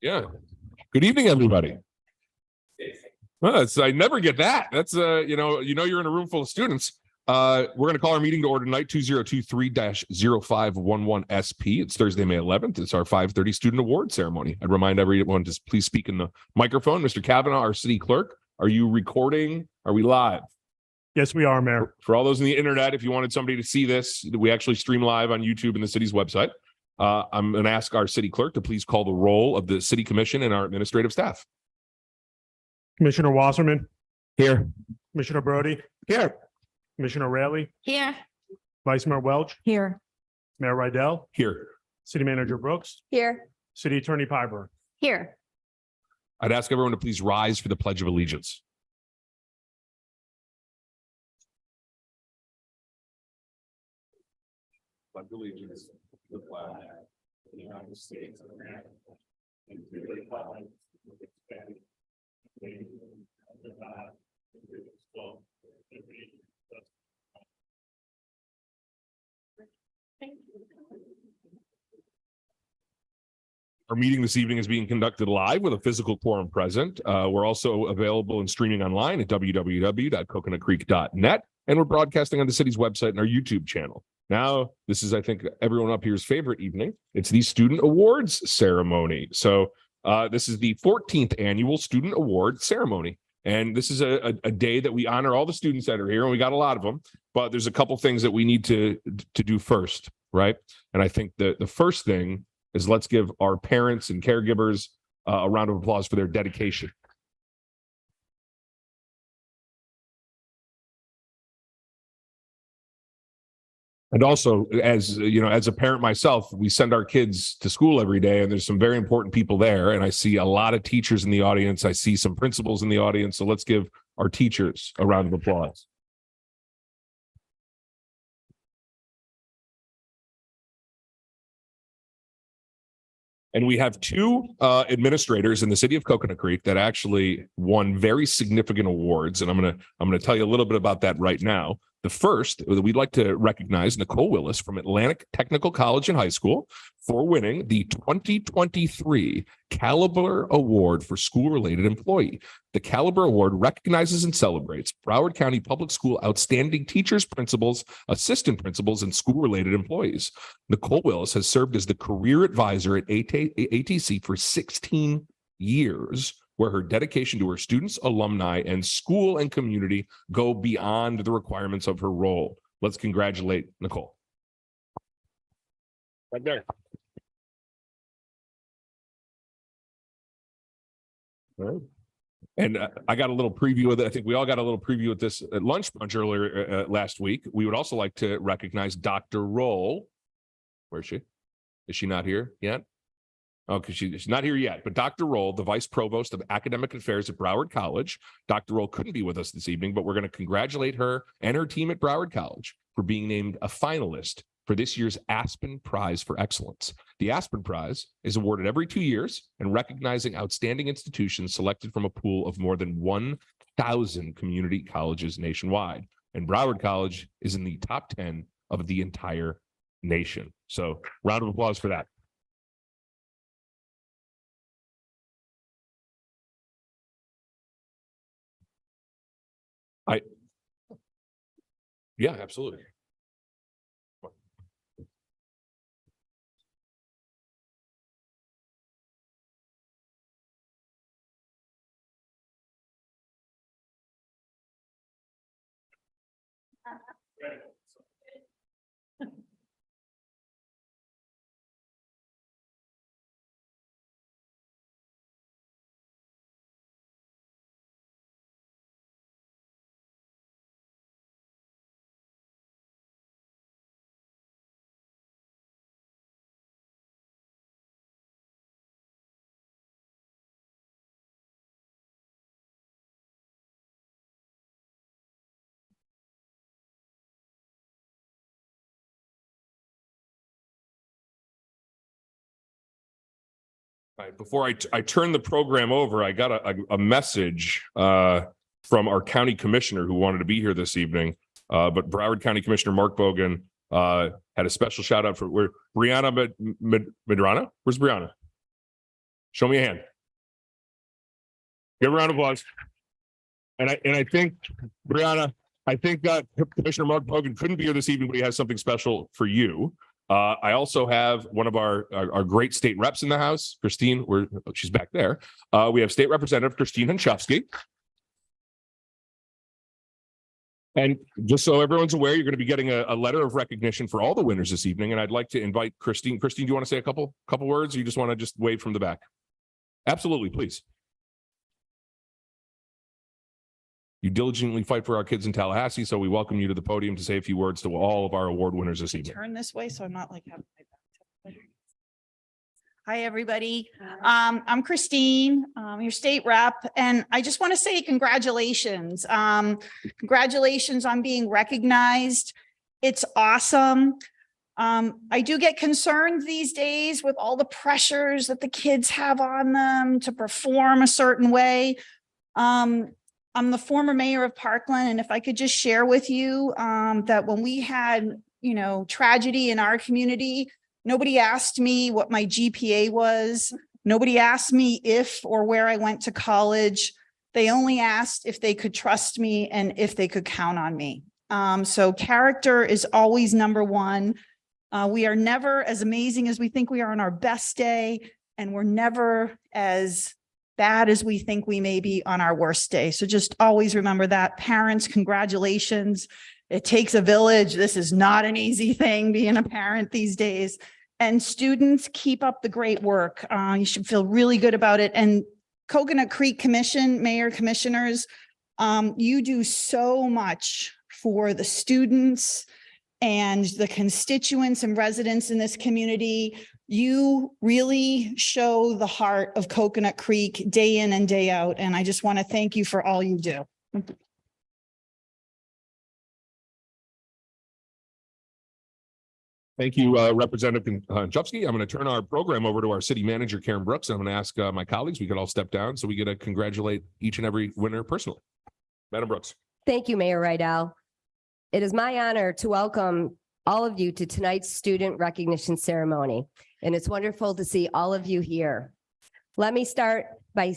Yeah. Good evening, everybody. I never get that. That's you're in a room full of students. We're going to call our meeting to order tonight 2023-0511 SP. It's Thursday, May 11th. It's our 5:30 student award ceremony. I'd remind everyone to please speak in the microphone. Mr. Kavanaugh, our city clerk, are you recording? Are we live? Yes, we are, Mayor. For all those on the internet, if you wanted somebody to see this, we actually stream live on YouTube and the city's website. I'm going to ask our city clerk to please call the roll of the city commission and our administrative staff. Commissioner Wasserman. Here. Commissioner Brody. Here. Commissioner Raley. Here. Vice Mayor Welch. Here. Mayor Rydell. Here. City Manager Brooks. Here. City Attorney Piper. Here. I'd ask everyone to please rise for the Pledge of Allegiance. Pledge allegiance to the flag of the United States of America and to the republic for which it stands, one nation, under God, indivisible, with liberty and justice. Our meeting this evening is being conducted live with a physical quorum present. We're also available and streaming online at www.coconutcreek.net, and we're broadcasting on the city's website and our YouTube channel. Now, this is, I think, everyone up here's favorite evening. It's the Student Awards ceremony. So this is the 14th annual Student Award ceremony. And this is a day that we honor all the students that are here, and we got a lot of them. But there's a couple things that we need to do first, right? And I think the first thing is let's give our parents and caregivers a round of applause for their dedication. And also, as you know, as a parent myself, we send our kids to school every day, and there's some very important people there. And I see a lot of teachers in the audience. I see some principals in the audience. So let's give our teachers a round of applause. And we have two administrators in the city of Coconut Creek that actually won very significant awards. And I'm gonna tell you a little bit about that right now. The first, we'd like to recognize Nicole Willis from Atlantic Technical College and High School for winning the 2023 Caliber Award for School-Related Employee. The Caliber Award recognizes and celebrates Broward County Public School outstanding teachers, principals, assistant principals, and school-related employees. Nicole Willis has served as the career advisor at ATC for 16 years, where her dedication to her students, alumni, and school and community go beyond the requirements of her role. Let's congratulate Nicole. Right there. All right. And I got a little preview of that. I think we all got a little preview of this at lunch brunch earlier last week. We would also like to recognize Dr. Roll. Where is she? Is she not here yet? Oh, because she's not here yet. But Dr. Roll, the Vice Provost of Academic Affairs at Broward College. Dr. Roll couldn't be with us this evening, but we're going to congratulate her and her team at Broward College for being named a finalist for this year's Aspen Prize for Excellence. The Aspen Prize is awarded every 2 years and recognizing outstanding institutions selected from a pool of more than 1,000 community colleges nationwide. And Broward College is in the top 10 of the entire nation. So round of applause for that. Yeah, absolutely. All right, before I turn the program over, I got a message from our county commissioner who wanted to be here this evening. But Broward County Commissioner Mark Bogan had a special shout out for Brianna Medrano. Where's Brianna? Show me a hand. Give a round of applause. And I think, Brianna, I think Commissioner Mark Hogan couldn't be here this evening, but he has something special for you. I also have one of our great state reps in the house, Christine. She's back there. We have State Representative Christine Hanchowski. And just so everyone's aware, you're going to be getting a letter of recognition for all the winners this evening. And I'd like to invite Christine. Christine, do you want to say a couple words, or you just want to just wave from the back? Absolutely, please. You diligently fight for our kids in Tallahassee, so we welcome you to the podium to say a few words to all of our award winners this evening. Turn this way, so I'm not like having my back. Hi, everybody. I'm Christine, your state rep, and I just want to say congratulations. Congratulations on being recognized. It's awesome. I do get concerned these days with all the pressures that the kids have on them to perform a certain way. I'm the former mayor of Parkland, and if I could just share with you that when we had, tragedy in our community, nobody asked me what my GPA was. Nobody asked me if or where I went to college. They only asked if they could trust me and if they could count on me. So character is always number one. We are never as amazing as we think we are on our best day, and we're never as bad as we think we may be on our worst day. So just always remember that. Parents, congratulations. It takes a village. This is not an easy thing, being a parent these days. And students, keep up the great work. You should feel really good about it. And Coconut Creek Commission, Mayor, Commissioners, you do so much for the students and the constituents and residents in this community. You really show the heart of Coconut Creek day in and day out. And I just want to thank you for all you do. Thank you, Representative Hanchowski. I'm going to turn our program over to our city manager, Karen Brooks. I'm going to ask my colleagues, we could all step down so we get to congratulate each and every winner personally. Madam Brooks. Thank you, Mayor Rydell. It is my honor to welcome all of you to tonight's student recognition ceremony, and it's wonderful to see all of you here. Let me start by,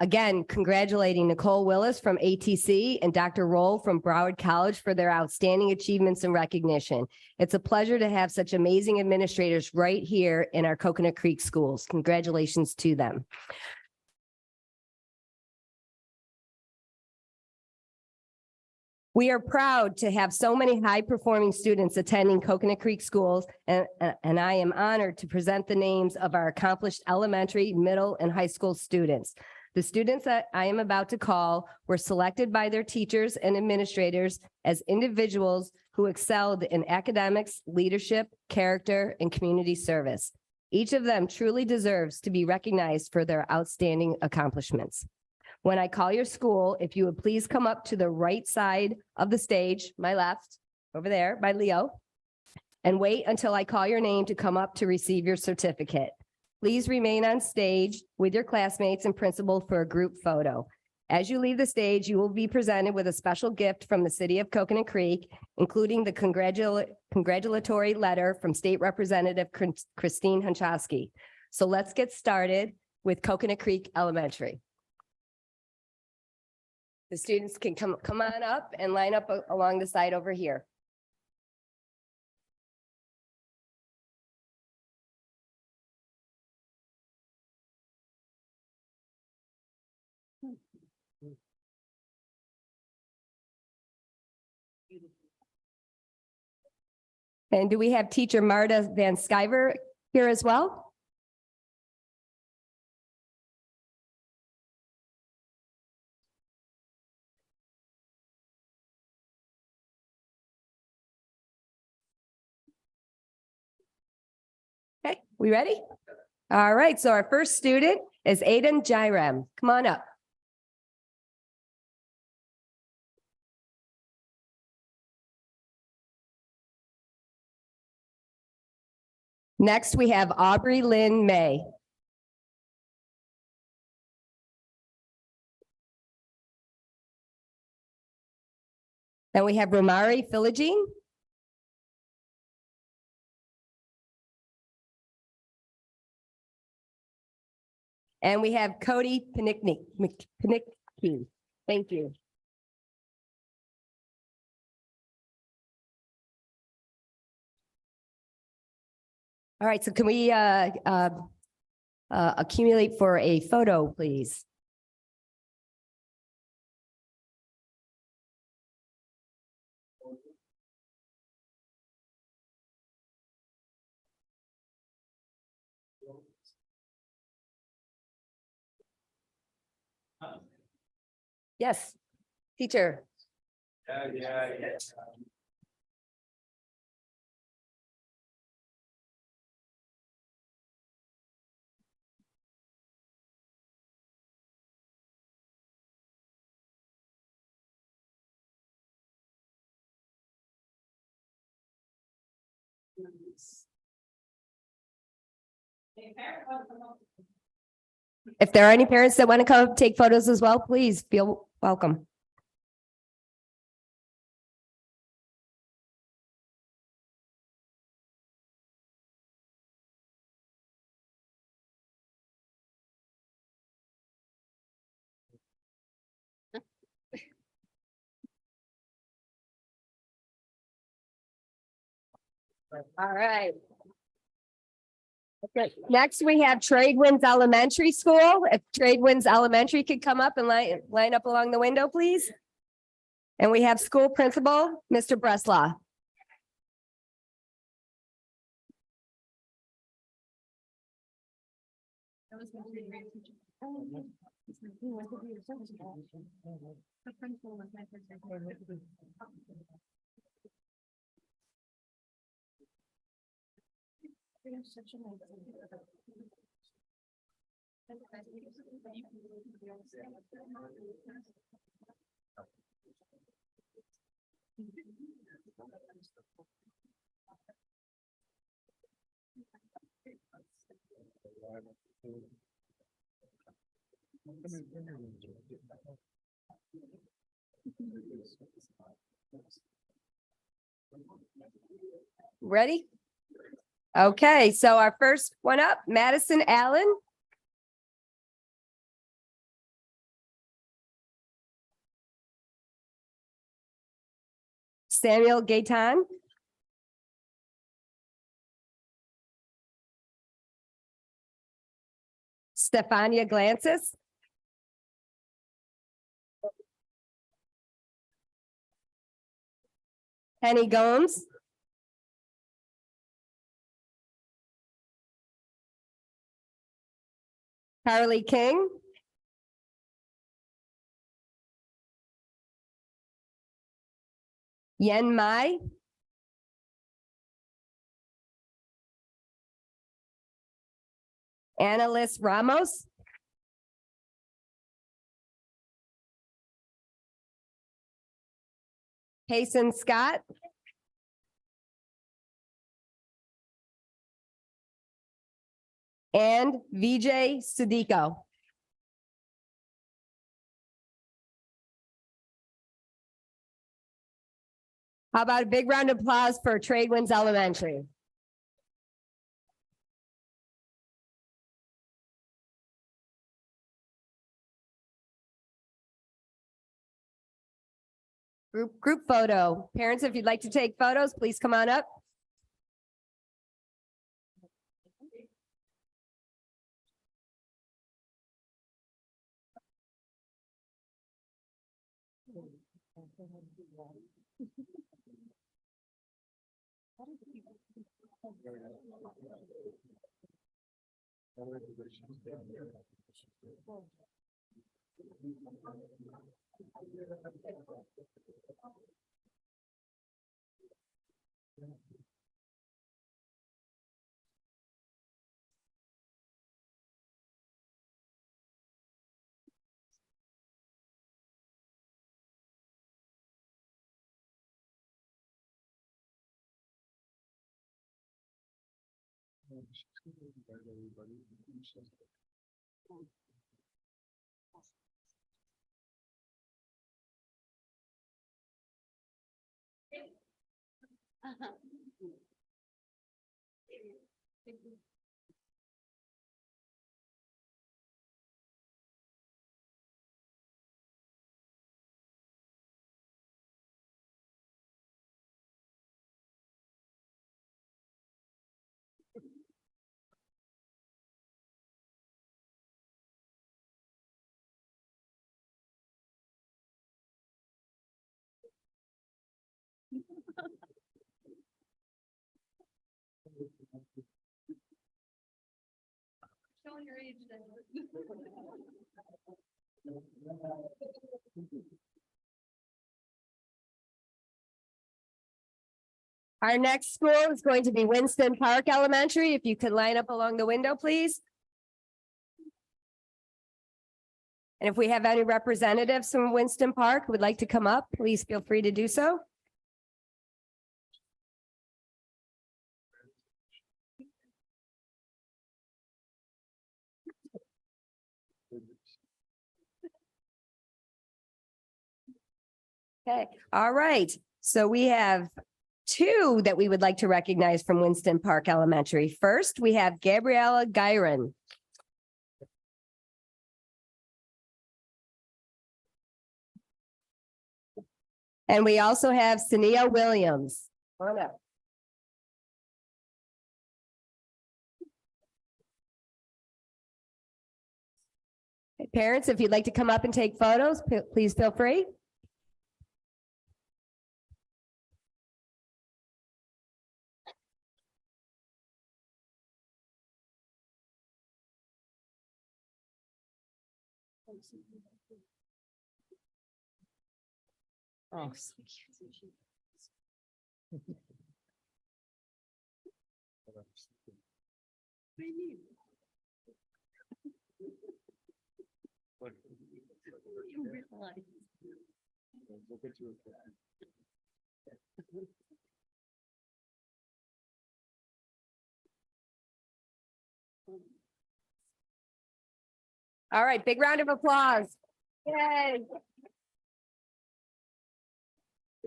again, congratulating Nicole Willis from ATC and Dr. Roll from Broward College for their outstanding achievements and recognition. It's a pleasure to have such amazing administrators right here in our Coconut Creek schools. Congratulations to them. We are proud to have so many high-performing students attending Coconut Creek schools, and I am honored to present the names of our accomplished elementary, middle, and high school students. The students that I am about to call were selected by their teachers and administrators as individuals who excelled in academics, leadership, character, and community service. Each of them truly deserves to be recognized for their outstanding accomplishments. When I call your school, if you would please come up to the right side of the stage, my left, over there by Leo, and wait until I call your name to come up to receive your certificate. Please remain on stage with your classmates and principal for a group photo. As you leave the stage, you will be presented with a special gift from the city of Coconut Creek, including the congratulatory letter from State Representative Christine Hanchowski. So let's get started with Coconut Creek Elementary. The students can come on up and line up along the side over here. And do we have teacher Marta Van Skyver here as well? Okay, we ready? All right, so our first student is Aiden Jairam. Come on up. Next, we have Aubrey Lynn May. Then we have Romari Philogene. And we have Cody Panicki. Thank you. All right, so can we accumulate for a photo, please? Yes, teacher. If there are any parents that want to come take photos as well, please feel welcome. All right. Okay, next we have Tradewinds Elementary School. If Tradewinds Elementary could come up and line up along the window, please. And we have school principal, Mr. Breslaw. Ready? Okay, so our first one up, Madison Allen. Samuel Gaitan. Stefania Glances. Penny Gomes. Carly King. Yen Mai. Annalise Ramos. Payson Scott. And Vijay Sudiko. How about a big round of applause for Tradewinds Elementary? Group photo. Parents, if you'd like to take photos, please come on up. Our next school is going to be Winston Park Elementary. If you could line up along the window, please. And if we have any representatives from Winston Park who would like to come up, please feel free to do so. Okay, all right. So we have two that we would like to recognize from Winston Park Elementary. First, we have Gabriella Gyron. And we also have Sania Williams. Come on up. Okay, parents, if you'd like to come up and take photos, please feel free. Oh. All right, big round of applause. Yay.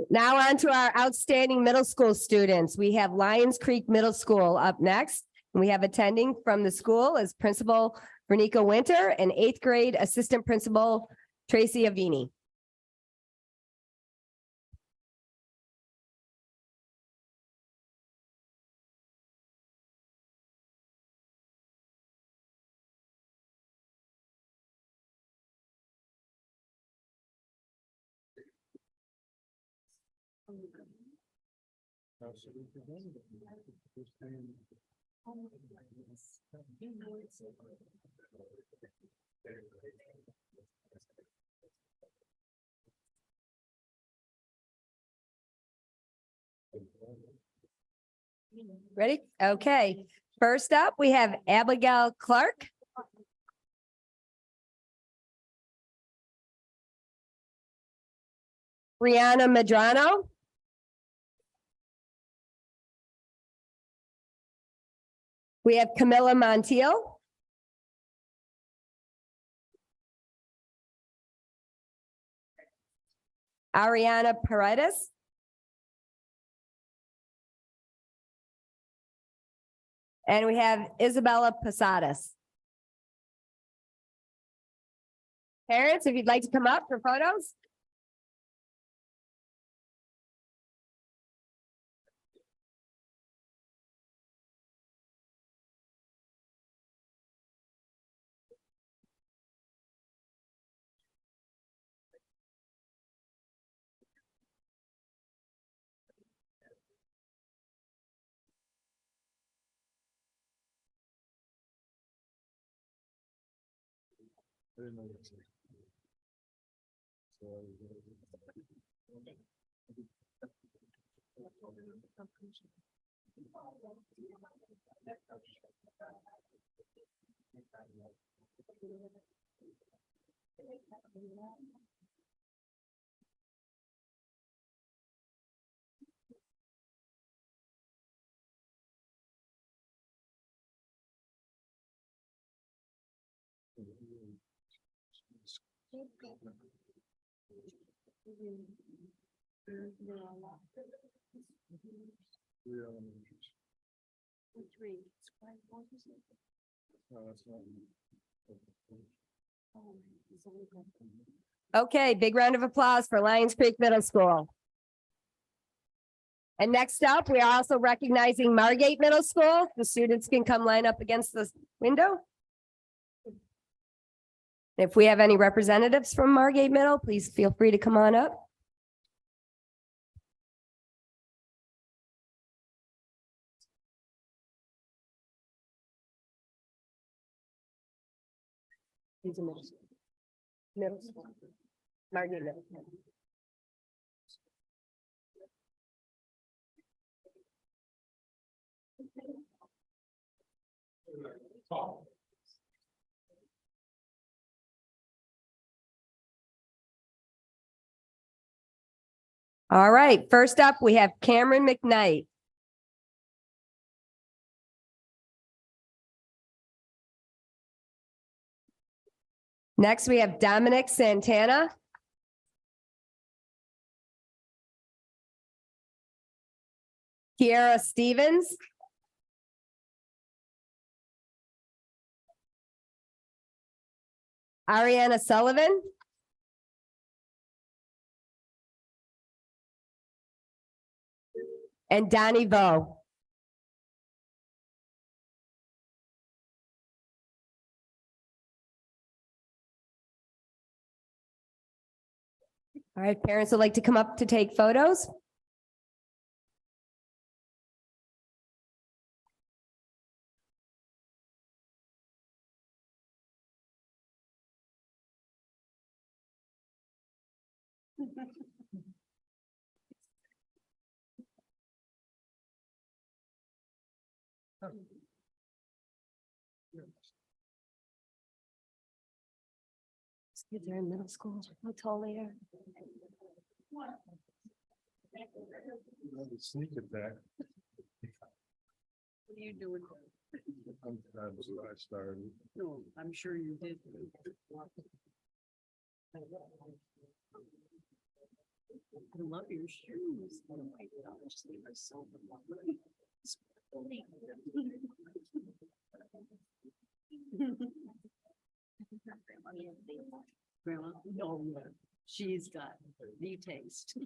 Now on to our outstanding middle school students. We have Lions Creek Middle School up next. And we have attending from the school as Principal Vernica Winter and 8th grade Assistant Principal Tracy Avini. Ready? Okay. First up, we have Abigail Clark. Brianna Medrano. We have Camilla Montiel. Ariana Paredes. And we have Isabella Posadas. Parents, if you'd like to come up for photos. Okay, big round of applause for Lions Creek Middle School. And next up, we are also recognizing Margate Middle School. The students can come line up against the window. If we have any representatives from Margate Middle, please feel free to come on up. He's a middle school. Middle school. Martin Middle School. All right, first up, we have Cameron McKnight. Next, we have Dominic Santana. Kiara Stevens. Ariana Sullivan. And Donnie Vo. All right, parents would like to come up to take photos. These kids are in middle school. How tall they are. Sneak attack. What are you doing? I started. No, I'm sure you did. I love your shoes. Oh my gosh, they are so lovely. Grandma, oh yeah, she's got the taste,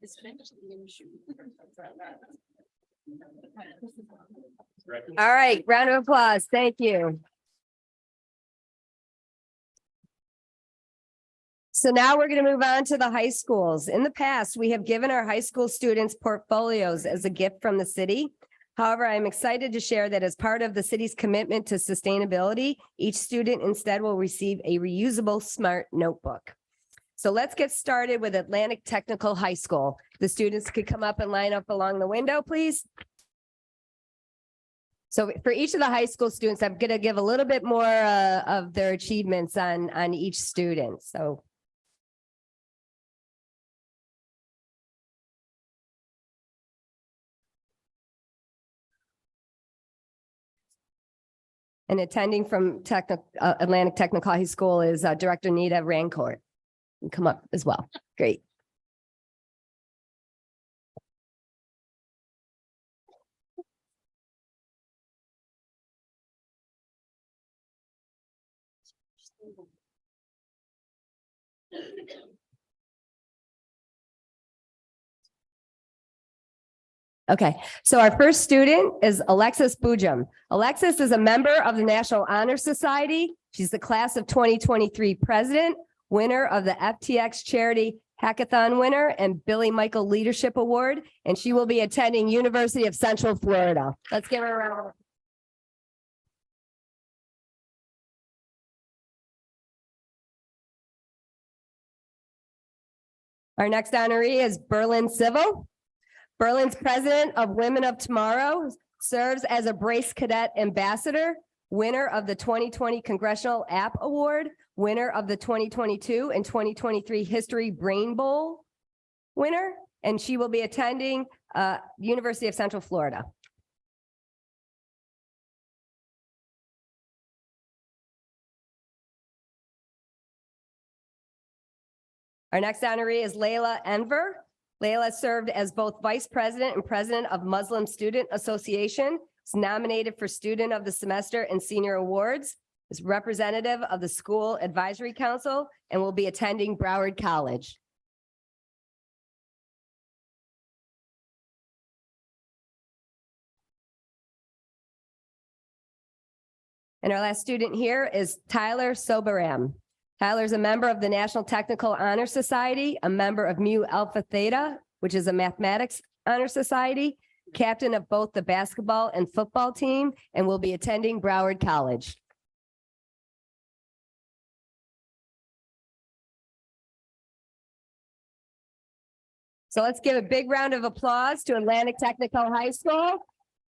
especially in shoes. All right, round of applause. Thank you. So now we're going to move on to the high schools. In the past, we have given our high school students portfolios as a gift from the city. However, I'm excited to share that as part of the city's commitment to sustainability, each student instead will receive a reusable smart notebook. So let's get started with Atlantic Technical High School. The students could come up and line up along the window, please. So for each of the high school students, I'm going to give a little bit more of their achievements on each student. So. And attending from Atlantic Technical High School is Director Nita Rancourt. You come up as well. Great. Okay, so our first student is Alexis Bujam. Alexis is a member of the National Honor Society. She's the class of 2023 president, winner of the FTX Charity Hackathon winner and Billy Michael Leadership Award, and she will be attending University of Central Florida. Let's give her a round. Our next honoree is Berlin Civil. Berlin's president of Women of Tomorrow, serves as a Brace Cadet Ambassador, winner of the 2020 Congressional App Award, winner of the 2022 and 2023 History Brain Bowl winner, and she will be attending University of Central Florida. Our next honoree is Layla Enver. Layla served as both vice president and president of Muslim Student Association. Is nominated for Student of the Semester and Senior Awards. Is representative of the School Advisory Council and will be attending Broward College. And our last student here is Tyler Soberam. Tyler's a member of the National Technical Honor Society, a member of Mu Alpha Theta, which is a mathematics honor society, captain of both the basketball and football team, and will be attending Broward College. So let's give a big round of applause to Atlantic Technical High School.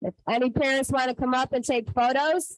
If any parents want to come up and take photos.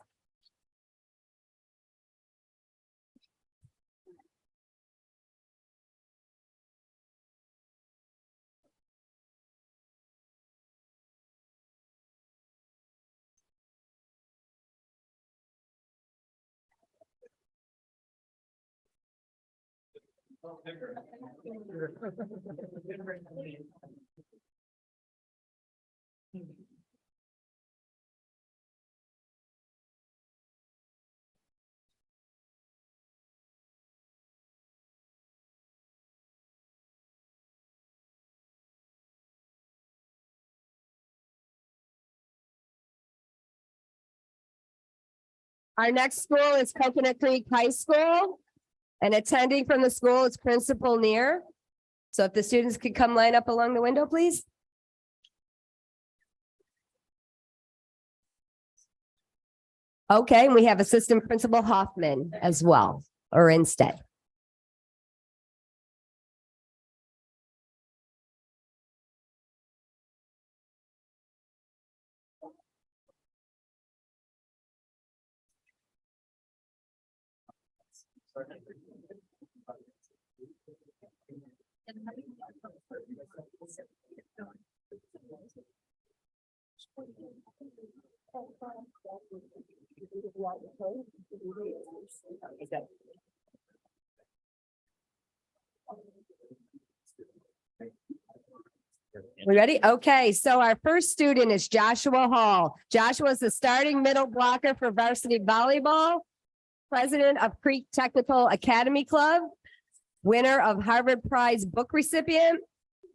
Our next school is Coconut Creek High School. And attending from the school is Principal Neer. So if the students could come line up along the window, please. Okay, and we have Assistant Principal Hoffman as well, or instead. We ready? Okay, so our first student is Joshua Hall. Joshua is the starting middle blocker for varsity volleyball, president of Creek Technical Academy Club, winner of Harvard Prize book recipient,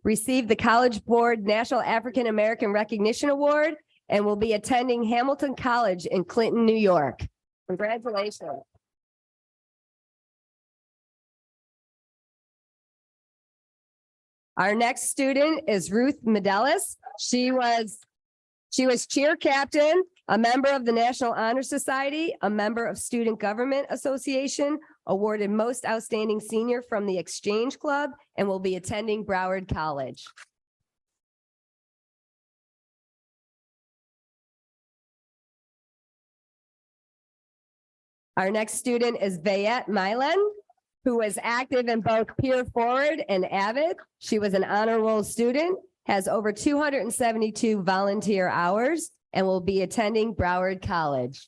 received the College Board National African American Recognition Award, and will be attending Hamilton College in Clinton, New York. Congratulations. Our next student is Ruth Medelis. She was cheer captain, a member of the National Honor Society, a member of Student Government Association, awarded most outstanding senior from the Exchange Club, and will be attending Broward College. Our next student is Vayette Milan, who was active in both Peer Forward and Avid. She was an honor roll student, has over 272 volunteer hours, and will be attending Broward College.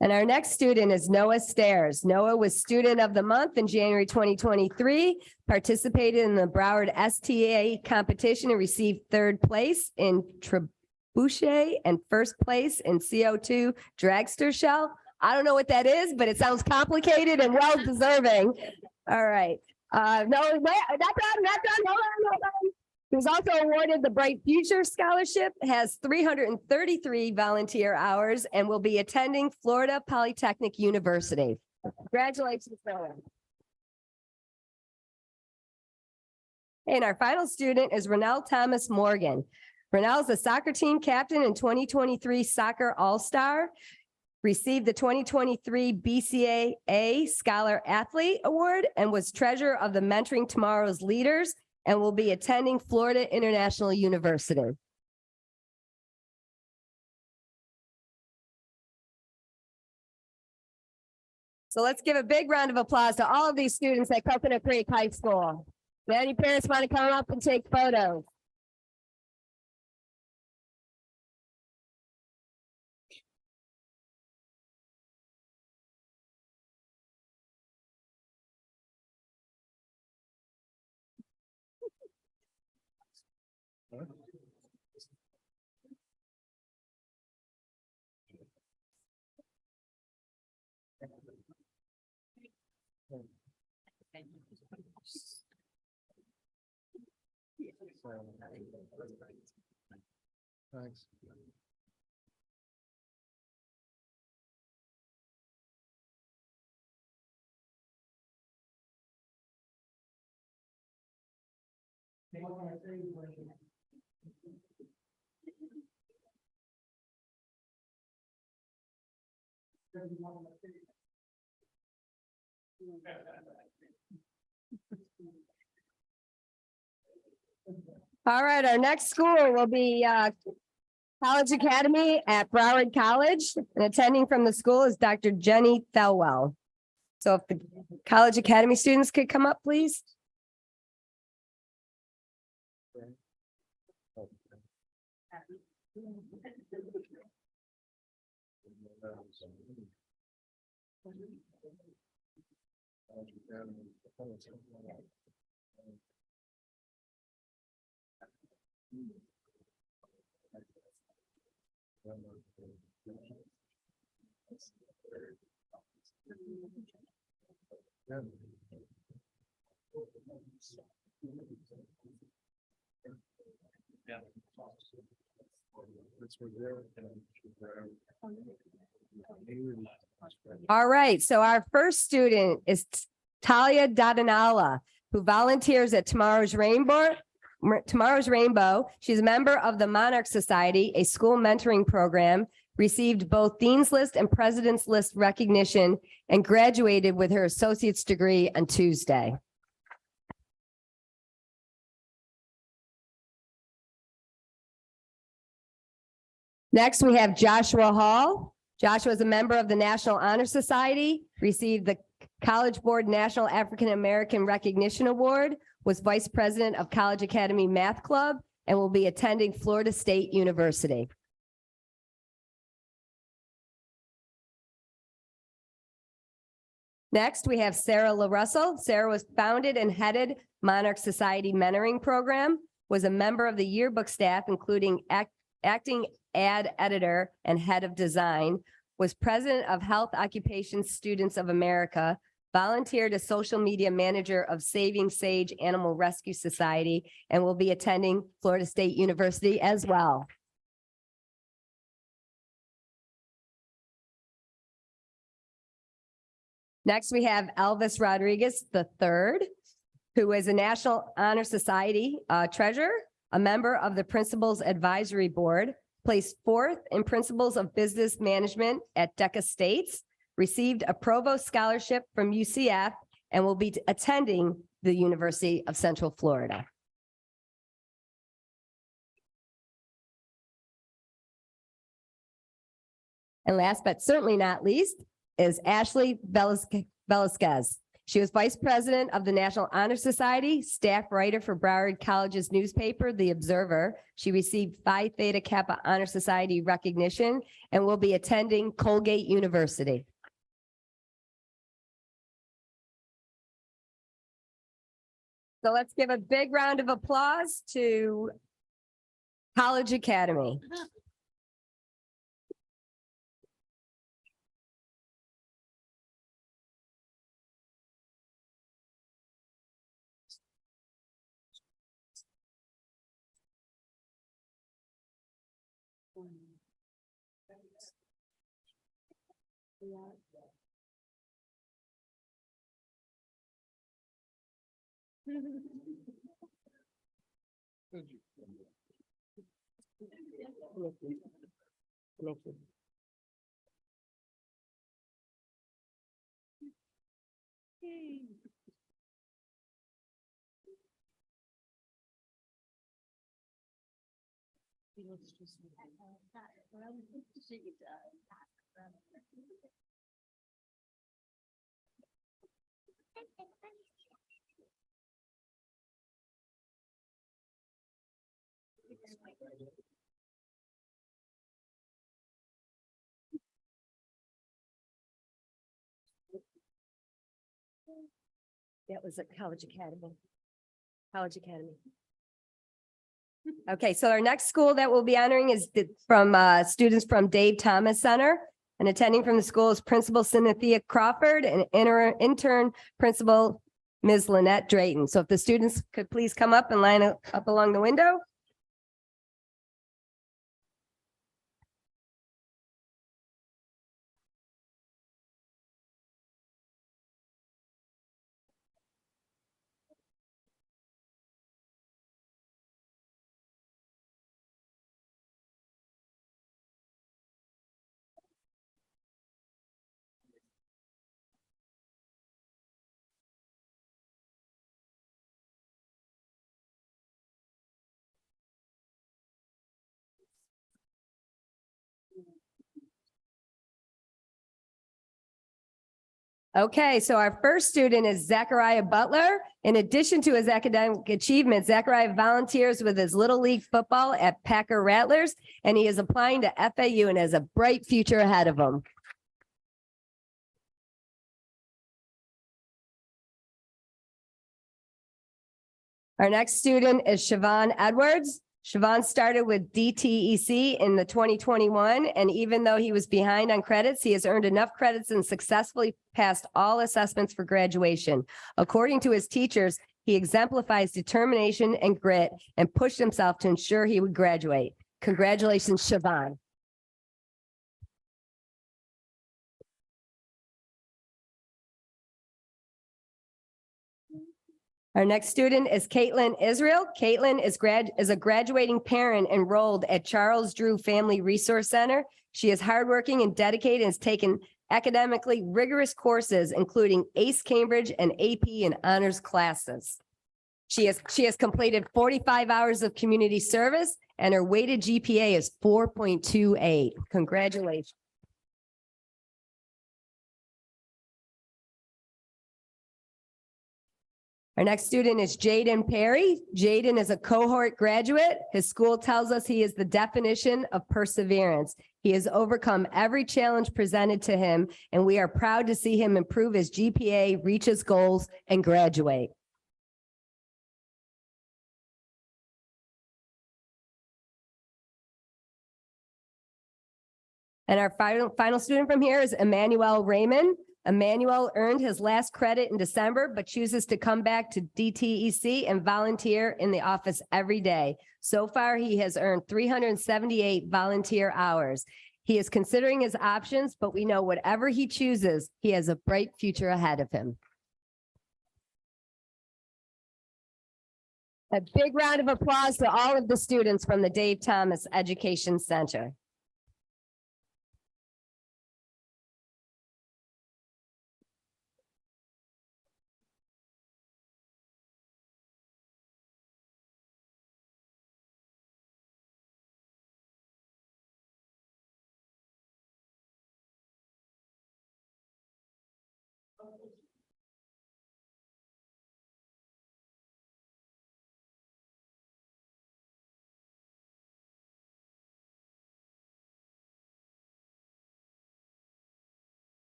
And our next student is Noah Stairs. Noah was Student of the Month in January 2023, participated in the Broward STA competition and received third place in Trebuchet and first place in CO2 dragster shell. I don't know what that is, but it sounds complicated and well deserving. All right. No, not done. Hold on. He was also awarded the Bright Future Scholarship, has 333 volunteer hours, and will be attending Florida Polytechnic University. Congratulations, Noah. And our final student is Renell Thomas Morgan. Renell is the soccer team captain in 2023 Soccer All-Star, received the 2023 BCAA Scholar Athlete Award, and was treasurer of the Mentoring Tomorrow's Leaders, and will be attending Florida International University. So let's give a big round of applause to all of these students at Coconut Creek High School. Do any parents want to come up and take photos? Thanks. All right, our next school will be College Academy at Broward College. And attending from the school is Dr. Jenny Thelwell. So if the College Academy students could come up, please. All right, so our first student is Talia Dadanala, who volunteers at Tomorrow's Rainbow. She's a member of the Monarch Society, a school mentoring program, received both Dean's List and President's List recognition, and graduated with her associate's degree on Tuesday. Next, we have Joshua Hall. Joshua is a member of the National Honor Society, received the College Board National African American Recognition Award, was vice president of College Academy Math Club, and will be attending Florida State University. Next, we have Sarah LaRussell. Sarah was founded and headed Monarch Society Mentoring Program, was a member of the yearbook staff, including acting ad editor and head of design, was president of Health Occupation Students of America, volunteered as social media manager of Saving Sage Animal Rescue Society, and will be attending Florida State University as well. Next, we have Elvis Rodriguez III, who is a National Honor Society treasurer, a member of the Principals Advisory Board, placed fourth in Principles of Business Management at DECA States, received a Provost Scholarship from UCF, and will be attending the University of Central Florida. And last but certainly not least is Ashley Velasquez. She was vice president of the National Honor Society, staff writer for Broward College's newspaper, The Observer. She received Phi Theta Kappa Honor Society recognition and will be attending Colgate University. So let's give a big round of applause to College Academy. That was at College Academy. College Academy. Okay, so our next school that we'll be honoring is from students from Dave Thomas Center. And attending from the school is Principal Cynthia Crawford and intern Principal Ms. Lynette Drayton. So if the students could please come up and line up along the window. Okay, so our first student is Zachariah Butler. In addition to his academic achievements, Zachariah volunteers with his Little League football at Packer Rattlers, and he is applying to FAU and has a bright future ahead of him. Our next student is Siobhan Edwards. Siobhan started with DTEC in the 2021, and even though he was behind on credits, he has earned enough credits and successfully passed all assessments for graduation. According to his teachers, he exemplifies determination and grit and pushed himself to ensure he would graduate. Congratulations, Siobhan. Our next student is Caitlin Israel. Caitlin is a graduating parent enrolled at Charles Drew Family Resource Center. She is hardworking and dedicated and has taken academically rigorous courses, including ACE Cambridge and AP and honors classes. She has completed 45 hours of community service, and her weighted GPA is 4.28. Congratulations. Our next student is Jaden Perry. Jaden is a cohort graduate. His school tells us he is the definition of perseverance. He has overcome every challenge presented to him, and we are proud to see him improve his GPA, reach his goals, and graduate. And our final student from here is Emmanuel Raymond. Emmanuel earned his last credit in December, but chooses to come back to DTEC and volunteer in the office every day. So far, he has earned 378 volunteer hours. He is considering his options, but we know whatever he chooses, he has a bright future ahead of him. A big round of applause to all of the students from the Dave Thomas Education Center.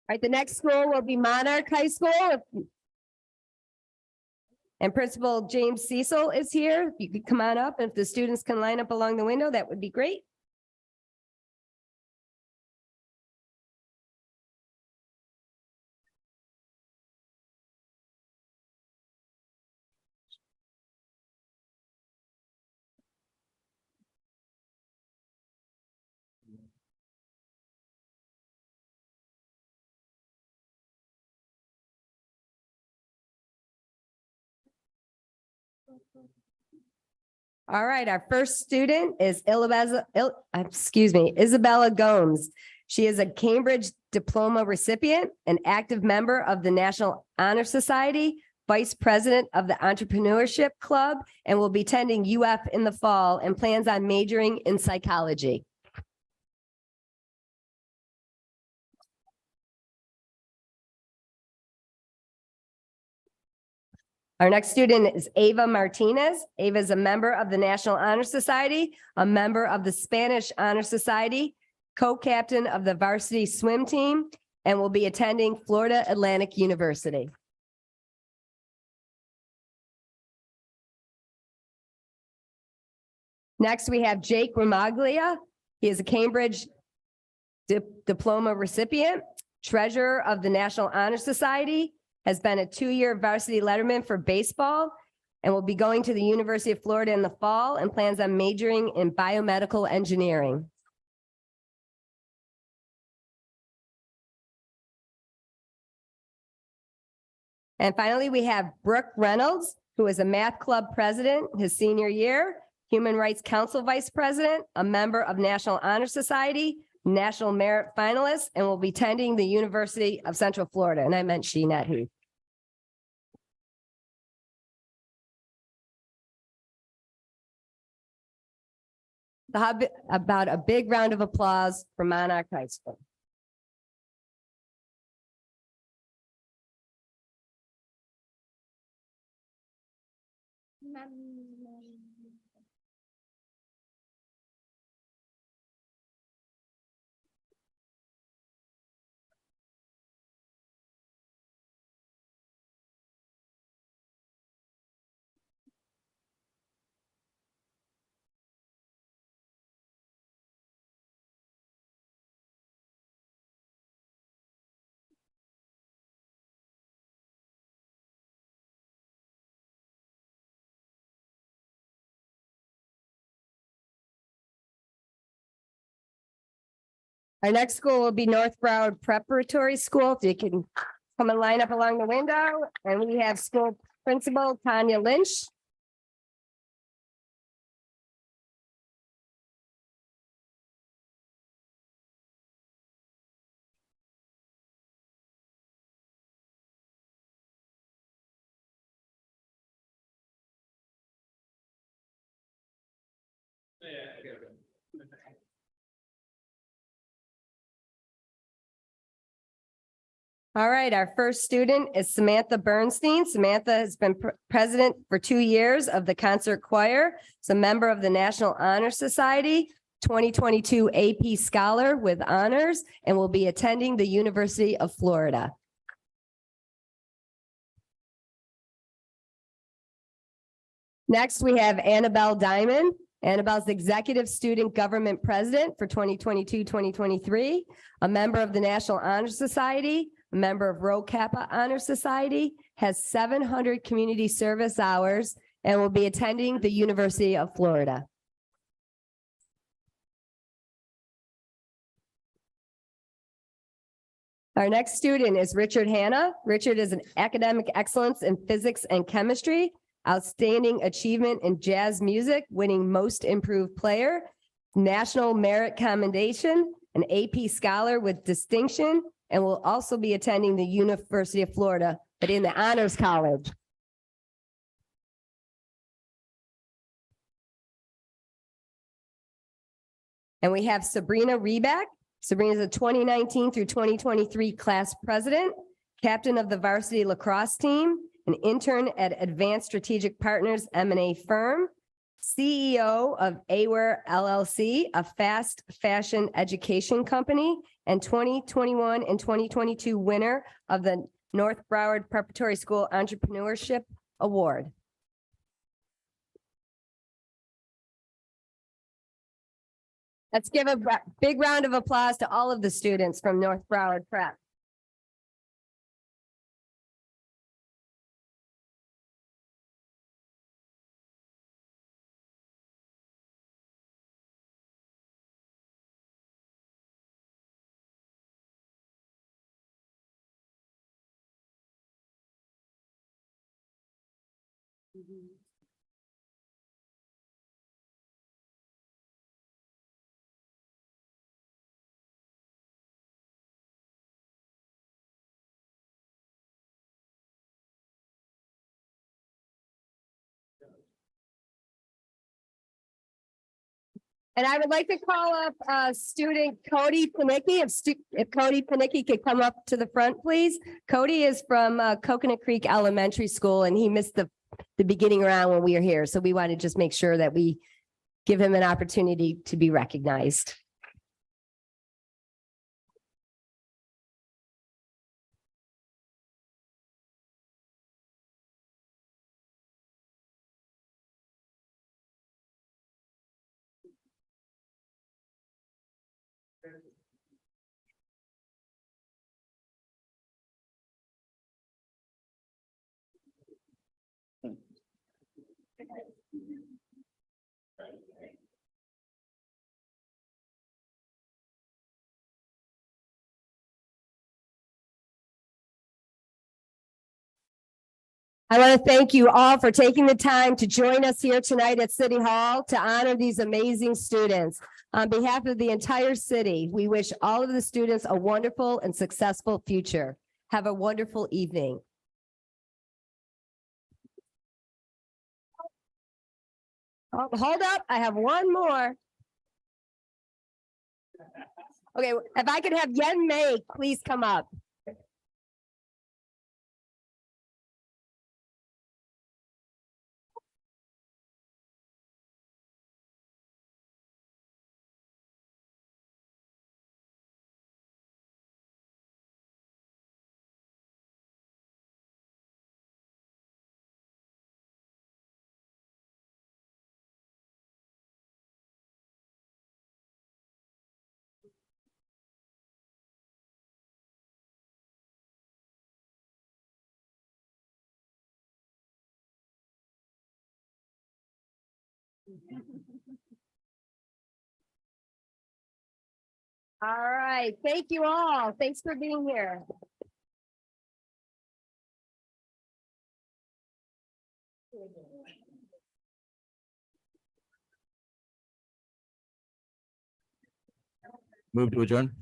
All right, the next school will be Monarch High School. And Principal James Cecil is here. If you could come on up, and if the students can line up along the window, that would be great. All right, our first student is Isabella Gomes. She is a Cambridge diploma recipient, an active member of the National Honor Society, vice president of the Entrepreneurship Club, and will be attending UF in the fall and plans on majoring in psychology. Our next student is Ava Martinez. Ava is a member of the National Honor Society, a member of the Spanish Honor Society, co-captain of the varsity swim team, and will be attending Florida Atlantic University. Next, we have Jake Ramaglia. He is a Cambridge diploma recipient, treasurer of the National Honor Society, has been a 2-year varsity letterman for baseball, and will be going to the University of Florida in the fall and plans on majoring in biomedical engineering. And finally, we have Brooke Reynolds, who is a math club president his senior year, Human Rights Council vice president, a member of National Honor Society, National Merit finalist, and will be attending the University of Central Florida. And I meant she, not he. How about a big round of applause for Monarch High School. Our next school will be North Broward Preparatory School. If you can come and line up along the window, and we have school principal Tanya Lynch. All right, our first student is Samantha Bernstein. Samantha has been president for 2 years of the concert choir. She's a member of the National Honor Society, 2022 AP Scholar with honors, and will be attending the University of Florida. Next, we have Annabelle Diamond. Annabelle's Executive Student Government President for 2022-2023, a member of the National Honor Society, a member of Rho Kappa Honor Society, has 700 community service hours, and will be attending the University of Florida. Our next student is Richard Hanna. Richard is an academic excellence in physics and chemistry, outstanding achievement in jazz music, winning most improved player, national merit commendation, an AP scholar with distinction, and will also be attending the University of Florida, but in the Honors College. And we have Sabrina Reback. Sabrina is a 2019 through 2023 class president, captain of the varsity lacrosse team, an intern at Advanced Strategic Partners M&A firm, CEO of Aware LLC, a fast fashion education company, and 2021 and 2022 winner of the North Broward Preparatory School Entrepreneurship Award. Let's give a big round of applause to all of the students from North Broward Prep. And I would like to call up student Cody Panicki. If Cody Panicki could come up to the front, please. Cody is from Coconut Creek Elementary School, and he missed the beginning round when we were here. So we want to just make sure that we give him an opportunity to be recognized. I want to thank you all for taking the time to join us here tonight at City Hall to honor these amazing students. On behalf of the entire city, we wish all of the students a wonderful and successful future. Have a wonderful evening. Oh, hold up, I have one more. Okay, if I could have Yen Mei, please come up. All right, thank you all. Thanks for being here. Move to adjourn.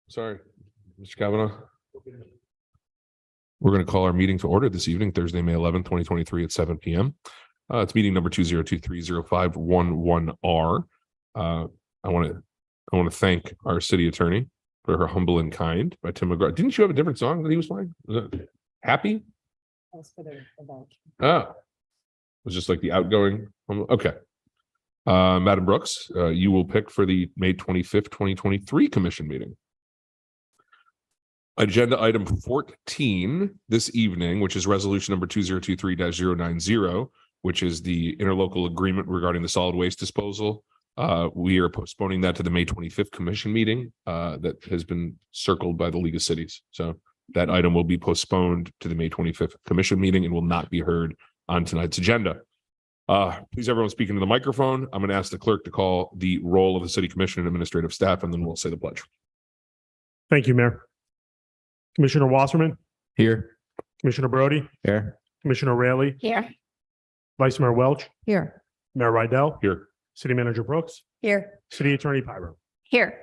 Sorry, Mr. Kavanaugh. We're going to call our meeting to order this evening, Thursday, May 11th, 2023 at 7 p.m. It's meeting number 202305111R. I want to thank our city attorney for her humble and kind by Tim McGraw. Didn't you have a different song that he was playing? Was it Happy? Oh, it was just like the outgoing. Okay. Madam Brooks, you will pick for the May 25th, 2023 commission meeting. Agenda item 14 this evening, which is resolution number 2023-090, which is the interlocal agreement regarding the solid waste disposal. We are postponing that to the May 25th commission meeting that has been circled by the League of Cities. So that item will be postponed to the May 25th commission meeting and will not be heard on tonight's agenda. Please, everyone speak into the microphone. I'm going to ask the clerk to call the roll of the city commission and administrative staff, and then we'll say the pledge. Thank you, Mayor. Commissioner Wasserman, Here. Commissioner Brody, Here. Commissioner Raley, Here. Vice Mayor Welch, Here. Mayor Rydell, Here. City Manager Brooks, Here. City Attorney Pyro. Here.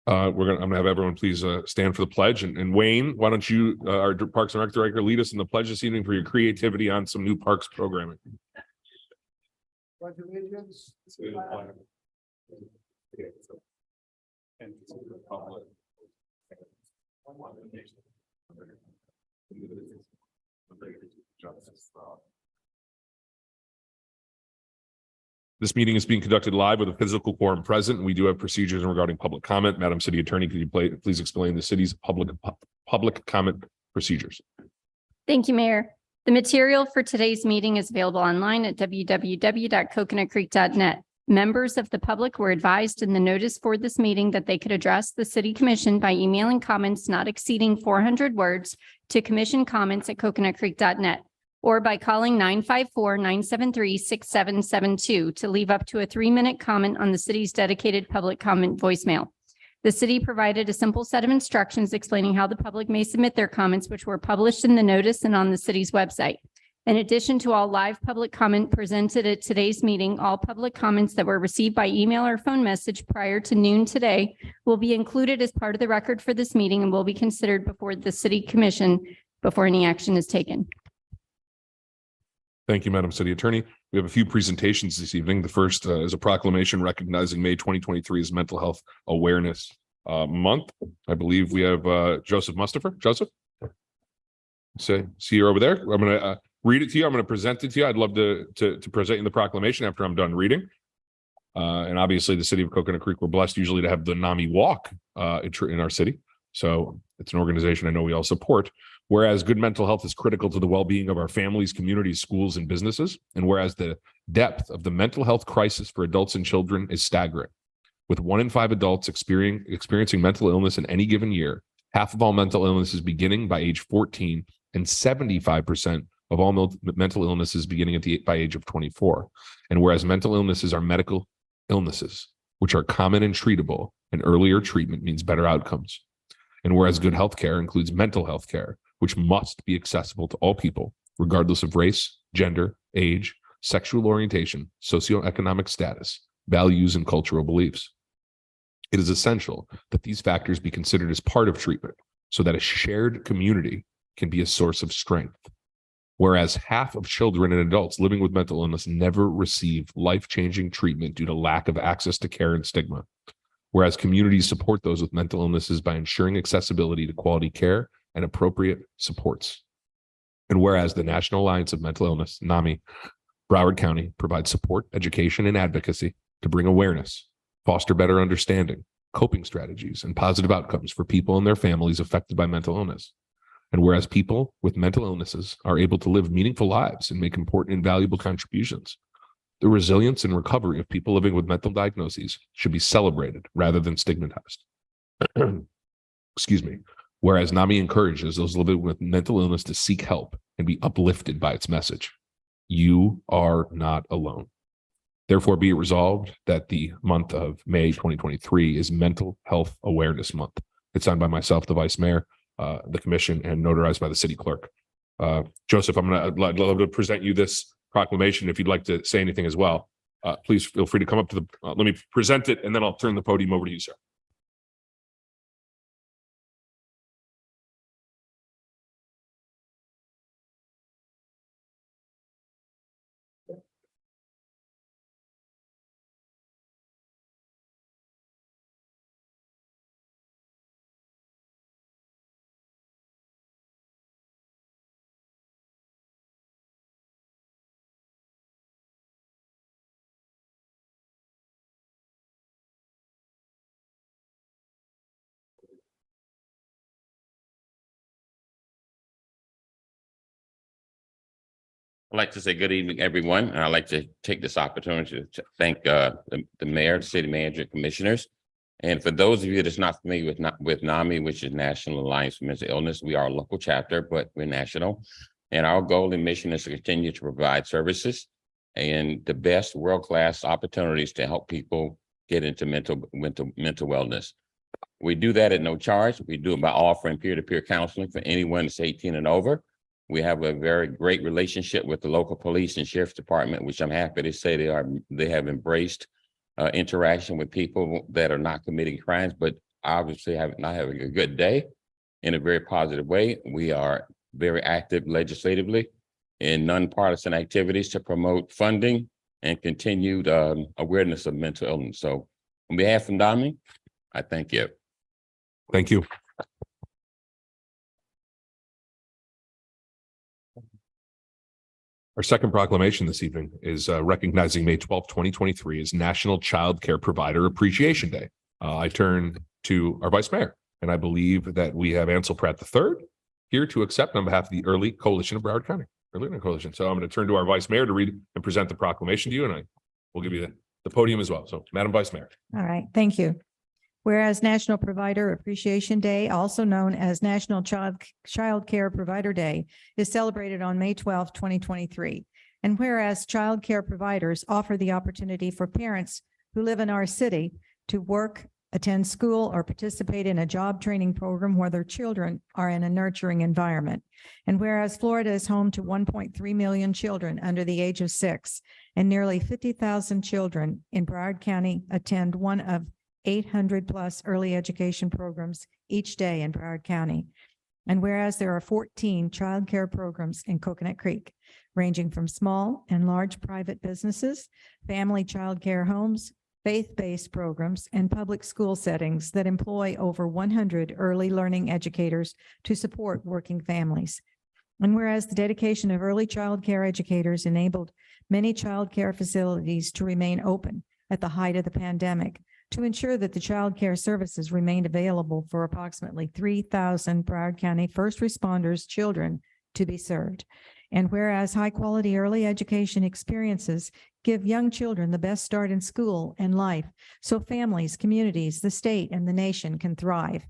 I'm gonna have everyone please stand for the pledge, and Wayne, why don't you, our Parks and Rec Director, lead us in the pledge this evening for your creativity on some new parks programming. Pledge allegiance to the flag and to the republic. This meeting is being conducted live with a physical quorum present. We do have procedures regarding public comment. Madam City Attorney, could you please explain the city's public comment procedures? Thank you, Mayor. The material for today's meeting is available online at www.coconutcreek.net. Members of the public were advised in the notice for this meeting that they could address the city commission by emailing comments not exceeding 400 words to commissioncomments@coconutcreek.net or by calling 954-973-6772 to leave up to a 3-minute comment on the city's dedicated public comment voicemail. The city provided a simple set of instructions explaining how the public may submit their comments, which were published in the notice and on the city's website. In addition to all live public comment presented at today's meeting, all public comments that were received by email or phone message prior to noon today will be included as part of the record for this meeting and will be considered before the city commission before any action is taken. Thank you, Madam City Attorney. We have a few presentations this evening. The first is a proclamation recognizing May 2023 as Mental Health Awareness Month. I believe we have Joseph Mustafa. Joseph? See you over there. I'm going to read it to you. I'm going to present it to you. I'd love to present you the proclamation after I'm done reading. And obviously, the city of Coconut Creek, we're blessed usually to have the NAMI Walk in our city. So it's an organization I know we all support. Whereas good mental health is critical to the well-being of our families, communities, schools, and businesses. And whereas the depth of the mental health crisis for adults and children is staggering. With 1 in 5 adults experiencing mental illness in any given year, half of all mental illnesses beginning by age 14 and 75% of all mental illnesses beginning by age of 24. And whereas mental illnesses are medical illnesses, which are common and treatable, and earlier treatment means better outcomes. And whereas good health care includes mental health care, which must be accessible to all people, regardless of race, gender, age, sexual orientation, socioeconomic status, values, and cultural beliefs. It is essential that these factors be considered as part of treatment so that a shared community can be a source of strength. Whereas half of children and adults living with mental illness never receive life-changing treatment due to lack of access to care and stigma. Whereas communities support those with mental illnesses by ensuring accessibility to quality care and appropriate supports. And whereas the National Alliance of Mental Illness, NAMI, Broward County provides support, education, and advocacy to bring awareness, foster better understanding, coping strategies, and positive outcomes for people and their families affected by mental illness. And whereas people with mental illnesses are able to live meaningful lives and make important and valuable contributions, the resilience and recovery of people living with mental diagnoses should be celebrated rather than stigmatized. Excuse me. Whereas NAMI encourages those living with mental illness to seek help and be uplifted by its message. You are not alone. Therefore, be it resolved that the month of May 2023 is Mental Health Awareness Month. It's signed by myself, the Vice Mayor, the Commission, and notarized by the City Clerk. Joseph, I'd love to present you this proclamation. If you'd like to say anything as well, please feel free to come up to the, let me present it, and then I'll turn the podium over to you, sir. I'd like to say good evening, everyone. And I'd like to take this opportunity to thank the mayor, the city manager, commissioners. And for those of you that's not familiar with NAMI, which is National Alliance for Mental Illness, we are a local chapter, but we're national. And our goal and mission is to continue to provide services and the best world-class opportunities to help people get into mental wellness. We do that at no charge. We do it by offering peer-to-peer counseling for anyone that's 18 and over. We have a very great relationship with the local police and sheriff's department, which I'm happy to say they have embraced interaction with people that are not committing crimes, but obviously not having a good day in a very positive way. We are very active legislatively in nonpartisan activities to promote funding and continued awareness of mental illness. So on behalf of NAMI, I thank you. Thank you. Our second proclamation this evening is recognizing May 12th, 2023 as National Child Care Provider Appreciation Day. I turn to our Vice Mayor, and I believe that we have Ansel Pratt III here to accept on behalf of the Early Coalition of Broward County. Early Learning Coalition. So I'm going to turn to our Vice Mayor to read and present the proclamation to you, and I will give you the podium as well. So, Madam Vice Mayor. All right, thank you. Whereas National Provider Appreciation Day, also known as National Child Care Provider Day, is celebrated on May 12, 2023. And whereas child care providers offer the opportunity for parents who live in our city to work, attend school, or participate in a job training program where their children are in a nurturing environment. And whereas Florida is home to 1.3 million children under the age of 6, and nearly 50,000 children in Broward County attend one of 800 plus early education programs each day in Broward County. And whereas there are 14 child care programs in Coconut Creek, ranging from small and large private businesses, family child care homes, faith-based programs, and public school settings that employ over 100 early learning educators to support working families. And whereas the dedication of early child care educators enabled many child care facilities to remain open at the height of the pandemic, to ensure that the child care services remained available for approximately 3,000 Broward County first responders' children to be served. And whereas high-quality early education experiences give young children the best start in school and life, so families, communities, the state, and the nation can thrive.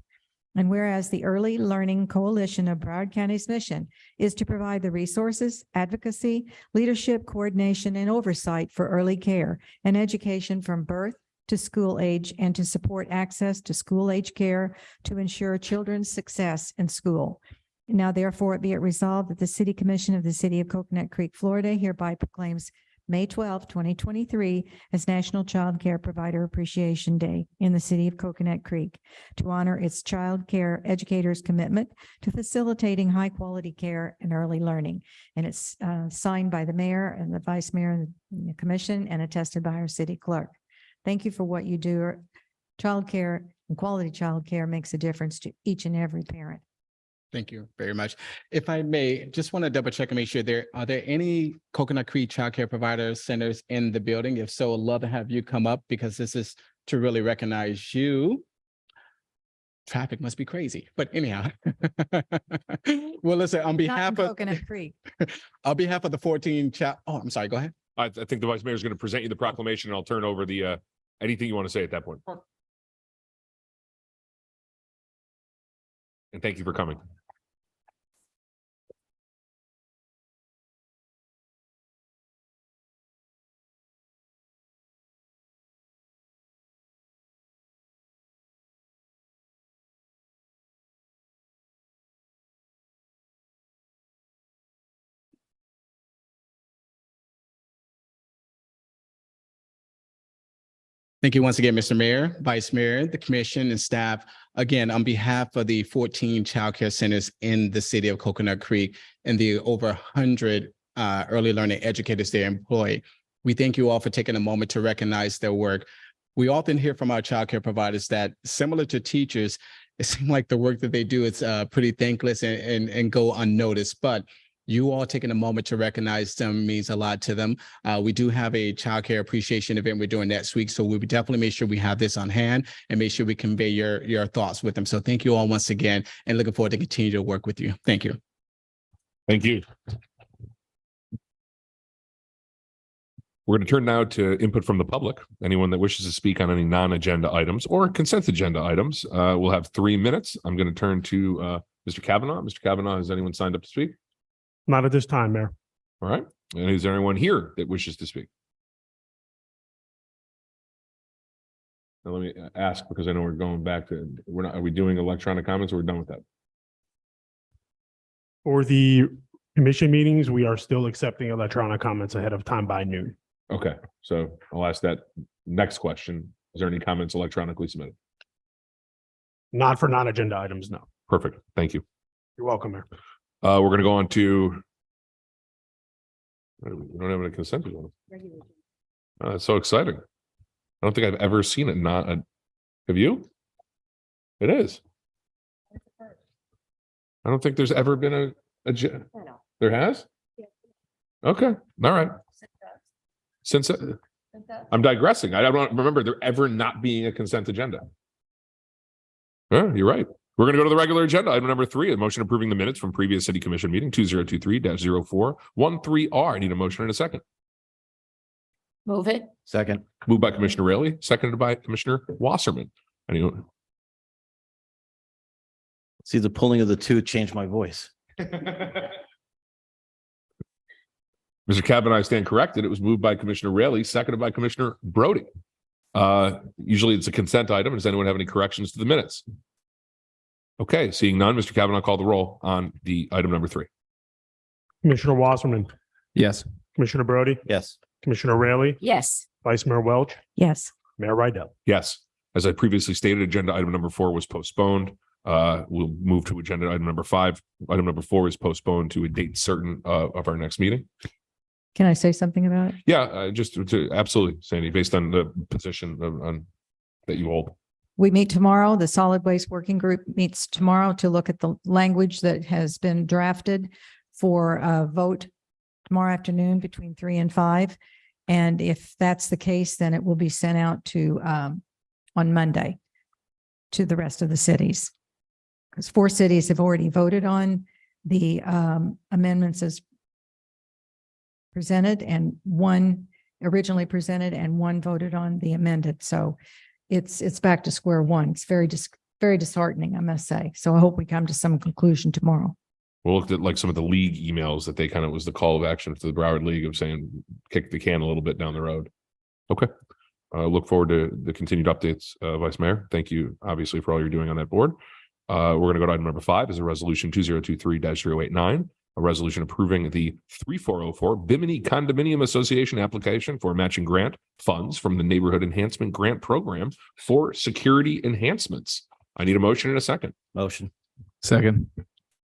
And whereas the Early Learning Coalition of Broward County's mission is to provide the resources, advocacy, leadership, coordination, and oversight for early care and education from birth to school age, and to support access to school age care to ensure children's success in school. Now, therefore, be it resolved that the City Commission of the City of Coconut Creek, Florida hereby proclaims May 12, 2023 as National Child Care Provider Appreciation Day in the City of Coconut Creek to honor its child care educators' commitment to facilitating high quality care and early learning. And it's signed by the mayor and the vice mayor and the commission and attested by our city clerk. Thank you for what you do. Child care and quality child care makes a difference to each and every parent. Thank you very much. If I may, just want to double check and make sure are there any Coconut Creek Child Care Provider Centers in the building? If so, I'd love to have you come up because this is to really recognize you. Traffic must be crazy, but anyhow. Well, listen, on Not in behalf of Coconut Creek. on behalf of the 14 I'm sorry, go ahead. I think the Vice Mayor is going to present you the proclamation, and I'll turn over the anything you want to say at that point. And thank you for coming. Thank you once again, Mr. Mayor, Vice Mayor, the commission and staff. Again, on behalf of the 14 childcare centers in the city of Coconut Creek and the over 100 early learning educators they employ, we thank you all for taking a moment to recognize their work. We often hear from our childcare providers that similar to teachers, it seems like the work that they do is pretty thankless and go unnoticed, but you all taking a moment to recognize them means a lot to them. We do have a childcare appreciation event we're doing next week, so we would definitely make sure we have this on hand and make sure we convey your thoughts with them. So thank you all once again, and looking forward to continue to work with you. Thank you. Thank you. We're going to turn now to input from the public. Anyone that wishes to speak on any non-agenda items or consent agenda items will have 3 minutes. I'm going to turn to Mr. Kavanaugh. Mr. Kavanaugh, has anyone signed up to speak? Not at this time, Mayor. All right. And is there anyone here that wishes to speak? Now, let me ask, because I know we're going back to, are we doing electronic comments or we're done with that? For the commission meetings, we are still accepting electronic comments ahead of time by noon. Okay, so I'll ask that next question. Is there any comments electronically submitted? Not for non-agenda items, no. Perfect. Thank you. You're welcome, Mayor. We're going to go on to. We don't have any consent agenda. It's so exciting. I don't think I've ever seen it not. Have you? It is. I don't think there's ever been there has? Okay. All right. Since I'm digressing. I don't remember there ever not being a consent agenda. Yeah, you're right. We're going to go to the regular agenda. Item number 3, a motion approving the minutes from previous city commission meeting 2023-0413R. I need a motion in a second. Move it. Second. Moved by Commissioner Raley, seconded by Commissioner Wasserman. Anyone? See, the pulling of the two changed my voice. Mr. Kavanaugh, I stand corrected. It was moved by Commissioner Raley, seconded by Commissioner Brody. Usually it's a consent item. Does anyone have any corrections to the minutes? Okay, seeing none, Mr. Kavanaugh, call the roll on the item number 3. Commissioner Wasserman, Yes. Commissioner Brody, Yes. Commissioner Raley, Yes. Vice Mayor Welch, Yes. Mayor Rydell. Yes. As I previously stated, agenda item number 4 was postponed. We'll move to agenda item number 5. Item number 4 is postponed to a date certain of our next meeting. Can I say something about it? Yeah, just to absolutely, Sandy, based on the position on that you hold. We meet tomorrow. The Solid Waste Working Group meets tomorrow to look at the language that has been drafted for a vote tomorrow afternoon between 3 and 5. And if that's the case, then it will be sent out to on Monday to the rest of the cities. Because 4 cities have already voted on the amendments as presented, and 1 originally presented and 1 voted on the amended. So it's back to square one. It's very disheartening, I must say. So I hope we come to some conclusion tomorrow. We'll look at like some of the league emails that they kind of was the call of action to the Broward League of saying kick the can a little bit down the road. Okay. Look forward to the continued updates, Vice Mayor. Thank you, obviously, for all you're doing on that board. We're going to go to item number 5 is a resolution 2023-089, a resolution approving the 3404 Bimini Condominium Association application for matching grant funds from the Neighborhood Enhancement Grant Program for security enhancements. I need a motion in a second. Motion. Second.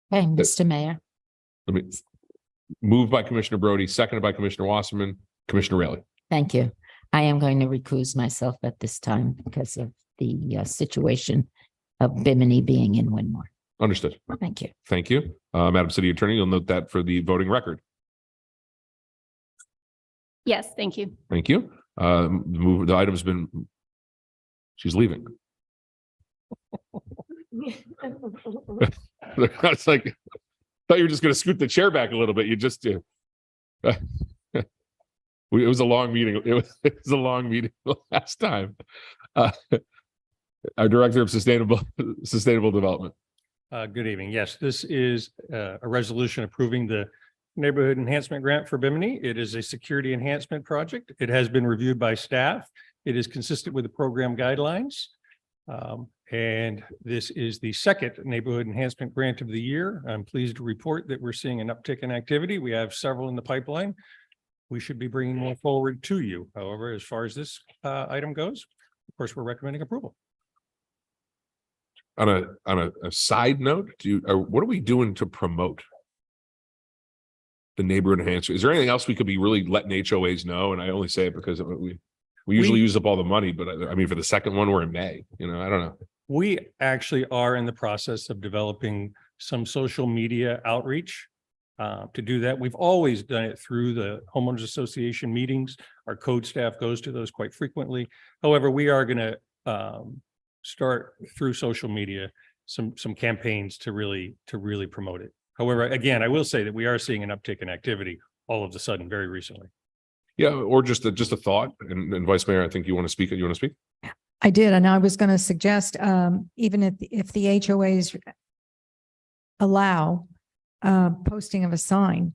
Hey, Mr. Mayor. Let me move by Commissioner Brody, seconded by Commissioner Wasserman, Commissioner Raley. Thank you. I am going to recuse myself at this time because of the situation of Bimini being in Winmore. Understood. Thank you. Thank you. Madam City Attorney, you'll note that for the voting record. Yes, thank you. Thank you. The item's been, she's leaving. It's like, I thought you were just going to scoot the chair back a little bit. You just it was a long meeting. It was a long meeting last time. Our Director of Sustainable Development. Good evening. Yes, this is a resolution approving the Neighborhood Enhancement Grant for Bimini. It is a security enhancement project. It has been reviewed by staff. It is consistent with the program guidelines. And this is the second Neighborhood Enhancement Grant of the year. I'm pleased to report that we're seeing an uptick in activity. We have several in the pipeline. We should be bringing more forward to you. However, as far as this item goes, of course, we're recommending approval. On a side note, what are we doing to promote the neighborhood enhancer? Is there anything else we could be really letting HOAs know? And I only say it because we usually use up all the money, but I mean, for the second one, we're in May, I don't know. We actually are in the process of developing some social media outreach. To do that, we've always done it through the homeowners association meetings. Our code staff goes to those quite frequently. However, we are going to start through social media some campaigns to really promote it. However, again, I will say that we are seeing an uptick in activity all of a sudden very recently. Yeah, or just a thought, and Vice Mayor, I think you want to speak. You want to speak? I did, and I was going to suggest, even if the HOAs allow posting of a sign,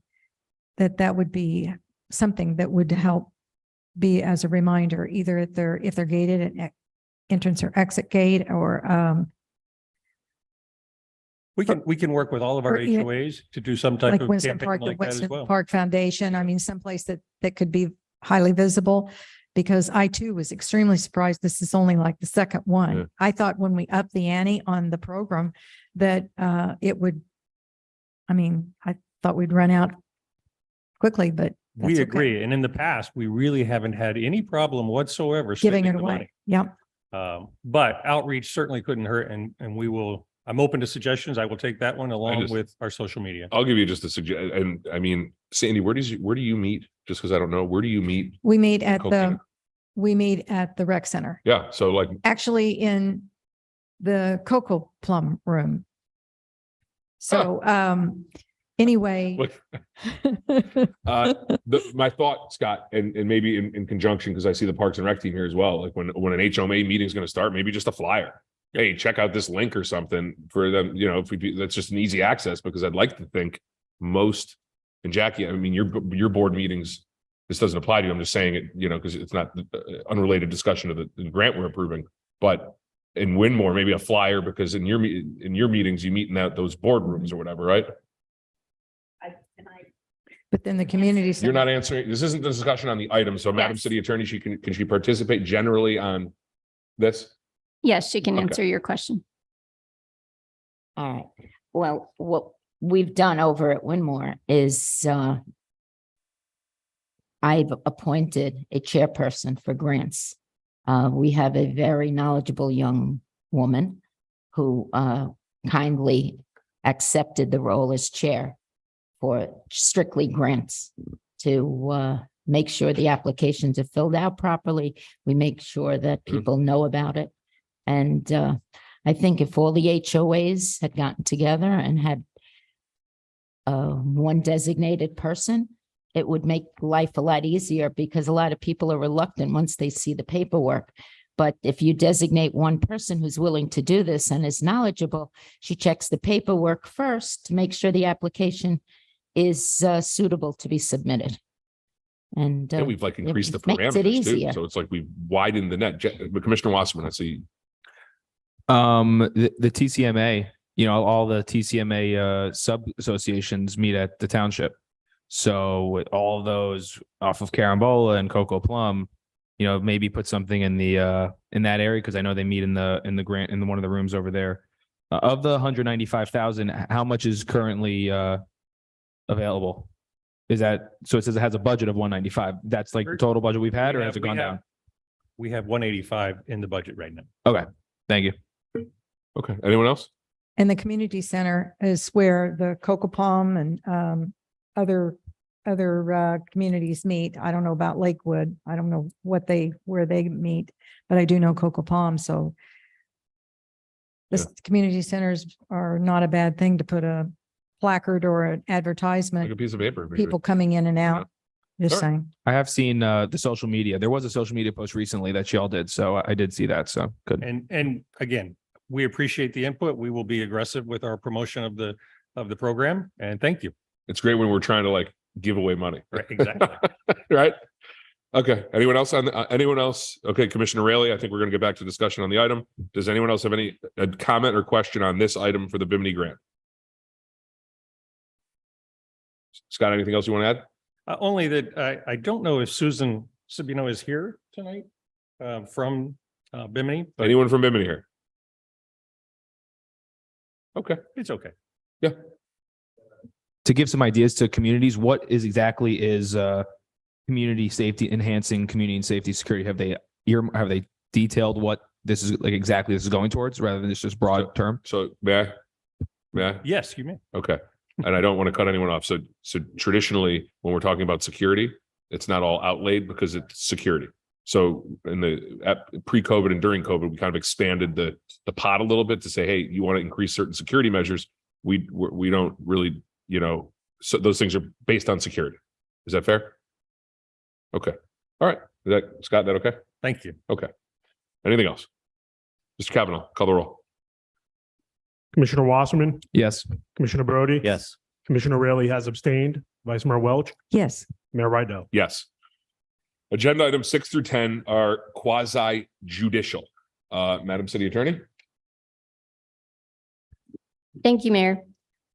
that would be something that would help be as a reminder, either if they're gated at entrance or exit gate, or We can work with all of our or even- HOAs to do some type like of Winston campaign Park, the like that as Winston well. Park Foundation. I mean, someplace that could be highly visible. Because I too was extremely surprised. This is only like the second one. Yeah. I thought when we upped the ante on the program that it would, I mean, I thought we'd run out quickly, but that's We okay. agree. And in the past, we really haven't had any problem whatsoever Giving spending it the away. money. Yep. But outreach certainly couldn't hurt, and we will, I'm open to suggestions. I will take that one along just- with our social media. I'll give you just a suggestion. And I mean, Sandy, where do you meet? Just because I don't know, where do you meet? We meet at Coconut? the rec center, Yeah, so like, actually in the Cocoa Plum room. So, anyway. my thought, Scott, and maybe in conjunction, because I see the Parks and Rec team here as well, like when an HOA meeting is going to start, maybe just a flyer. Hey, check out this link or something for them, you know, if we do, that's just an easy access, because I'd like to think most, and Jackie, I mean, your board meetings, this doesn't apply to you. I'm just saying it, you know, because it's not unrelated discussion of the grant we're approving, but in Winmore, maybe a flyer, because in your meetings, you meet in those boardrooms or whatever, right? But then the community. You're center- not answering, this isn't the discussion on the item, so Madam Yes. City Attorney, can she participate generally on this? Yes, she can Okay. answer your question. All right. Well, what we've done over at Winmore is I've appointed a chairperson for grants. We have a very knowledgeable young woman who kindly accepted the role as chair for strictly grants to make sure the applications are filled out properly. We make sure that people know about it. And I think if all the HOAs had gotten together and had one designated person, it would make life a lot easier, because a lot of people are reluctant once they see the paperwork. But if you designate one person who's willing to do this and is knowledgeable, she checks the paperwork first to make sure the application is suitable to be submitted. And And we've like increased the makes it parameters too, easier. so it's like we've widened the net. But Commissioner Wasserman, I see. The TCMA, you know, all the TCMA sub associations meet at the township. So with all of those off of Carambola and Cocoa Plum, you know, maybe put something in the in that area, because I know they meet in the grant in one of the rooms over there. Of the 195,000, how much is currently available? Is that, so it says it has a budget of 195. That's like the total budget we've had, or has it gone down? We have 185 in the budget right now. Okay, thank you. Okay, anyone else? And the community center is where the Cocoa Palm and other communities meet. I don't know about Lakewood. I don't know where they meet, but I do know Cocoa Palm. So the community centers are not a bad thing to put a placard or an Like advertisement, a piece of paper. maybe. people coming in and out. Just Sure. saying. I have seen the social media. There was a social media post recently that y'all did, so I did see that. So good. And again, we appreciate the input. We will be aggressive with our promotion of the program, and thank you. It's great when we're trying to like give away money. Right, exactly. Right? Okay, anyone else anyone else? Okay, Commissioner Raley, I think we're gonna get back to discussion on the item. Does anyone else have any comment or question on this item for the Bimini grant? Scott, anything else you want to add? Only that I don't know if Susan Sabino is here tonight from Bimini, but Anyone from Bimini here? Okay, it's okay. yeah. To give some ideas to communities, what is exactly is community safety, enhancing community and safety security? Have they detailed what this is like exactly this is going towards, rather than just broad term? So may I? Yes, you may. Okay. And I don't want to cut anyone off. So traditionally, when we're talking about security, it's not all outlaid because it's security. So in the pre-COVID and during COVID, we kind of expanded the pot a little bit to say, hey, you want to increase certain security measures. We don't really, you know, so those things are based on security. Is that fair? Okay. All right. Is that, Scott, that okay? Thank you. Anything else? Mr. Kavanaugh, call the roll. Commissioner Wasserman, Yes. Commissioner Brody. Yes. Commissioner Raley has abstained. Vice Mayor Welch, Yes. Mayor Rydell. Yes. Agenda items 6 through 10 are quasi judicial. Madam City Attorney? Thank you, Mayor.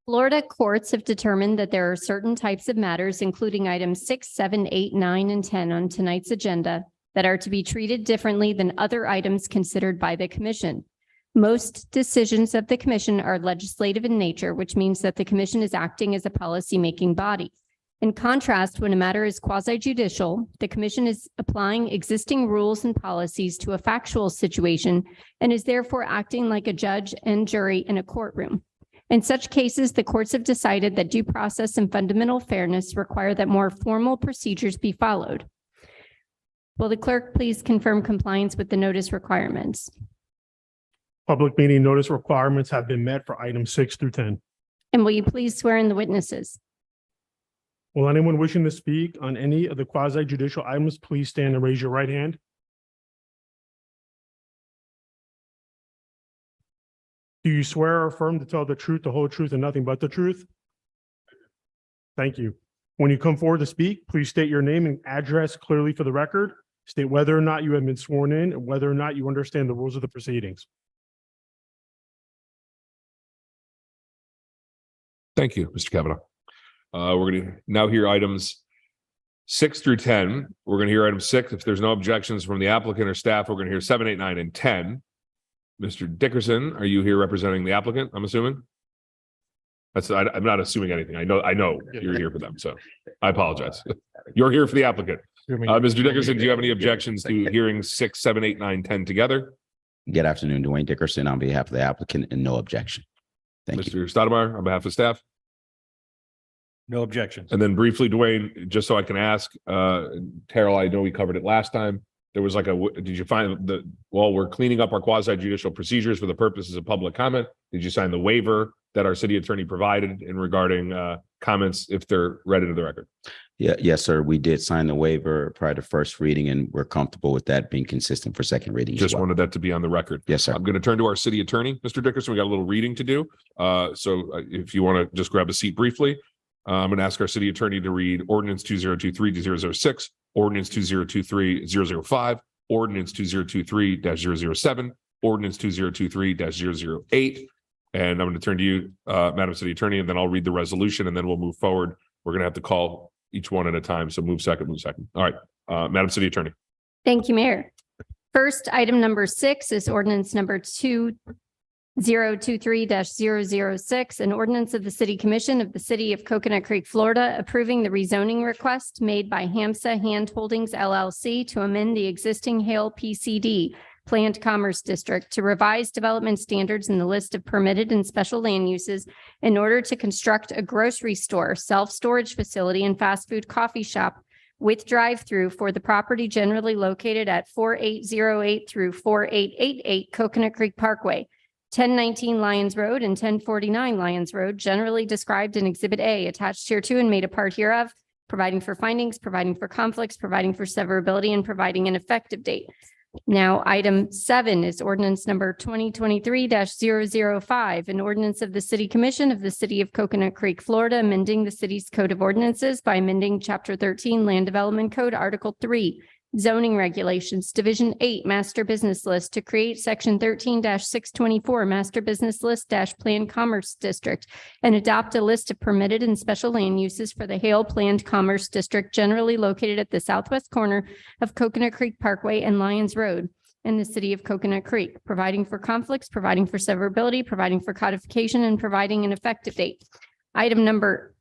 Florida courts have determined that there are certain types of matters, including items 6, 7, 8, 9, and 10 on tonight's agenda, that are to be treated differently than other items considered by the commission. Most decisions of the commission are legislative in nature, which means that the commission is acting as a policymaking body. In contrast, when a matter is quasi-judicial, the commission is applying existing rules and policies to a factual situation and is therefore acting like a judge and jury in a courtroom. In such cases, the courts have decided that due process and fundamental fairness require that more formal procedures be followed. Will the clerk please confirm compliance with the notice requirements? Public meeting notice requirements have been met for items 6 through 10. And will you please swear in the witnesses? Will anyone wishing to speak on any of the quasi judicial items, please stand and raise your right hand? Do you swear or affirm to tell the truth, the whole truth, and nothing but the truth? Thank you. When you come forward to speak, please state your name and address clearly for the record. State whether or not you have been sworn in and whether or not you understand the rules of the proceedings. Thank you, Mr. Kavanaugh. We're going to now hear items 6 through 10. We're going to hear item 6. If there's no objections from the applicant or staff, we're going to hear 7, 8, 9, and 10. Mr. Dickerson, are you here representing the applicant, I'm assuming? I'm not assuming anything. I know you're here for them, so I apologize. You're here for the applicant. Mr. Dickerson, do you have any objections to hearing 6, 7, 8, 9, 10 together? Good afternoon, Dwayne Dickerson on behalf of the applicant and no objection. Thank you. Mr. Stoudemire, on behalf of staff? No objections. And then briefly, Dwayne, just so I can ask, Terrell, I know we covered it last time. There was like did you find we're cleaning up our quasi judicial procedures for the purposes of public comment. Did you sign the waiver that our city attorney provided in regarding comments if they're read into the record? Yes, sir. We did sign the waiver prior to first reading and we're comfortable with that being consistent for second reading. Just wanted that to be on the record. Yes, sir. I'm going to turn to our city attorney, Mr. Dickerson. We got a little reading to do. So if you want to just grab a seat briefly. I'm going to ask our city attorney to read ordinance 2023-006, ordinance 2023-005, ordinance 2023-007, ordinance 2023-008. And I'm going to turn to you, Madam City Attorney, and then I'll read the resolution and then we'll move forward. We're going to have to call each one at a time. So move second. All right. Madam City Attorney. Thank you, Mayor. First, item number 6 is ordinance number 2023-006, an ordinance of the City Commission of the City of Coconut Creek, Florida, approving the rezoning request made by HAMSA Hand Holdings LLC to amend the existing Hale PCD Planned Commerce District to revise development standards in the list of permitted and special land uses in order to construct a grocery store, self-storage facility, and fast food coffee shop with drive-through for the property generally located at 4808 through 4888 Coconut Creek Parkway, 1019 Lyons Road and 1049 Lyons Road, generally described in Exhibit A, attached hereto and made a part hereof, providing for findings, providing for conflicts, providing for severability, and providing an effective date. Now, item 7 is ordinance number 2023-005, an ordinance of the City Commission of the City of Coconut Creek, Florida, amending the city's code of ordinances by amending Chapter 13 Land Development Code, Article 3, Zoning Regulations, Division 8, Master Business List, to create Section 13-624, Master Business List Planned Commerce District, and adopt a list of permitted and special land uses for the Hale Planned Commerce District, generally located at the southwest corner of Coconut Creek Parkway and Lyons Road in the city of Coconut Creek, providing for conflicts, providing for severability, providing for codification, and providing an effective date. Item number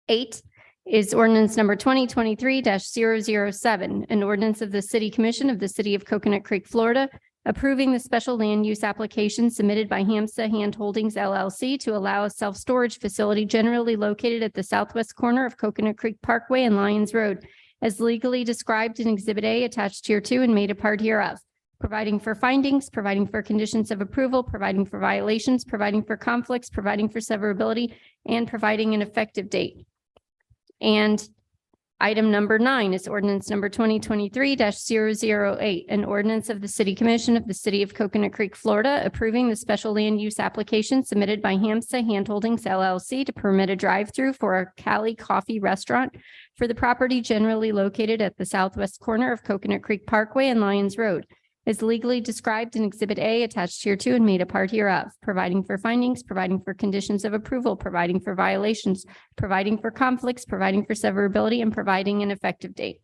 8 is ordinance number 2023-007, an ordinance of the City Commission of the City of Coconut Creek, Florida, approving the special land use application submitted by HAMSA Hand Holdings LLC to allow a self-storage facility generally located at the southwest corner of Coconut Creek Parkway and Lyons Road, as legally described in Exhibit A attached hereto and made a part hereof, providing for findings, providing for conditions of approval, providing for violations, providing for conflicts, providing for severability, and providing an effective date. And Item number 9 is ordinance number 2023-008, an ordinance of the City Commission of the City of Coconut Creek, Florida, approving the special land use application submitted by Hamsa Hand Holdings LLC to permit a drive-through for a Cali Coffee restaurant for the property generally located at the southwest corner of Coconut Creek Parkway and Lyons Road, is legally described in Exhibit A attached hereto and made a part hereof, providing for findings, providing for conditions of approval, providing for violations, providing for conflicts, providing for severability, and providing an effective date.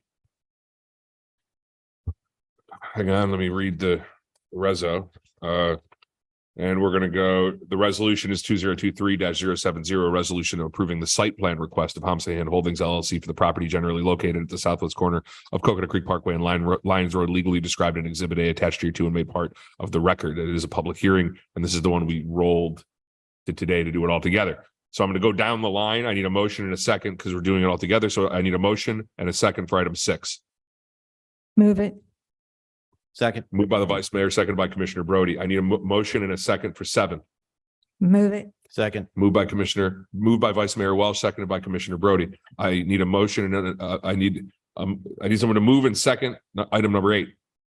Hang on, let me read the reso. And we're gonna go, the resolution is 2023-070, resolution approving the site plan request of Hamsa Hand Holdings LLC for the property generally located at the southwest corner of Coconut Creek Parkway and Lyons Road, legally described in Exhibit A attached here to and made part of the record. It is a public hearing, and this is the one we rolled to today to do it all together. So I'm gonna go down the line. I need a motion and a second because we're doing it all together. So I need a motion and a second for item 6. Move it. Second. Moved by the Vice Mayor, seconded by Commissioner Brody. I need a motion and a second for 7. Move it. Second. Moved by Vice Mayor Welch, seconded by Commissioner Brody. I need a motion and I need someone to move and second item number 8.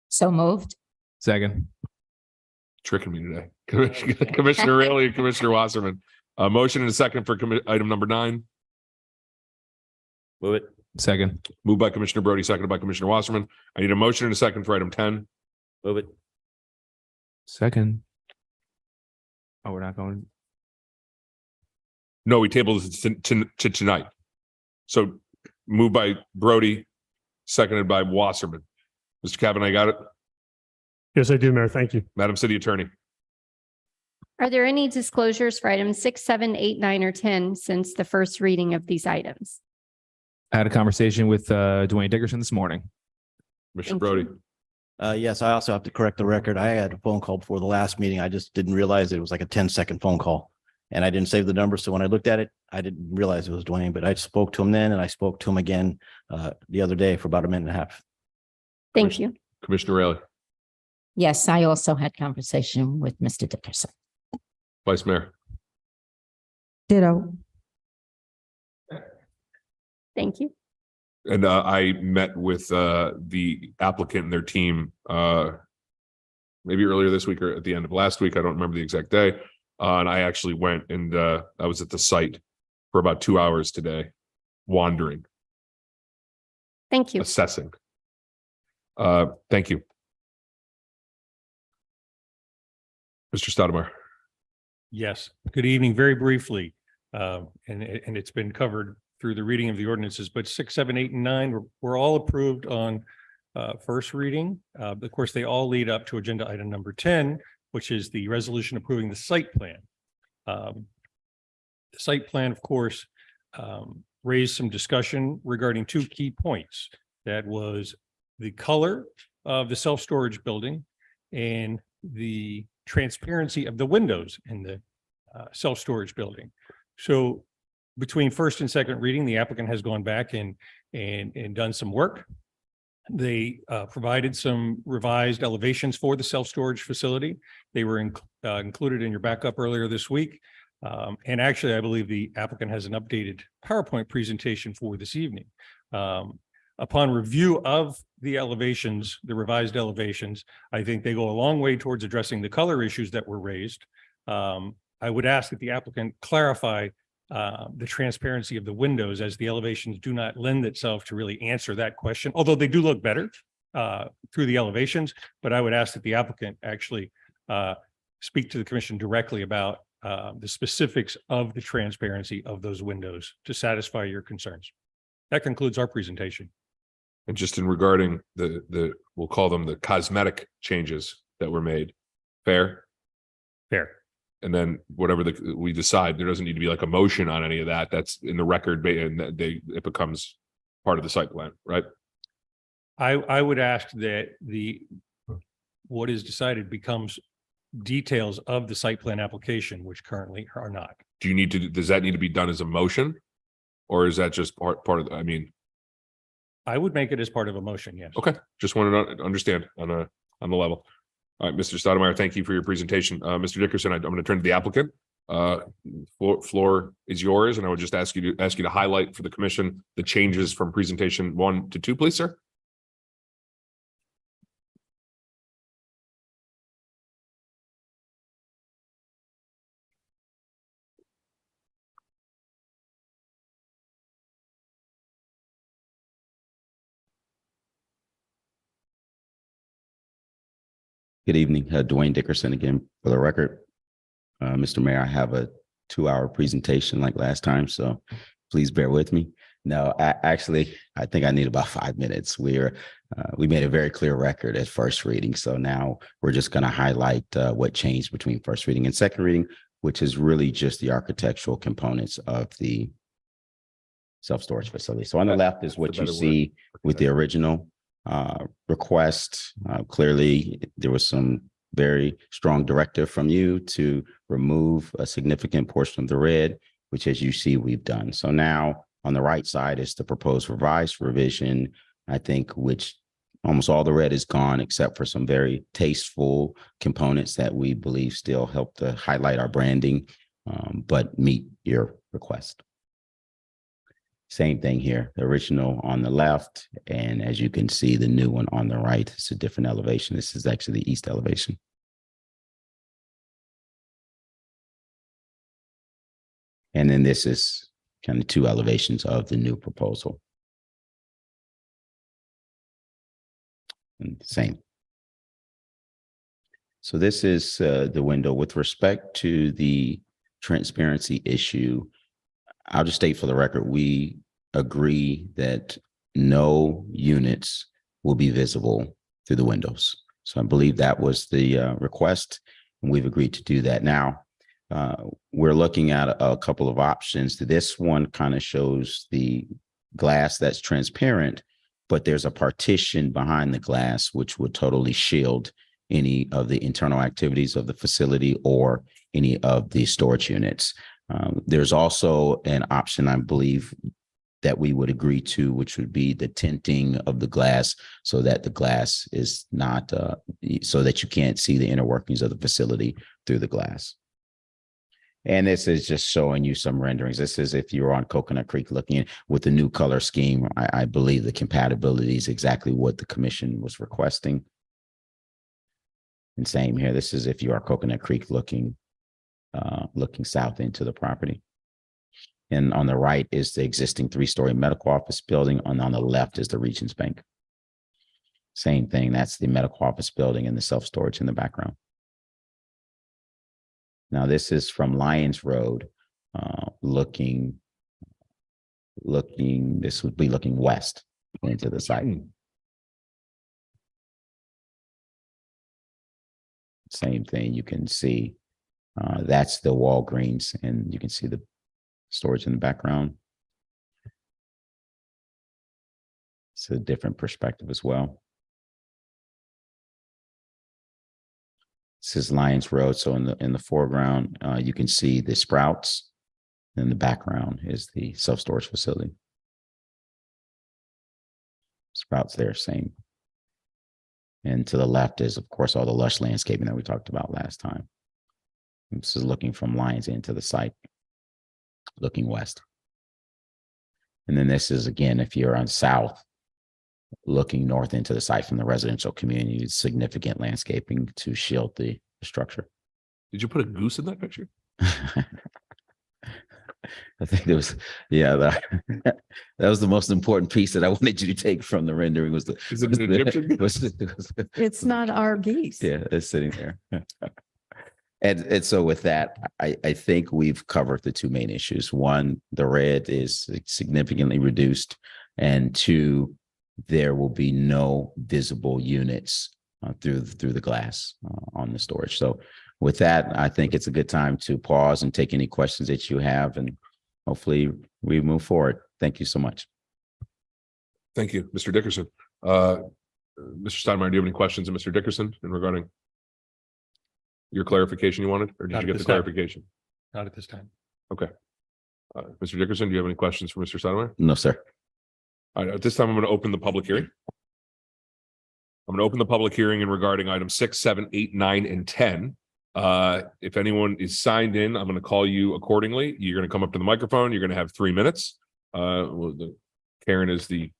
So moved. Second. Tricking me today. Commissioner Rayleigh and Commissioner Wasserman. A motion and a second for item number 9. Move it. Second. Moved by Commissioner Brody, seconded by Commissioner Wasserman. I need a motion and a second for item 10. Move it. Second. Oh, we're not going. No, we tabled this to tonight. So moved by Brody, seconded by Wasserman. Mr. Kavanaugh, I got it. Yes, I do, Mayor. Thank you. Madam City Attorney. Are there any disclosures for items 6, 7, 8, 9, or 10 since the first reading of these items? I had a conversation with Dwayne Dickerson this morning. Mr. Brody. Yes, I also have to correct the record. I had a phone call before the last meeting. I just didn't realize it was like a 10-second phone call. And I didn't save the number. So when I looked at it, I didn't realize it was Dwayne, but I spoke to him then and I spoke to him again the other day for about a minute and a half. Thank you. Commissioner Rayleigh. Yes, I also had conversation with Mr. Dickerson. Vice Mayor. Ditto. Thank you. And I met with the applicant and their team maybe earlier this week or at the end of last week. I don't remember the exact day. And I actually went and I was at the site for about 2 hours today, wandering, Thank you. assessing. Thank you. Mr. Stoudemire. Yes, good evening. Very briefly, and it's been covered through the reading of the ordinances, but 6, 7, 8, and 9 were all approved on first reading. Of course, they all lead up to agenda item number 10, which is the resolution approving the site plan. The site plan, of course, raised some discussion regarding 2 key points. That was the color of the self-storage building and the transparency of the windows in the self-storage building. So between first and second reading, the applicant has gone back and done some work. They provided some revised elevations for the self-storage facility. They were included in your backup earlier this week. And actually, I believe the applicant has an updated PowerPoint presentation for this evening. Upon review of the elevations, the revised elevations, I think they go a long way towards addressing the color issues that were raised. I would ask that the applicant clarify the transparency of the windows, as the elevations do not lend itself to really answer that question, although they do look better through the elevations. But I would ask that the applicant actually speak to the commission directly about the specifics of the transparency of those windows to satisfy your concerns. That concludes our presentation. And just in regarding the we'll call them the cosmetic changes that were made. Fair? Fair. And then whatever we decide, there doesn't need to be like a motion on any of that. That's in the record and it becomes part of the site plan, right? I would ask that what is decided becomes details of the site plan application, which currently are not. Does that need to be done as a motion? Or is that just part of I would make it as part of a motion, yes. Okay, just wanted to understand on the level. All right, Mr. Stoudemire, thank you for your presentation. Mr. Dickerson, I'm going to turn to the applicant. Floor is yours, and I would just ask you to highlight for the commission the changes from presentation 1 to 2, please, sir. Good evening, Dwayne Dickerson again for the record. Mr. Mayor, I have a 2-hour presentation like last time, so please bear with me. No, actually, I think I need about 5 minutes. We made a very clear record at first reading, so now we're just going to highlight what changed between first reading and second reading, which is really just the architectural components of the self-storage facility. So on the left is what you see with the original request. Clearly, there was some very strong directive from you to remove a significant portion of the red, which, as you see, we've done. So now on the right side is the proposed revised revision, I think, which almost all the red is gone, except for some very tasteful components that we believe still help to highlight our branding, but meet your request. Same thing here, the original on the left, and as you can see, the new one on the right is a different elevation. This is actually the east elevation. And then this is kind of 2 elevations of the new proposal. And same. So this is the window. With respect to the transparency issue, I'll just state for the record, we agree that no units will be visible through the windows. So I believe that was the request, and we've agreed to do that. Now, we're looking at a couple of options. This one kind of shows the glass that's transparent, but there's a partition behind the glass, which would totally shield any of the internal activities of the facility or any of the storage units. There's also an option, I believe, that we would agree to, which would be the tinting of the glass so that the glass is not, so that you can't see the inner workings of the facility through the glass. And this is just showing you some renderings. This is if you're on Coconut Creek looking with the new color scheme. I believe the compatibility is exactly what the commission was requesting. And same here, this is if you are Coconut Creek looking south into the property. And on the right is the existing 3-story medical office building. And on the left is the Regions Bank. Same thing, that's the medical office building and the self-storage in the background. Now this is from Lyons Road, this would be looking west into the site. Same thing, you can see that's the Walgreens, and you can see the storage in the background. It's a different perspective as well. This is Lyons Road. So in the foreground, you can see the Sprouts. In the background is the self-storage facility. Sprouts there, same. And to the left is, of course, all the lush landscaping that we talked about last time. This is looking from Lyons into the site, looking west. And then this is, again, if you're on south, looking north into the site from the residential community, significant landscaping to shield the structure. Did you put a goose in that picture? I think there was, yeah, that was the most important piece that I wanted you to take from the rendering was the. Is it an Egyptian? It's not our geese. Yeah, it's sitting there. And so with that, I think we've covered the 2 main issues. 1, the red is significantly reduced, and 2, there will be no visible units through the glass on the storage. So with that, I think it's a good time to pause and take any questions that you have, and hopefully we move forward. Thank you so much. Thank you, Mr. Dickerson. Mr. Steinmeier, do you have any questions of Mr. Dickerson in regarding your clarification you wanted, or did Not you at get the this time. clarification? Not at this time. Okay. Mr. Dickerson, do you have any questions for Mr. Steinmeier? No, sir. All right, at this time, I'm going to open the public hearing. I'm going to open the public hearing in regarding items 6, 7, 8, 9, and 10. If anyone is signed in, I'm going to call you accordingly. You're going to come up to the microphone. You're going to have 3 minutes. Karen is the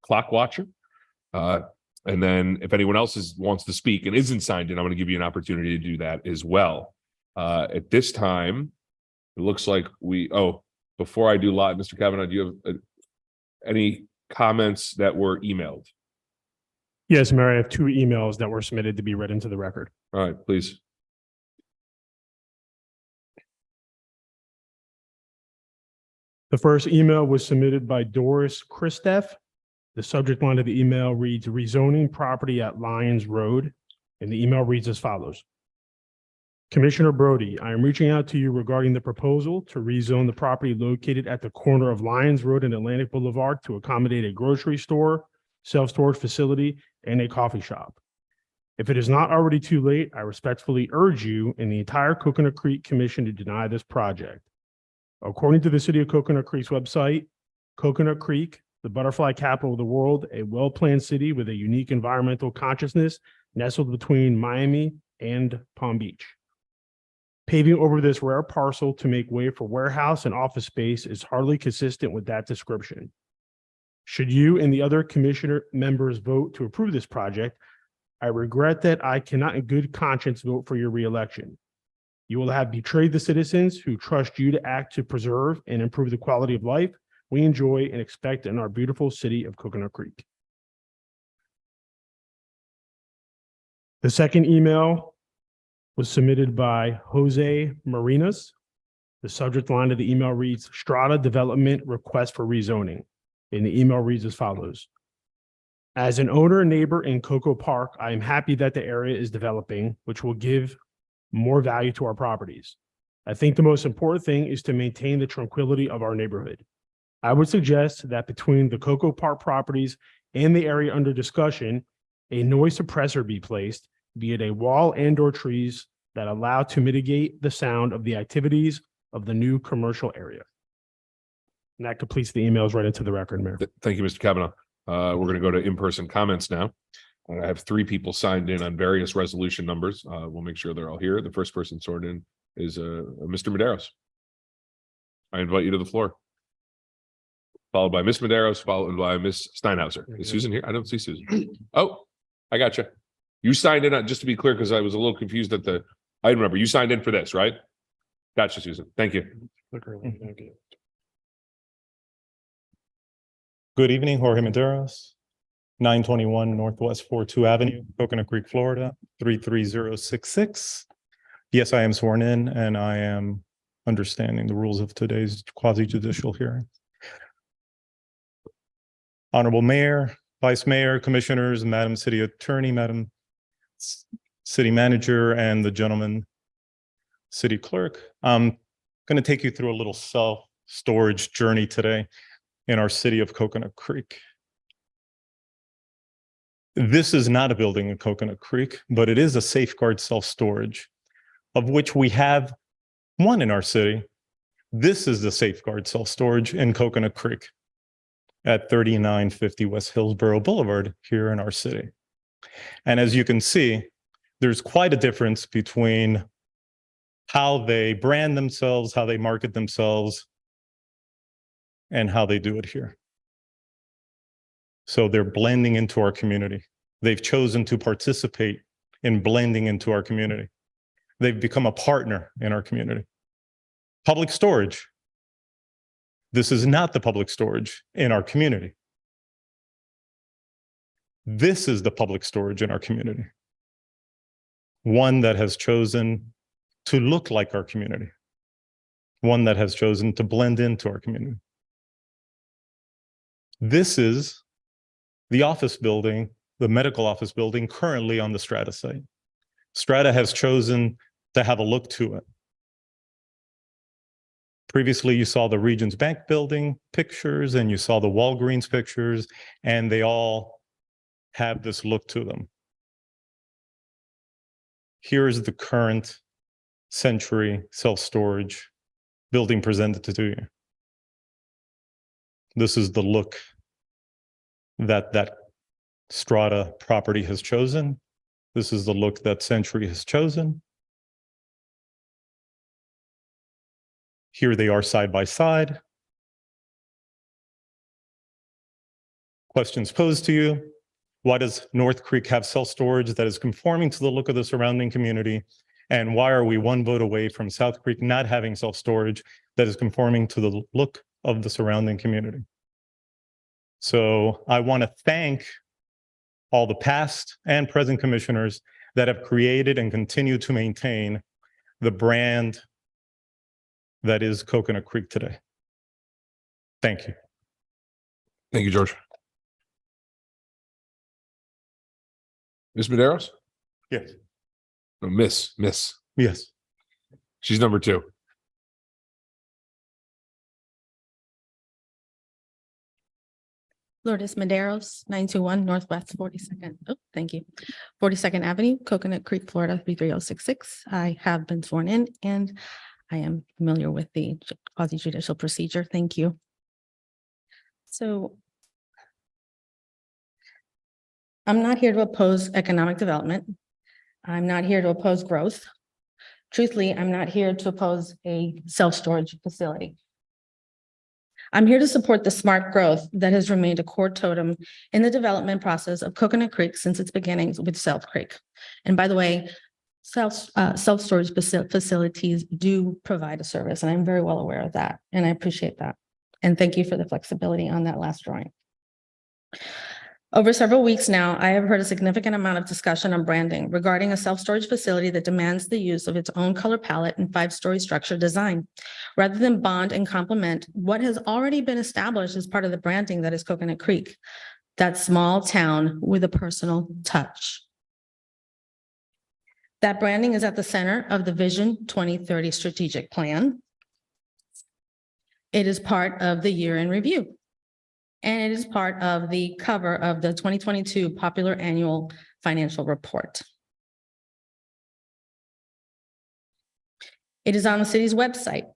clock watcher. And then if anyone else wants to speak and isn't signed in, I'm going to give you an opportunity to do that as well. At this time, it looks like before I do live, Mr. Kavanaugh, do you have any comments that were emailed? Yes, Mayor, I have 2 emails that were submitted to be read into the record. All right, please. The first email was submitted by Doris Christeff. The subject line of the email reads rezoning property at Lyons Road, and the email reads as follows. Commissioner Brody, I am reaching out to you regarding the proposal to rezone the property located at the corner of Lyons Road and Atlantic Boulevard to accommodate a grocery store, self-storage facility, and a coffee shop. If it is not already too late, I respectfully urge you and the entire Coconut Creek Commission to deny this project. According to the City of Coconut Creek's website, Coconut Creek, the butterfly capital of the world, a well-planned city with a unique environmental consciousness nestled between Miami and Palm Beach. Paving over this rare parcel to make way for warehouse and office space is hardly consistent with that description. Should you and the other commissioner members vote to approve this project, I regret that I cannot in good conscience vote for your reelection. You will have betrayed the citizens who trust you to act to preserve and improve the quality of life we enjoy and expect in our beautiful city of Coconut Creek. The second email was submitted by Jose Marinas. The subject line of the email reads Strata Development Request for Rezoning. And the email reads as follows. As an owner and neighbor in Cocoa Park, I am happy that the area is developing, which will give more value to our properties. I think the most important thing is to maintain the tranquility of our neighborhood. I would suggest that between the Cocoa Park properties and the area under discussion, a noise suppressor be placed, be it a wall and/or trees that allow to mitigate the sound of the activities of the new commercial area. And that completes the emails right into the record, Mayor. Thank you, Mr. Kavanaugh. We're going to go to in-person comments now. I have 3 people signed in on various resolution numbers. We'll make sure they're all here. The first person sorted in is Mr. Maderos. I invite you to the floor. Followed by Ms. Maderos, followed by Ms. Steinhauser. Is Susan here? I don't see Susan. Oh, I got you. You signed in, just to be clear, because I was a little confused at the item number. You signed in for this, right? Gotcha, Susan. Thank you. Good evening, Jorge Maderos, 921 Northwest 42 Avenue, Coconut Creek, Florida, 33066. Yes, I am sworn in and I am understanding the rules of today's quasi-judicial hearing. Honorable Mayor, Vice Mayor, Commissioners, Madam City Attorney, Madam City Manager, and the gentleman City Clerk. I'm going to take you through a little self-storage journey today in our city of Coconut Creek. This is not a building in Coconut Creek, but it is a Safeguard self-storage, of which we have one in our city. This is the Safeguard self-storage in Coconut Creek at 3950 West Hillsborough Boulevard here in our city. And as you can see, there's quite a difference between how they brand themselves, how they market themselves, and how they do it here. So they're blending into our community. They've chosen to participate in blending into our community. They've become a partner in our community. Public storage. This is not the public storage in our community. This is the public storage in our community. One that has chosen to look like our community. One that has chosen to blend into our community. This is the office building, the medical office building currently on the Strata site. Strata has chosen to have a look to it. Previously, you saw the Regions Bank building pictures and you saw the Walgreens pictures, and they all have this look to them. Here is the current Century self-storage building presented to you. This is the look that Strata property has chosen. This is the look that Century has chosen. Here they are side by side. Questions posed to you. Why does North Creek have self-storage that is conforming to the look of the surrounding community? And why are we one vote away from South Creek not having self-storage that is conforming to the look of the surrounding community? So I want to thank all the past and present commissioners that have created and continue to maintain the brand that is Coconut Creek today. Thank you. Thank you, George. Ms. Maderos? Yes. No, Miss. Yes. She's number 2. Lourdes Maderos, 921 Northwest 42nd. Oh, thank you. 42nd Avenue, Coconut Creek, Florida, 33066. I have been sworn in and I am familiar with the quasi judicial procedure. Thank you. So I'm not here to oppose economic development. I'm not here to oppose growth. Truthfully, I'm not here to oppose a self-storage facility. I'm here to support the smart growth that has remained a core totem in the development process of Coconut Creek since its beginnings with South Creek. And by the way, self-storage facilities do provide a service, and I'm very well aware of that, and I appreciate that. And thank you for the flexibility on that last drawing. Over several weeks now, I have heard a significant amount of discussion on branding regarding a self-storage facility that demands the use of its own color palette and 5-story structure design, rather than bond and complement what has already been established as part of the branding that is Coconut Creek, that small town with a personal touch. That branding is at the center of the Vision 2030 strategic plan. It is part of the year in review. And it is part of the cover of the 2022 Popular Annual Financial Report. It is on the city's website.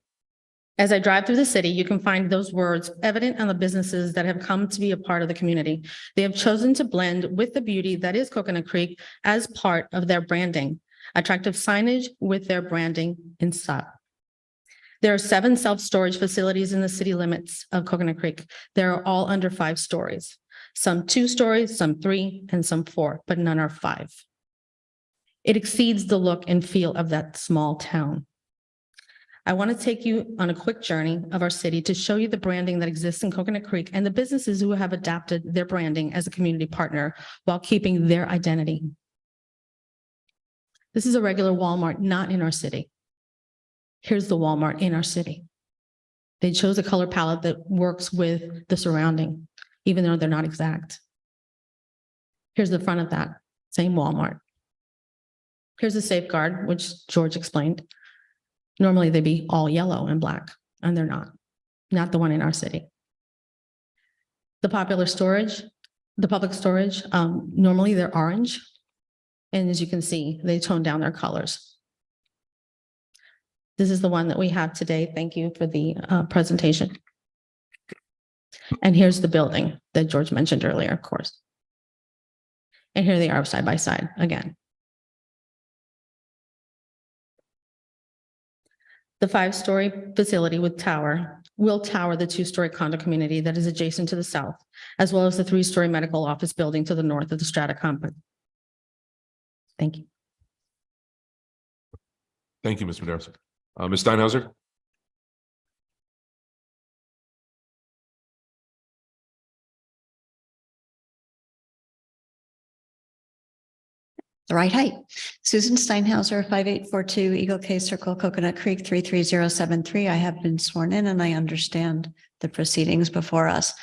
As I drive through the city, you can find those words evident on the businesses that have come to be a part of the community. They have chosen to blend with the beauty that is Coconut Creek as part of their branding. Attractive signage with their branding inside. There are 7 self-storage facilities in the city limits of Coconut Creek. They're all under 5 stories, some 2 stories, some 3, and some 4, but none are 5. It exceeds the look and feel of that small town. I want to take you on a quick journey of our city to show you the branding that exists in Coconut Creek and the businesses who have adapted their branding as a community partner while keeping their identity. This is a regular Walmart, not in our city. Here's the Walmart in our city. They chose a color palette that works with the surrounding, even though they're not exact. Here's the front of that same Walmart. Here's the Safeguard, which George explained. Normally they'd be all yellow and black, and they're not the one in our city. The public storage, normally they're orange. And as you can see, they toned down their colors. This is the one that we have today. Thank you for the presentation. And here's the building that George mentioned earlier, of course. And here they are side by side again. The 5-story facility will tower the 2-story condo community that is adjacent to the south, as well as the 3-story medical office building to the north of the Strata complex. Thank you. Thank you, Ms. Maderos. Ms. Steinhauser? The right height. Susan Steinhauser, 5842 Eagle Cay Circle, Coconut Creek, 33073. I have been sworn in and I understand the proceedings before us.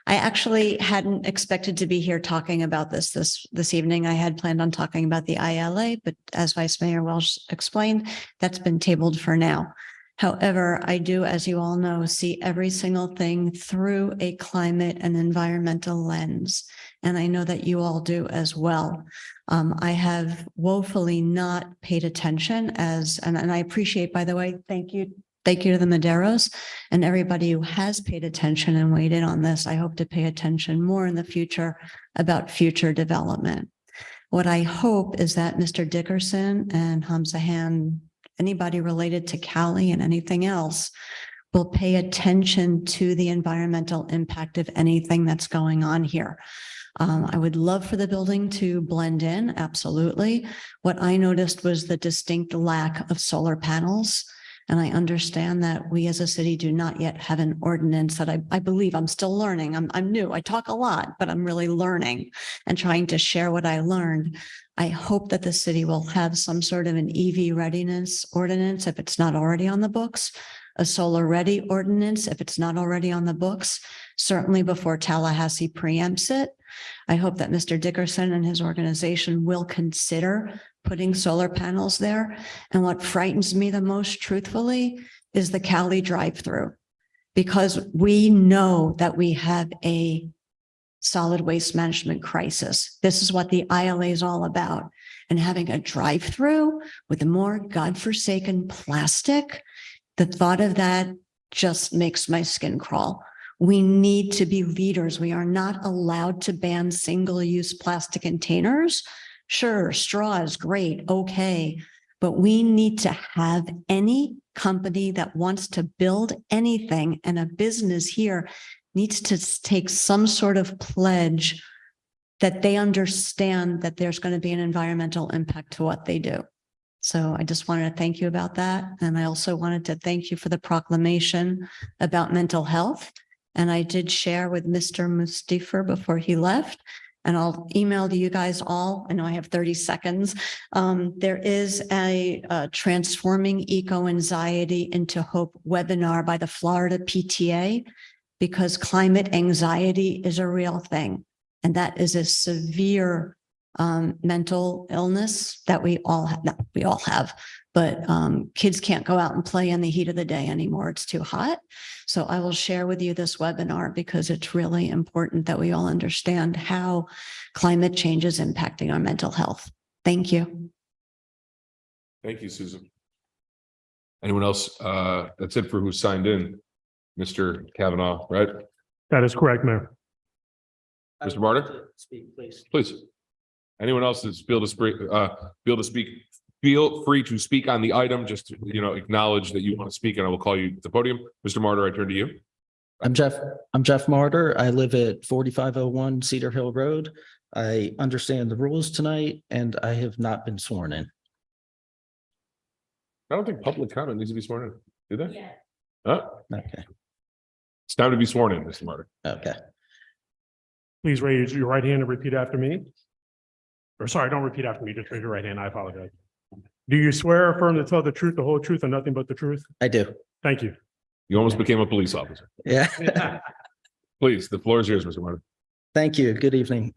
I actually hadn't expected to be here talking about this evening. I had planned on talking about the ILA, but as Vice Mayor Welsh explained, that's been tabled for now. However, I do, as you all know, see every single thing through a climate and environmental lens. And I know that you all do as well. I have woefully not paid attention and I appreciate, by the way, thank you to the Maderos and everybody who has paid attention and weighed in on this. I hope to pay attention more in the future about future development. What I hope is that Mr. Dickerson and Hamzahan anybody related to Cali and anything else will pay attention to the environmental impact of anything that's going on here. I would love for the building to blend in, absolutely. What I noticed was the distinct lack of solar panels. And I understand that we as a city do not yet have an ordinance that I believe I'm still learning. I'm new. I talk a lot, but I'm really learning and trying to share what I learned. I hope that the city will have some sort of an EV readiness ordinance if it's not already on the books, a solar ready ordinance if it's not already on the books, certainly before Tallahassee preempts it. I hope that Mr. Dickerson and his organization will consider putting solar panels there. And what frightens me the most, truthfully, is the Cali drive-through, because we know that we have a solid waste management crisis. This is what the ILA is all about. And having a drive-through with more godforsaken plastic, the thought of that just makes my skin crawl. We need to be leaders. We are not allowed to ban single-use plastic containers. Sure, straw is great, okay, but we need to have any company that wants to build anything, and a business here needs to take some sort of pledge that they understand that there's going to be an environmental impact to what they do. So I just wanted to thank you about that. And I also wanted to thank you for the proclamation about mental health. And I did share with Mr. Mustafa before he left, and I'll email to you guys all. I know I have 30 seconds. There is a Transforming Eco-Anxiety into Hope webinar by the Florida PTA, because climate anxiety is a real thing. And that is a severe mental illness that we all have, but kids can't go out and play in the heat of the day anymore. It's too hot. So I will share with you this webinar because it's really important that we all understand how climate change is impacting our mental health. Thank you. Thank you, Susan. Anyone else? That's it for who signed in. Mr. Kavanaugh, right? That is correct, Mayor. Mr. Martin? Speak, please. Please. Anyone else that's feel free to speak on the item, just, acknowledge that you want to speak and I will call you to the podium. Mr. Martyr, I turn to you. I'm Jeff Martyr. I live at 4501 Cedar Hill Road. I understand the rules tonight and I have not been sworn in. I don't think public comment needs to be sworn in, do they? Yeah. Oh, Okay. it's time to be sworn in, Mr. Martyr. Okay. Please raise your right hand and repeat after me. Or sorry, don't repeat after me, just raise your right hand. I apologize. Do you swear or affirm to tell the truth, the whole truth, and nothing but the truth? I do. Thank you. You almost became a police officer. Yeah. Please, the floor is yours, Mr. Martyr. Thank you. Good evening.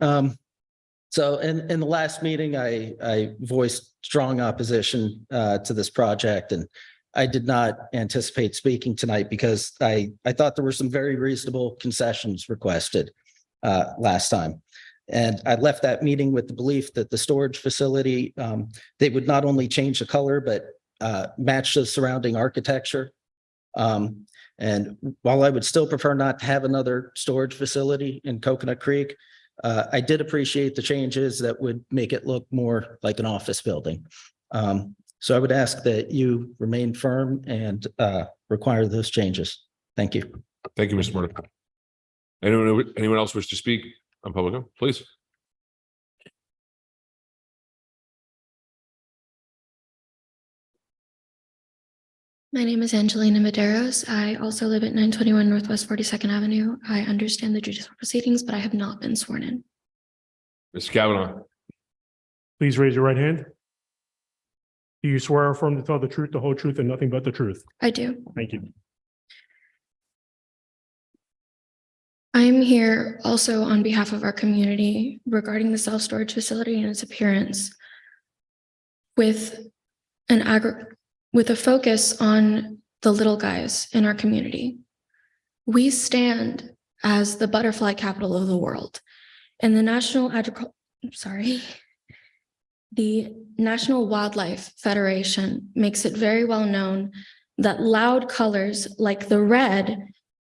So in the last meeting, I voiced strong opposition to this project, and I did not anticipate speaking tonight because I thought there were some very reasonable concessions requested last time. And I left that meeting with the belief that the storage facility, they would not only change the color, but match the surrounding architecture. And while I would still prefer not to have another storage facility in Coconut Creek, I did appreciate the changes that would make it look more like an office building. So I would ask that you remain firm and require those changes. Thank you. Thank you, Mr. Martyr. Anyone else wish to speak on public? Please. My name is Angelina Medeiros. I also live at 921 Northwest 42nd Avenue. I understand the judicial proceedings, but I have not been sworn in. Mr. Kavanaugh. Please raise your right hand. Do you swear or affirm to tell the truth, the whole truth, and nothing but the truth? I do. Thank you. I am here also on behalf of our community regarding the self-storage facility and its appearance with a focus on the little guys in our community. We stand as the butterfly capital of the world, and the National Wildlife Federation makes it very well known that loud colors like the red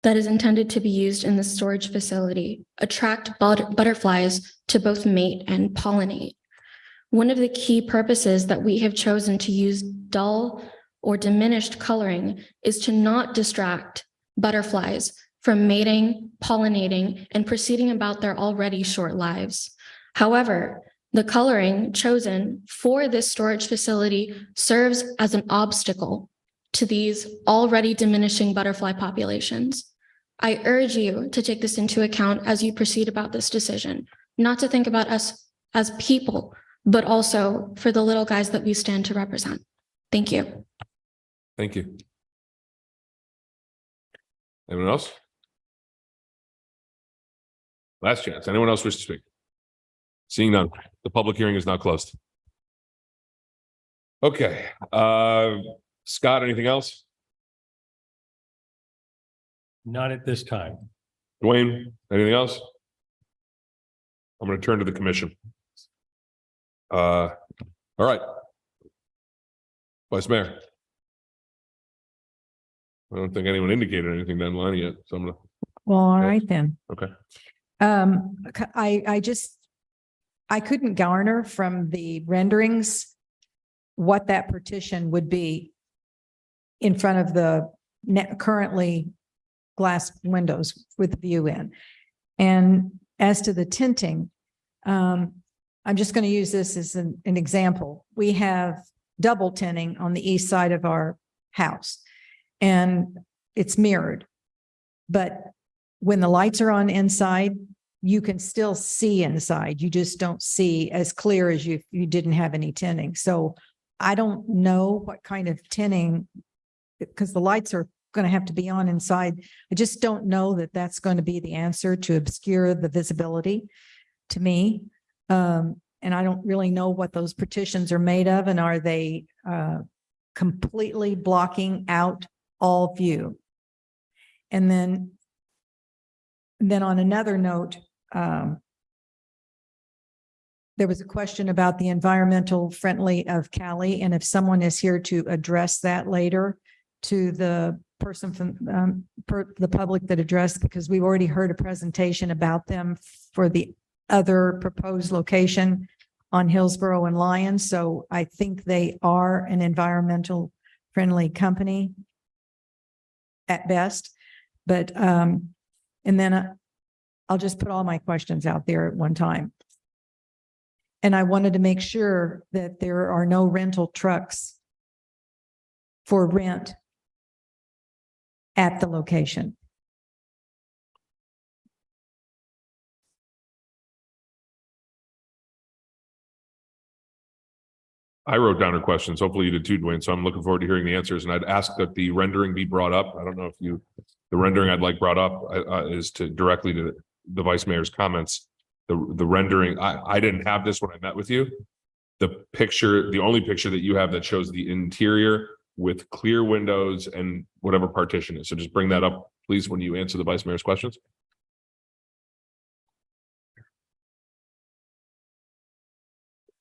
that is intended to be used in the storage facility attract butterflies to both mate and pollinate. One of the key purposes that we have chosen to use dull or diminished coloring is to not distract butterflies from mating, pollinating, and proceeding about their already short lives. However, the coloring chosen for this storage facility serves as an obstacle to these already diminishing butterfly populations. I urge you to take this into account as you proceed about this decision, not to think about us as people, but also for the little guys that we stand to represent. Thank you. Thank you. Anyone else? Last chance. Anyone else wish to speak? Seeing none, the public hearing is now closed. Okay, Scott, anything else? Not at this time. Dwayne, anything else? I'm going to turn to the commission. All right. Vice Mayor. I don't think anyone indicated anything down the line yet, so I'm gonna. Well, all right then. Okay. I couldn't garner from the renderings what that partition would be in front of the currently glass windows with view in. And as to the tinting, I'm just going to use this as an example. We have double tinting on the east side of our house, and it's mirrored. But when the lights are on inside, you can still see inside. You just don't see as clear as you didn't have any tinting. So I don't know what kind of tinting, because the lights are going to have to be on inside. I just don't know that that's going to be the answer to obscure the visibility to me. And I don't really know what those partitions are made of, and are they completely blocking out all view? And then on another note, there was a question about the environmental friendly of Cali, and if someone is here to address that later to the person from the public that addressed, because we've already heard a presentation about them for the other proposed location on Hillsborough and Lyons. So I think they are an environmental friendly company at best. But and then I'll just put all my questions out there at one time. And I wanted to make sure that there are no rental trucks for rent at the location. I wrote down her questions. Hopefully you did too, Dwayne. So I'm looking forward to hearing the answers. And I'd ask that the rendering be brought up. I don't know if the rendering I'd like brought up is to directly to the Vice Mayor's comments. The rendering, I didn't have this when I met with you. The picture, the only picture that you have that shows the interior with clear windows and whatever partition is. So just bring that up, please, when you answer the Vice Mayor's questions.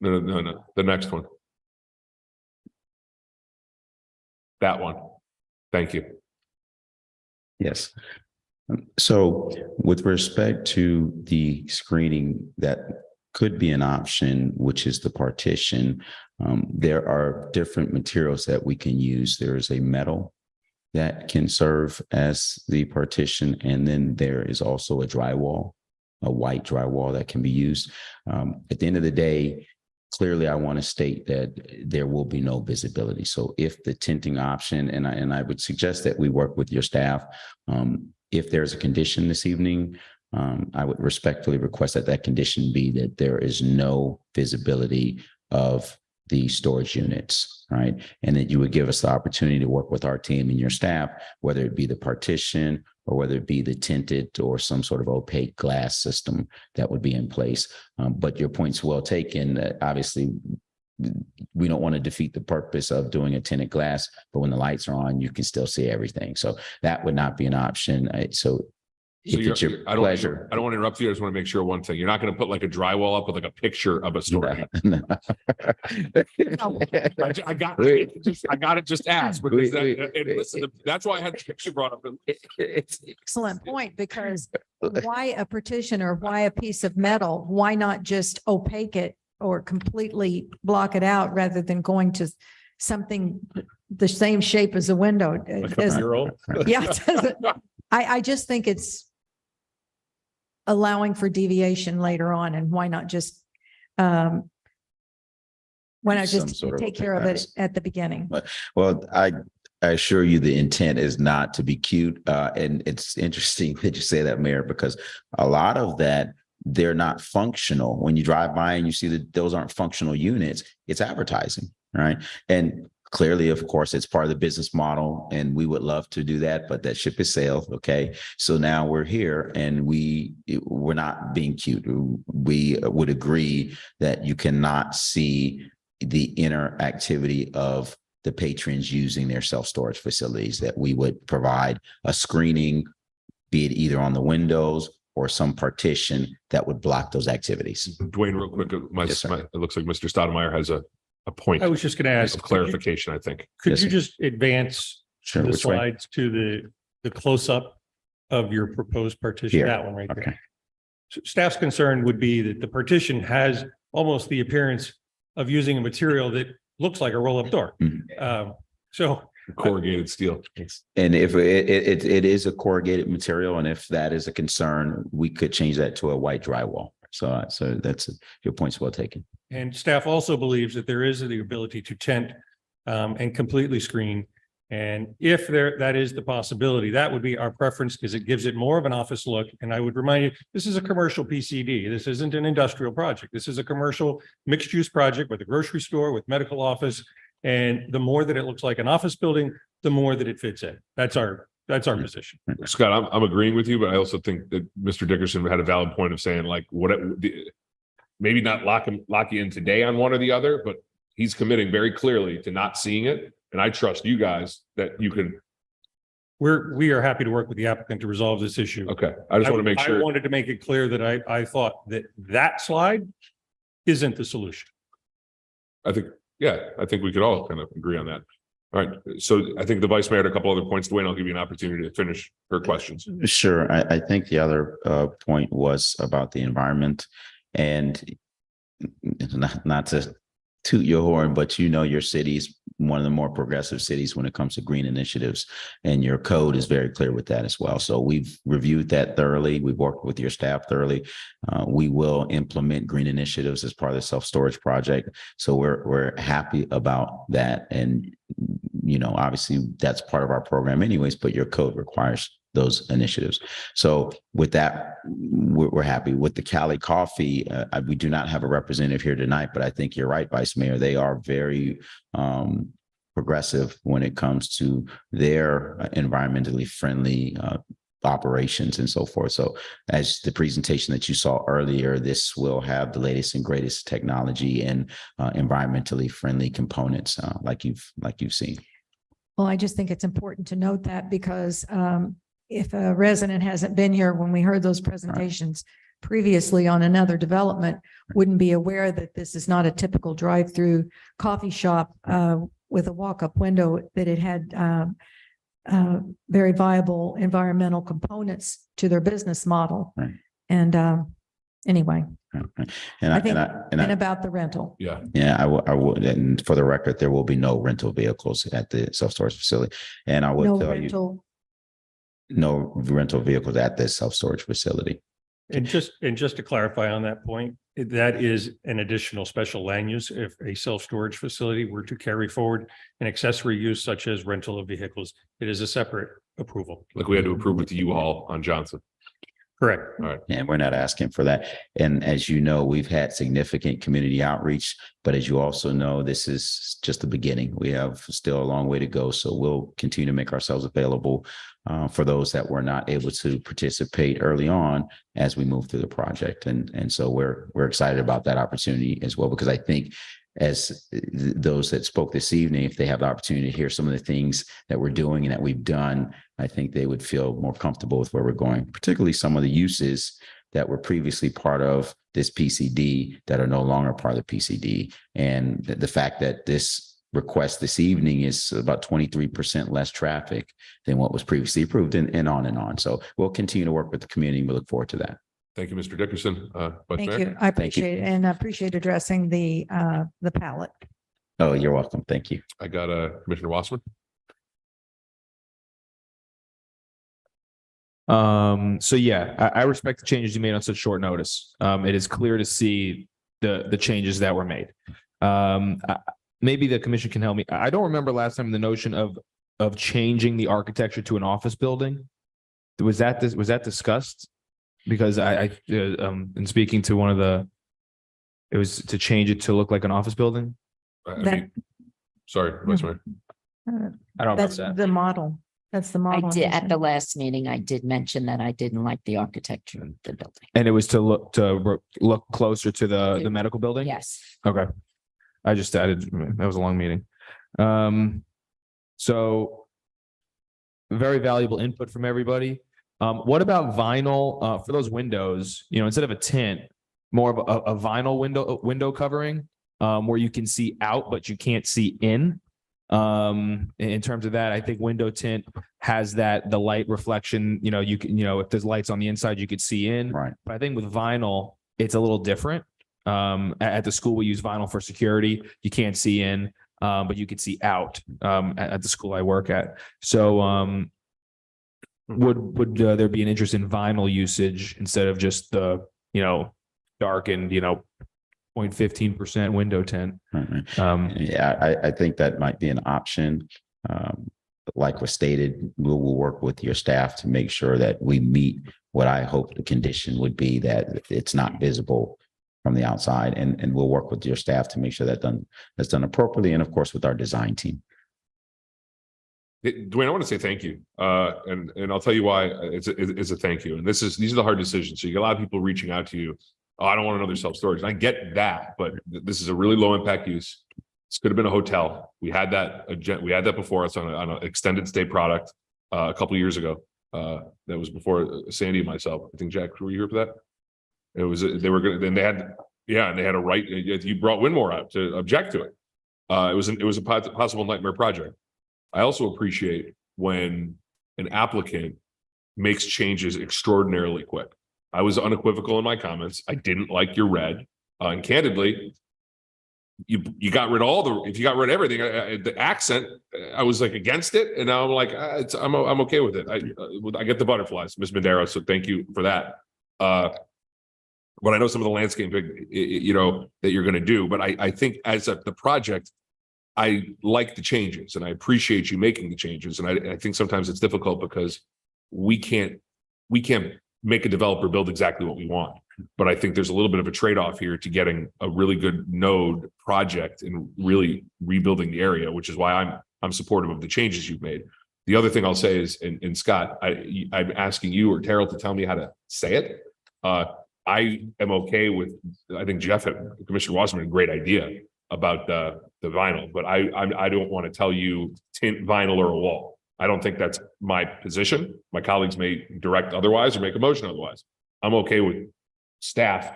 No. The next one. That one. Thank you. Yes. So with respect to the screening that could be an option, which is the partition, there are different materials that we can use. There is a metal that can serve as the partition, and then there is also a drywall, a white drywall that can be used. At the end of the day, clearly, I want to state that there will be no visibility. So if the tinting option, and I would suggest that we work with your staff, if there's a condition this evening, I would respectfully request that that condition be that there is no visibility of the storage units, right? And that you would give us the opportunity to work with our team and your staff, whether it be the partition or whether it be the tinted or some sort of opaque glass system that would be in place. But your point's well taken. Obviously, we don't want to defeat the purpose of doing a tinted glass, but when the lights are on, you can still see everything. So that would not be an option. So if it's your pleasure. I don't want to interrupt you. I just want to make sure one thing. You're not going to put like a drywall up with like a picture of a storage. No. I got it just asked because listen, that's why I had the picture brought up. Excellent point, because why a partition or why a piece of metal? Why not just opaque it or completely block it out rather than going to something the same shape as a window. It Like a doesn't- mural. Yeah, it doesn't- I just think it's allowing for deviation later on, and why not just why not Some just sort of take care of it pass. at the beginning? Well, I assure you the intent is not to be cute. And it's interesting that you say that, Mayor, because a lot of that, they're not functional. When you drive by and you see that those aren't functional units, it's advertising, right? And clearly, of course, it's part of the business model, and we would love to do that, but that ship has sailed. Okay. So now we're here, and we're not being cute. We would agree that you cannot see the inner activity of the patrons using their self-storage facilities, that we would provide a screening, be it either on the windows or some partition that would block those activities. Dwayne, real quick, Yes, sir. it looks like Mr. Stoudemire has a point I was just going to ask. of clarification, I think. Could Yes, you sir. just advance Sure, the which way? slides to the close-up of your proposed partition? Here. That one right there. Okay. So staff's concern would be that the partition has almost the appearance of using a material that looks like a roll-up door. Mhm. So Corrugated steel. And if it is a corrugated material, and if that is a concern, we could change that to a white drywall. So that's, your point's well taken. And staff also believes that there is the ability to tent and completely screen. And if that is the possibility, that would be our preference, because it gives it more of an office look. And I would remind you, this is a commercial PCD. This isn't an industrial project. This is a commercial mixed use project with a grocery store, with medical office. And the more that it looks like an office building, the more that it fits in. That's our position. Scott, I'm agreeing with you, but I also think that Mr. Dickerson had a valid point of saying, like, maybe not lock you in today on one or the other, but he's committing very clearly to not seeing it. And I trust you guys that you can. We are happy to work with the applicant to resolve this issue. Okay, I just want to make I sure. wanted to make it clear that I thought that slide isn't the solution. I think we could all kind of agree on that. All right, so I think the vice mayor had a couple other points. Dwayne, I'll give you an opportunity to finish her questions. Sure. I think the other point was about the environment, and not to toot your horn, but your city's one of the more progressive cities when it comes to green initiatives, and your code is very clear with that as well. So we've reviewed that thoroughly. We've worked with your staff thoroughly. We will implement green initiatives as part of the self-storage project. So we're happy about that. And, obviously that's part of our program anyways, but your code requires those initiatives. So with that, we're happy. With the Cali Coffee, we do not have a representative here tonight, but I think you're right, Vice Mayor. They are very progressive when it comes to their environmentally friendly operations and so forth. So as the presentation that you saw earlier, this will have the latest and greatest technology and environmentally friendly components like you've seen. Well, I just think it's important to note that, because if a resident hasn't been here when we heard those presentations previously on another development, wouldn't be aware that this is not a typical drive-through coffee shop with a walk-up window, that it had very viable environmental components to their business model. Right. And anyway, And about the rental. Yeah. Yeah, I would, and for the record, there will be no rental vehicles at the self-storage facility. And I No would tell you, rental. no rental vehicles at this self-storage facility. And just to clarify on that point, that is an additional special land use. If a self-storage facility were to carry forward an accessory use such as rental of vehicles, it is a separate approval. Like we had to approve with the U-Haul on Johnson. Correct. All right. And we're not asking for that. And as you know, we've had significant community outreach, but as you also know, this is just the beginning. We have still a long way to go. So we'll continue to make ourselves available for those that were not able to participate early on as we move through the project. And so we're excited about that opportunity as well, because I think as those that spoke this evening, if they have the opportunity to hear some of the things that we're doing and that we've done, I think they would feel more comfortable with where we're going, particularly some of the uses that were previously part of this PCD that are no longer part of the PCD. And the fact that this request this evening is about 23% less traffic than what was previously approved, and on and on. So we'll continue to work with the community. We look forward to that. Thank you, Mr. Dickerson. Vice Thank Mayor? you. I appreciate it and I appreciate addressing the palette. Oh, you're welcome. Thank you. I got Commissioner Wassman. So yeah, I respect the changes you made on such short notice. It is clear to see the changes that were made. Maybe the commission can help me. I don't remember last time the notion of changing the architecture to an office building. Was that discussed? Because in speaking to one of it was to change it to look like an office building. Sorry, Vice Mayor. I don't That's know that. the model. That's the I model. did, at the last meeting, I did mention that I didn't like the architecture of the building. And it was to look closer to the medical building? Yes. Okay. That was a long meeting. So very valuable input from everybody. What about vinyl, for those windows, instead of a tint, more of a vinyl window covering, where you can see out, but you can't see in. In terms of that, I think window tint has the light reflection, you can, if there's lights on the inside, you could see in. Right. But I think with vinyl, it's a little different. At the school, we use vinyl for security. You can't see in, but you could see out, at the school I work at. So, would there be an interest in vinyl usage instead of just the, darkened, 0.15% window tint? Yeah, I think that might be an option. Like was stated, we'll work with your staff to make sure that we meet what I hope the condition would be, that it's not visible from the outside. And we'll work with your staff to make sure that's done appropriately. And of course, with our design team. Dwayne, I want to say thank you. And I'll tell you why it's a thank you. And these are the hard decisions. So you get a lot of people reaching out to you. Oh, I don't want another self-storage. And I get that, but this is a really low impact use. This could have been a hotel. We had that before us on an extended stay product a couple of years ago. That was before Sandy and myself. I think, Jack, were you here for that? It was, they were going to, then they had a right. You brought Winmore up to object to it. It was a possible nightmare project. I also appreciate when an applicant makes changes extraordinarily quick. I was unequivocal in my comments. I didn't like your red, and candidly, you got rid of if you got rid of everything, the accent, I was like against it, and now I'm like, I'm okay with it. I get the butterflies, Ms. Madero, so thank you for that. But I know some of the landscaping, that you're going to do, but I think as the project, I like the changes and I appreciate you making the changes. And I think sometimes it's difficult because we can't make a developer build exactly what we want. But I think there's a little bit of a trade-off here to getting a really good node project and really rebuilding the area, which is why I'm supportive of the changes you've made. The other thing I'll say is, and Scott, I'm asking you or Terrell to tell me how to say it. I am okay with, I think Commissioner Wasserman had a great idea about the vinyl, but I don't want to tell you tint vinyl or a wall. I don't think that's my position. My colleagues may direct otherwise or make a motion otherwise. I'm okay with staff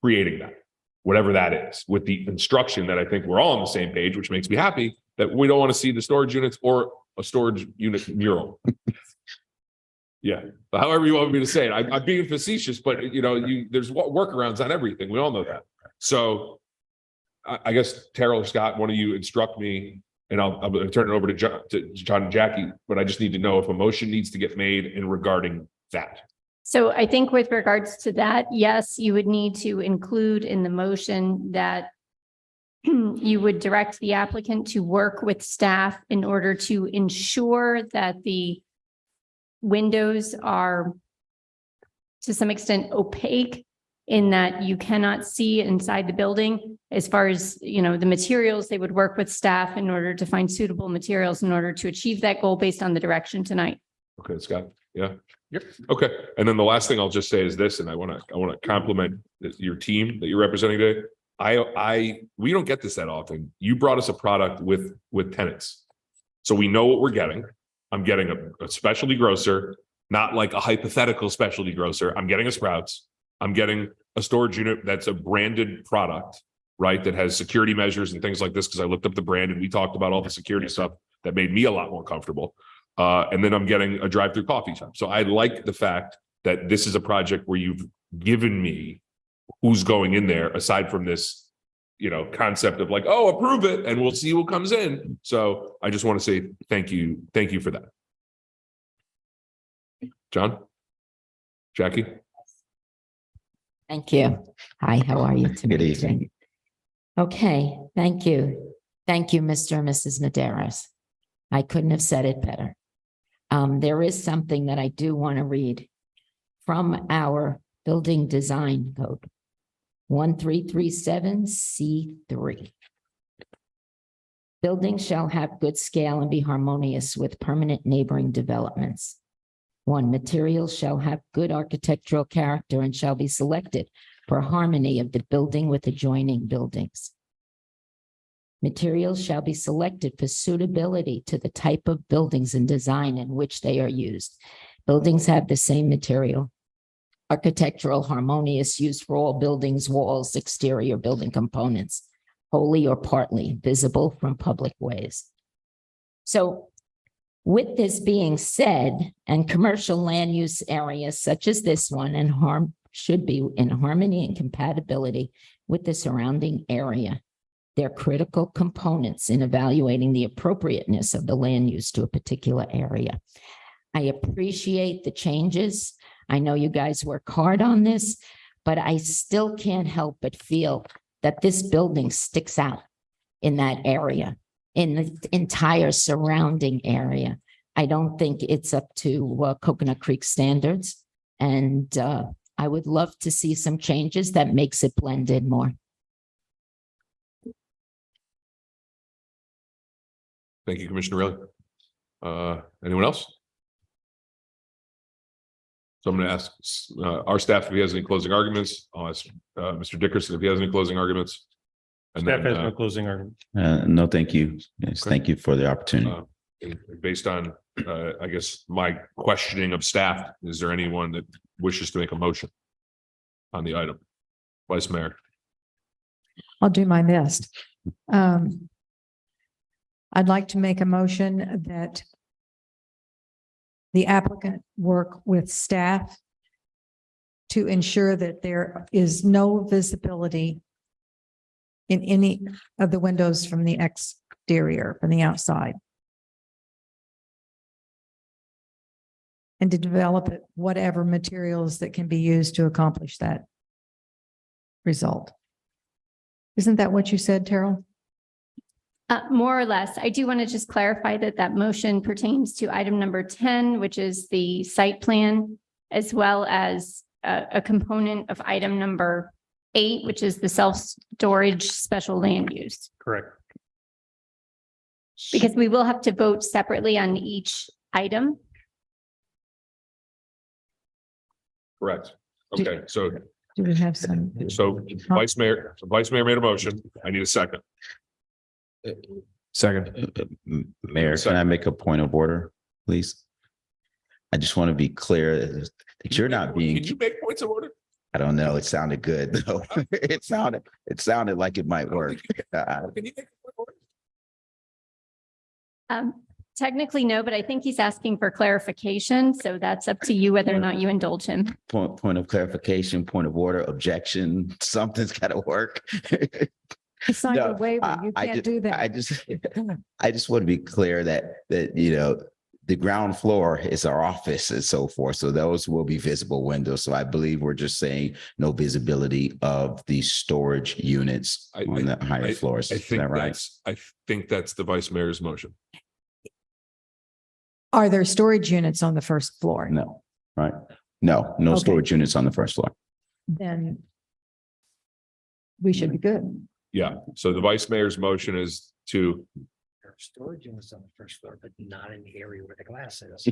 creating that, whatever that is, with the instruction that I think we're all on the same page, which makes me happy that we don't want to see the storage units or a storage unit mural. Yeah, however you want me to say it. I'm being facetious, but there's workarounds on everything. We all know that. So I guess Terrell or Scott, one of you instruct me, and I'll turn it over to John and Jackie, but I just need to know if a motion needs to get made in regarding that. So I think with regards to that, yes, you would need to include in the motion that you would direct the applicant to work with staff in order to ensure that the windows are to some extent opaque, in that you cannot see inside the building. As far as, the materials, they would work with staff in order to find suitable materials in order to achieve that goal based on the direction tonight. Okay, Scott. Yeah. Yep. Okay. And then the last thing I'll just say is this, and I want to compliment your team that you're representing today. We don't get this that often. You brought us a product with tenants. So we know what we're getting. I'm getting a specialty grocer, not like a hypothetical specialty grocer. I'm getting a Sprouts. I'm getting a storage unit that's a branded product, right? That has security measures and things like this, because I looked up the brand and we talked about all the security stuff that made me a lot more comfortable. And then I'm getting a drive-through coffee shop. So I like the fact that this is a project where you've given me who's going in there, aside from this, concept of like, oh, approve it and we'll see who comes in. So I just want to say thank you. Thank you for that. John? Jackie? Thank you. Hi, how are you? Good evening. Okay, thank you. Thank you, Mr. and Mrs. Maderas. I couldn't have said it better. There is something that I do want to read from our building design code, 1337C3. Buildings shall have good scale and be harmonious with permanent neighboring developments. 1, materials shall have good architectural character and shall be selected for harmony of the building with adjoining buildings. Materials shall be selected for suitability to the type of buildings and design in which they are used. Buildings have the same material. Architectural harmonious used for all buildings, walls, exterior building components, wholly or partly visible from public ways. So with this being said, and commercial land use areas such as this one should be in harmony and compatibility with the surrounding area. They're critical components in evaluating the appropriateness of the land use to a particular area. I appreciate the changes. I know you guys work hard on this, but I still can't help but feel that this building sticks out in that area, in the entire surrounding area. I don't think it's up to Coconut Creek standards. And I would love to see some changes that makes it blend in more. Thank you, Commissioner Riley. Anyone else? So I'm going to ask our staff if he has any closing arguments. I'll ask Mr. Dickerson if he has any closing arguments. And Staff then, has no closing argument. No, thank you. Yes, Okay. thank you for the opportunity. Based on, I guess, my questioning of staff, is there anyone that wishes to make a motion on the item? Vice Mayor. I'll do my best. I'd like to make a motion that the applicant work with staff to ensure that there is no visibility in any of the windows from the exterior, from the outside. And to develop whatever materials that can be used to accomplish that result. Isn't that what you said, Terrell? More or less. I do want to just clarify that that motion pertains to item number 10, which is the site plan, as well as a component of item number 8, which is the self-storage special land use. Correct. Because we will have to vote separately on each item. Correct. Okay, so Do we have some? Vice Mayor made a motion. I need a second. Second. Mayor, can I make a point of order, please? I just want to be clear that you're not being, Can you make points of order? I don't know, it sounded good though. It sounded like it might work. Can you make a point of order? Technically, no, but I think he's asking for clarification. So that's up to you whether or not you indulge him. Point of clarification, point of order, objection, something's got to work. It's not No, a waiver. You I can't just- do that. I just want to be clear that the ground floor is our office and so forth. So those will be visible windows. So I believe we're just saying no visibility of the storage units on the higher floors. I Is think that right? I think that's the Vice Mayor's motion. Are there storage units on the first floor? No, right? No Okay. storage units on the first floor. Then we should be good. Yeah, so the Vice Mayor's motion is to, Storage units on the first floor, but not in the area where the glass is.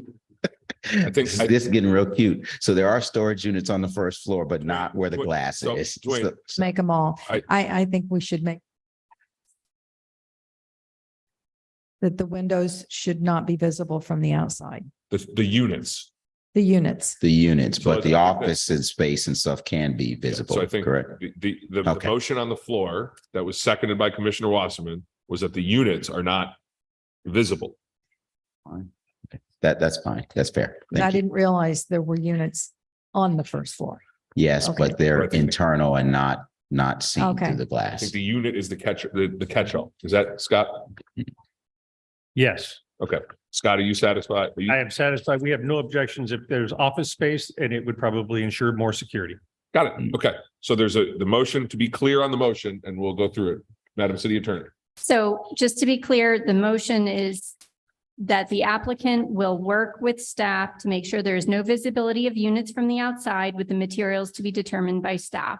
I think, This is getting real cute. So there are storage units on the first floor, but not where the glass so, is. Dwayne, Make them all. I think we should make that the windows should not be visible from the outside, the units. the units. The units, So but I the think office and space and stuff can be visible, So I think correct? the Okay. motion on the floor that was seconded by Commissioner Wasserman was that the units are not visible. That's fine. That's fair. I Thank you. didn't realize there were units on the first floor. Yes, Okay. but they're I think- internal and not seen Okay. through the I glass. think the unit is the catch-all. Is that Scott? Yes, Okay. Scott, are you satisfied? Are you- I am satisfied. We have no objections if there's office space and it would probably ensure more security. Got it. Okay. So there's the motion, to be clear on the motion, and we'll go through it. Madam City Attorney. So just to be clear, the motion is that the applicant will work with staff to make sure there is no visibility of units from the outside with the materials to be determined by staff.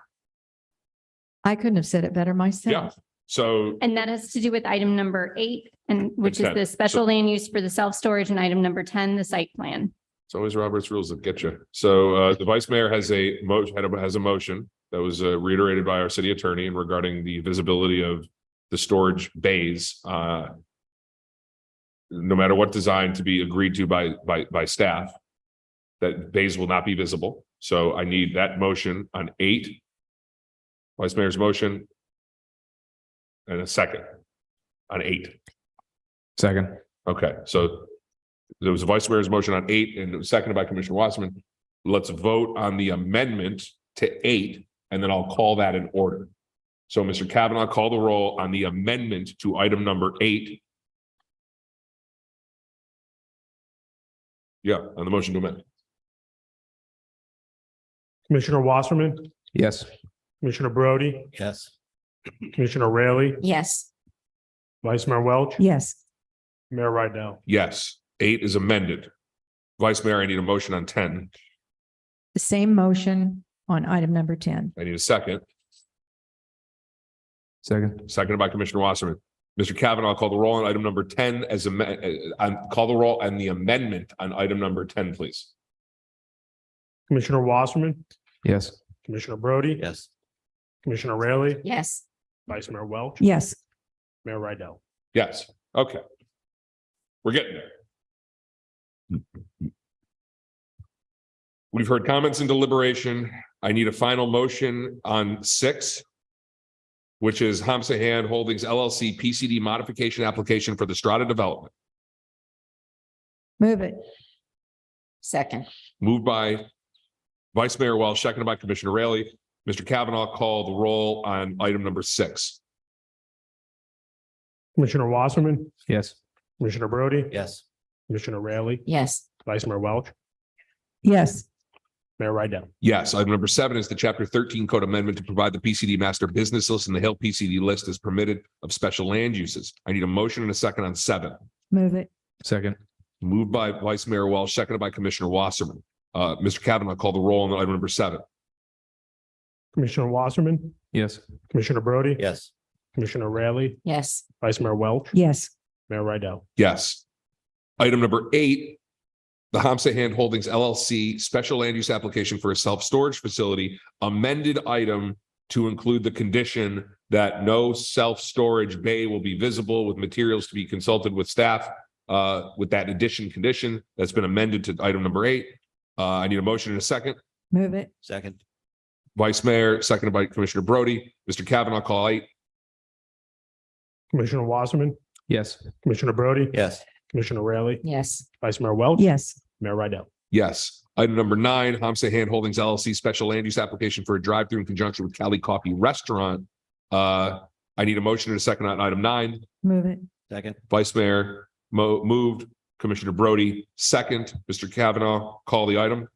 I couldn't have said it better Yeah. myself. So And that has to do with item number 8, and which is 10. the special land use for the self-storage, and item number 10, the site plan. it's always Robert's rules that get you. So the vice mayor has a motion that was reiterated by our city attorney and regarding the visibility of the storage bays. No matter what design to be agreed to by staff, that bays will not be visible. So I need that motion on 8. Vice mayor's motion. And a second on 8. Second. Okay, so there was a vice mayor's motion on 8 and it was seconded by Commissioner Wasserman. Let's vote on the amendment to 8, and then I'll call that in order. So Mr. Kavanaugh, call the roll on the amendment to item number 8. Yeah, on the motion to amend. Commissioner Wasserman, Yes. Commissioner Brody, Yes. Commissioner Raley, Yes. Vice Mayor Welch, Yes, Mayor Rydell. Yes, 8 is amended. Vice Mayor, I need a motion on 10. the same motion on item number 10. I need a second. Second. Seconded by Commissioner Wasserman. Mr. Kavanaugh, call the roll on item number 10 as call the roll and the amendment on item number 10, please. Commissioner Wasserman, Yes. Commissioner Brody, Yes. Commissioner Raley, Yes. Vice Mayor Welch, Yes, Mayor Rydell. Yes, okay. We're getting there. We've heard comments and deliberation. I need a final motion on 6, which is Hamsa Hand Holdings LLC PCD modification application for the Strata development. move it. Second. Moved by Vice Mayor Welch, seconded by Commissioner Raley. Mr. Kavanaugh, call the roll on item number 6. Commissioner Wasserman, Yes. Commissioner Brody, Yes. Commissioner Raley, Yes. Vice Mayor Welch, Yes, Mayor Rydell. Yes, item number 7 is the chapter 13 code amendment to provide the PCD master business list and the Hill PCD list as permitted of special land uses. I need a motion and a second on 7. move it. Second. Moved by Vice Mayor Welch, seconded by Commissioner Wasserman. Mr. Kavanaugh, call the roll on item number 7. Commissioner Wasserman, Yes. Commissioner Brody, Yes. Commissioner Raley, Yes. Vice Mayor Welch, Yes, Mayor Rydell. Yes. Item number 8, the Hamsa Hand Holdings LLC special land use application for a self-storage facility, amended item to include the condition that no self-storage bay will be visible with materials to be consulted with staff with that addition condition that's been amended to item number 8. I need a motion in a second. move it. Second. Vice Mayor, seconded by Commissioner Brody. Mr. Kavanaugh, call 8. Commissioner Wasserman, Yes. Commissioner Brody, Yes. Commissioner Raley, Yes. Vice Mayor Welch, Yes, Mayor Rydell. Yes. Item number 9, Hamsa Hand Holdings LLC special land use application for a drive-through in conjunction with Cali Coffee Restaurant. I need a motion and a second on item 9. move it. Second. Vice Mayor moved, Commissioner Brody, second. Mr. Kavanaugh, call the item.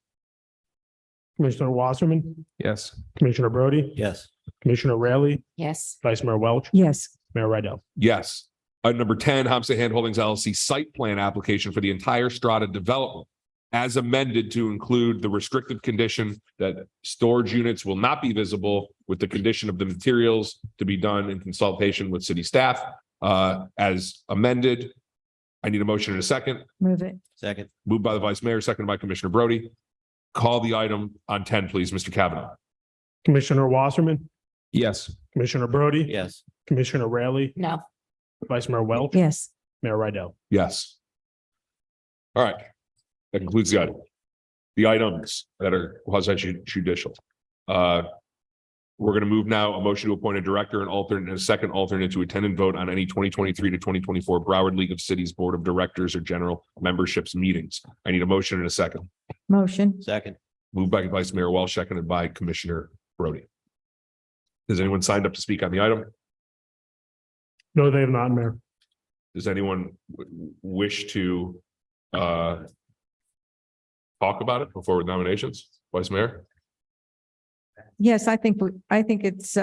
Commissioner Wasserman, Yes. Commissioner Brody, Yes. Commissioner Raley, Yes. Vice Mayor Welch, Yes, Mayor Rydell. Yes. Item number 10, Hamsa Hand Holdings LLC site plan application for the entire Strata development as amended to include the restrictive condition that storage units will not be visible with the condition of the materials to be done in consultation with city staff as amended. I need a motion in a second. move it. Second. Moved by the Vice Mayor, seconded by Commissioner Brody. Call the item on 10, please, Mr. Kavanaugh. Commissioner Wasserman, Yes. Commissioner Brody, Yes. Commissioner Raley, No. Vice Mayor Welch, Yes, Mayor Rydell. Yes. All right. That concludes the item. The items that are quasi judicial. We're going to move now a motion to appoint a director and alternate and a second alternate to attend and vote on any 2023 to 2024 Broward League of Cities Board of Directors or General Memberships meetings. I need a motion in a second. motion. Second. Moved by Vice Mayor Welch, seconded by Commissioner Brody. Has anyone signed up to speak on the item? No, they have not, Mayor. Does anyone wish to talk about it before nominations? Vice Mayor? Yes, I think it's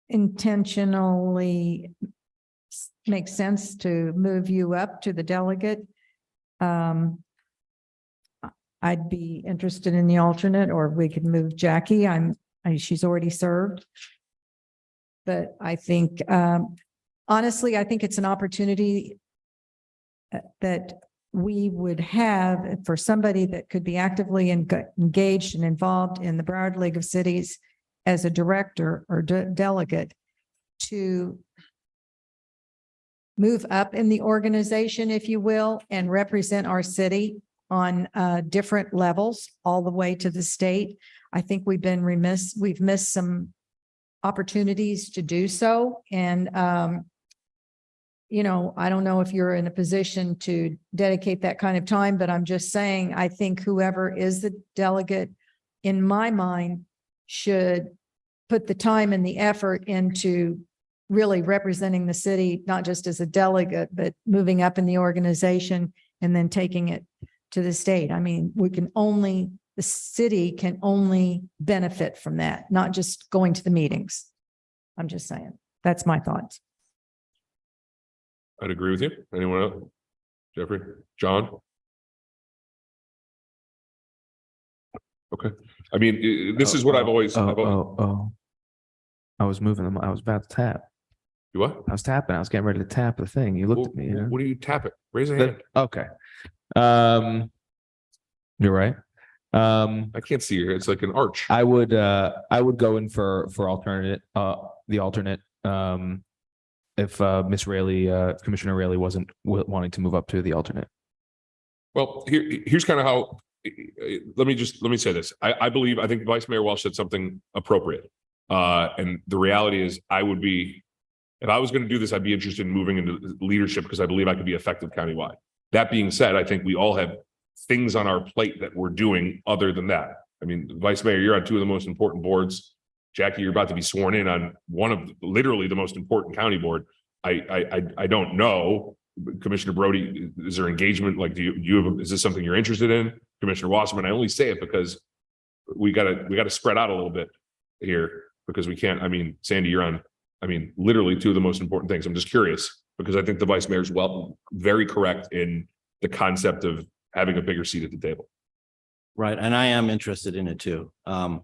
intentionally makes sense to move you up to the delegate. I'd be interested in the alternate, or we could move Jackie. She's already served. But I think, honestly, I think it's an opportunity that we would have for somebody that could be actively engaged and involved in the Broward League of Cities as a director or delegate to move up in the organization, if you will, and represent our city on different levels all the way to the state. I think we've been remiss. We've missed some opportunities to do so. And, you know, I don't know if you're in a position to dedicate that kind of time, but I'm just saying, I think whoever is the delegate, in my mind, should put the time and the effort into really representing the city, not just as a delegate, but moving up in the organization and then taking it to the state. I mean, the city can only benefit from that, not just going to the meetings. I'm just saying, that's my thoughts. I'd agree with you. Anyone else? Jeffrey? John? Okay. I mean, this is what I've always. I was moving them. I was about to tap. You what? I was tapping. I was getting ready to tap the thing. You looked at me. What are you tapping? Raise a hand. Okay. You're right. I can't see your. It's like an arch. I would go in for alternate, the alternate, if Miss Rayleigh, Commissioner Rayleigh wasn't wanting to move up to the alternate. Well, here's kind of how. Let me say this. I think Vice Mayor Welch said something appropriate. And the reality is, if I was going to do this, I'd be interested in moving into leadership because I believe I could be effective countywide. That being said, I think we all have things on our plate that we're doing other than that. I mean, Vice Mayor, you're on two of the most important boards. Jackie, you're about to be sworn in on one of literally the most important county board. I don't know. Commissioner Brody, is there engagement? Like, is this something you're interested in? Commissioner Wasserman, I only say it because we gotta spread out a little bit here because we can't. I mean, Sandy, you're on. I mean, literally two of the most important things. I'm just curious because I think the Vice Mayor's very correct in the concept of having a bigger seat at the table. Right, and I am interested in it too. So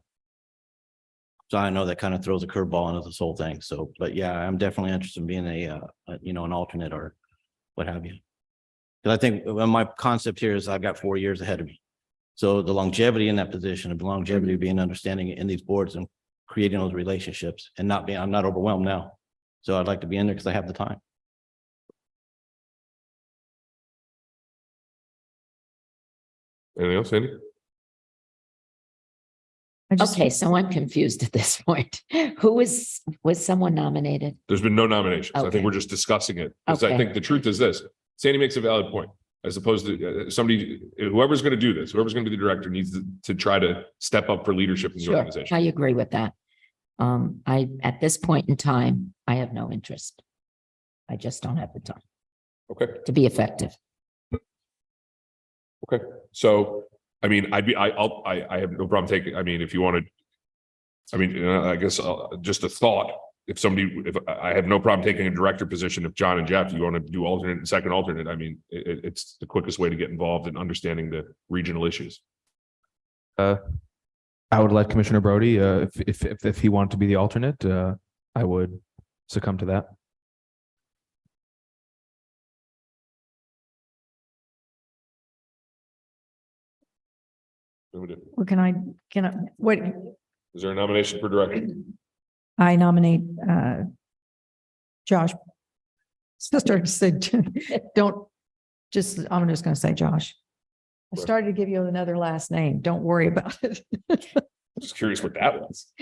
I know that kind of throws a curveball into this whole thing. So, but yeah, I'm definitely interested in being an alternate or what have you. Because I think my concept here is I've got 4 years ahead of me. So the longevity in that position, the longevity being understanding in these boards and creating those relationships and I'm not overwhelmed now. So I'd like to be in there because I have the time. Anything else, Sandy? Okay, so I'm confused at this point. Was someone nominated? There's been no nominations. I Okay. think we're just discussing it. Because I Okay. think the truth is this, Sandy makes a valid point, as opposed to whoever's going to do this, whoever's going to be the director needs to try to step up for leadership in the Sure, organization. I agree with that. At this point in time, I have no interest. I just don't have the time Okay. to be effective. Okay. So, I mean, I have no problem taking, I mean, if you wanted, I mean, I guess just a thought, if I have no problem taking a director position, if John and Jeff, you want to do alternate and second alternate, I mean, it's the quickest way to get involved in understanding the regional issues. I would let Commissioner Brody, if he wanted to be the alternate, I would succumb to that. Or what, Is there a nomination for director? I nominate, Josh. Sister said, I'm just going to say Josh. I started to give you another last name. Don't worry about it. Just curious what that was.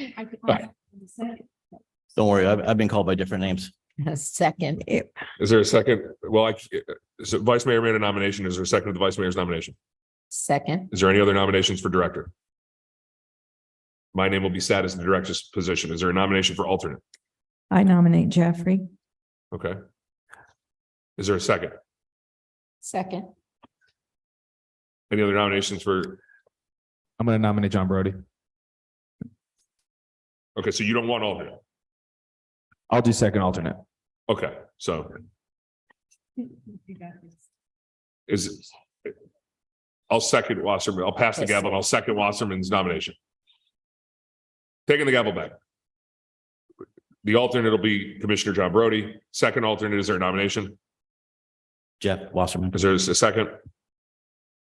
Don't worry, I've been called by different names. A second. Is there a second? Well, So Vice Mayor made a nomination. Is there a second to the Vice Mayor's nomination? Second. Is there any other nominations for director? My name will be sat as the director's position. Is there a nomination for alternate? I nominate Jeffrey. Okay. Is there a second? Second. Any other nominations for? I'm going to nominate John Brody. Okay, so you don't want alternate. I'll do second alternate. Okay, so is I'll second Wasserman. I'll pass the gavel and I'll second Wasserman's nomination. Taking the gavel back. The alternate will be Commissioner John Brody. Second alternate, is there a nomination? Jeff Wasserman. Is there a second?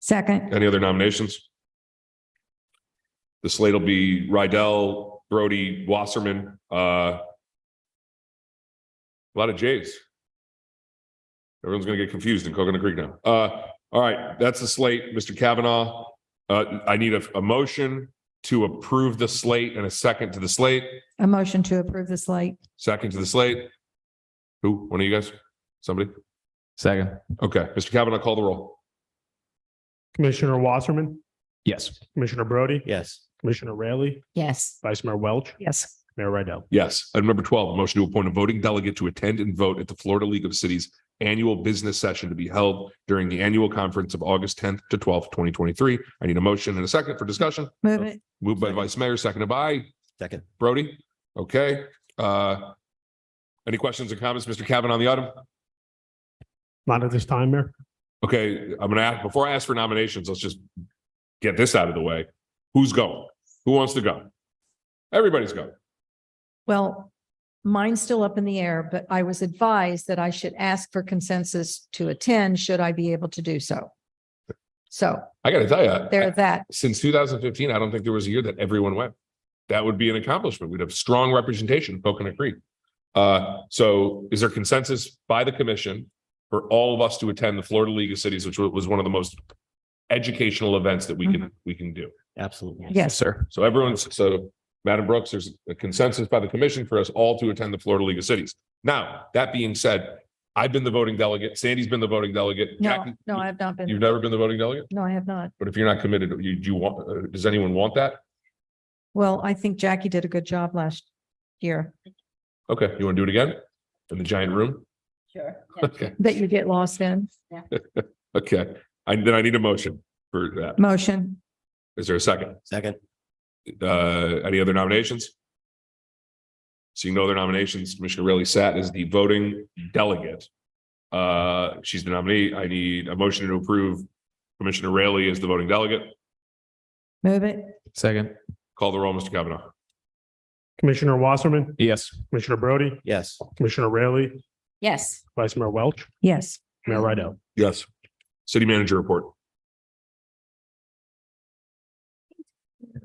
Second. Any other nominations? The slate will be Rydell, Brody, Wasserman, a lot of J's. Everyone's gonna get confused in Coconut Creek now. All right, that's the slate, Mr. Kavanaugh. I need a motion to approve the slate and a second to the slate. A motion to approve the slate. Second to the slate. Who? One of you guys? Somebody? Second. Okay, Mr. Kavanaugh, call the roll. Commissioner Wasserman, Yes. Commissioner Brody, Yes. Commissioner Rayleigh, Yes. Vice Mayor Welch, Yes. Mayor Rydell. Yes. Item number 12, a motion to appoint a voting delegate to attend and vote at the Florida League of Cities annual business session to be held during the annual conference of August 10th to 12th, 2023. I need a motion and a second for discussion. Move it. Moved by Vice Mayor, seconded by Second. Brody. Okay. Any questions or comments, Mr. Kavanaugh, on the item? Not at this time, Mayor. Okay, I'm gonna ask, before I ask for nominations, let's just get this out of the way. Who's going? Who wants to go? Everybody's going. Well, mine's still up in the air, but I was advised that I should ask for consensus to attend, should I be able to do so. So I gotta tell you, there's that. since 2015, I don't think there was a year that everyone went. That would be an accomplishment. We'd have strong representation in Coconut Creek. So is there consensus by the commission for all of us to attend the Florida League of Cities, which was one of the most educational events that we can do? Absolutely. Yes, sir. So Madam Brooks, there's a consensus by the commission for us all to attend the Florida League of Cities. Now, that being said, I've been the voting delegate. Sandy's been the voting delegate. No, Jackie, no, I have not been. you've never been the voting delegate? No, I have not. But if you're not committed, you want, does anyone want that? Well, I think Jackie did a good job last year. Okay, you want to do it again? In the giant room? Sure. Okay, That you get lost in. okay. Then I need a motion for that. Motion. Is there a second? Second. Any other nominations? Seeing no other nominations, Commissioner Rayleigh sat as the voting delegate. She's the nominee. I need a motion to approve Commissioner Rayleigh as the voting delegate. Move it. Second. Call the roll, Mr. Kavanaugh. Commissioner Wasserman, Yes. Commissioner Brody, Yes. Commissioner Rayleigh, Yes. Vice Mayor Welch, Yes. Mayor Rydell. Yes. City manager report.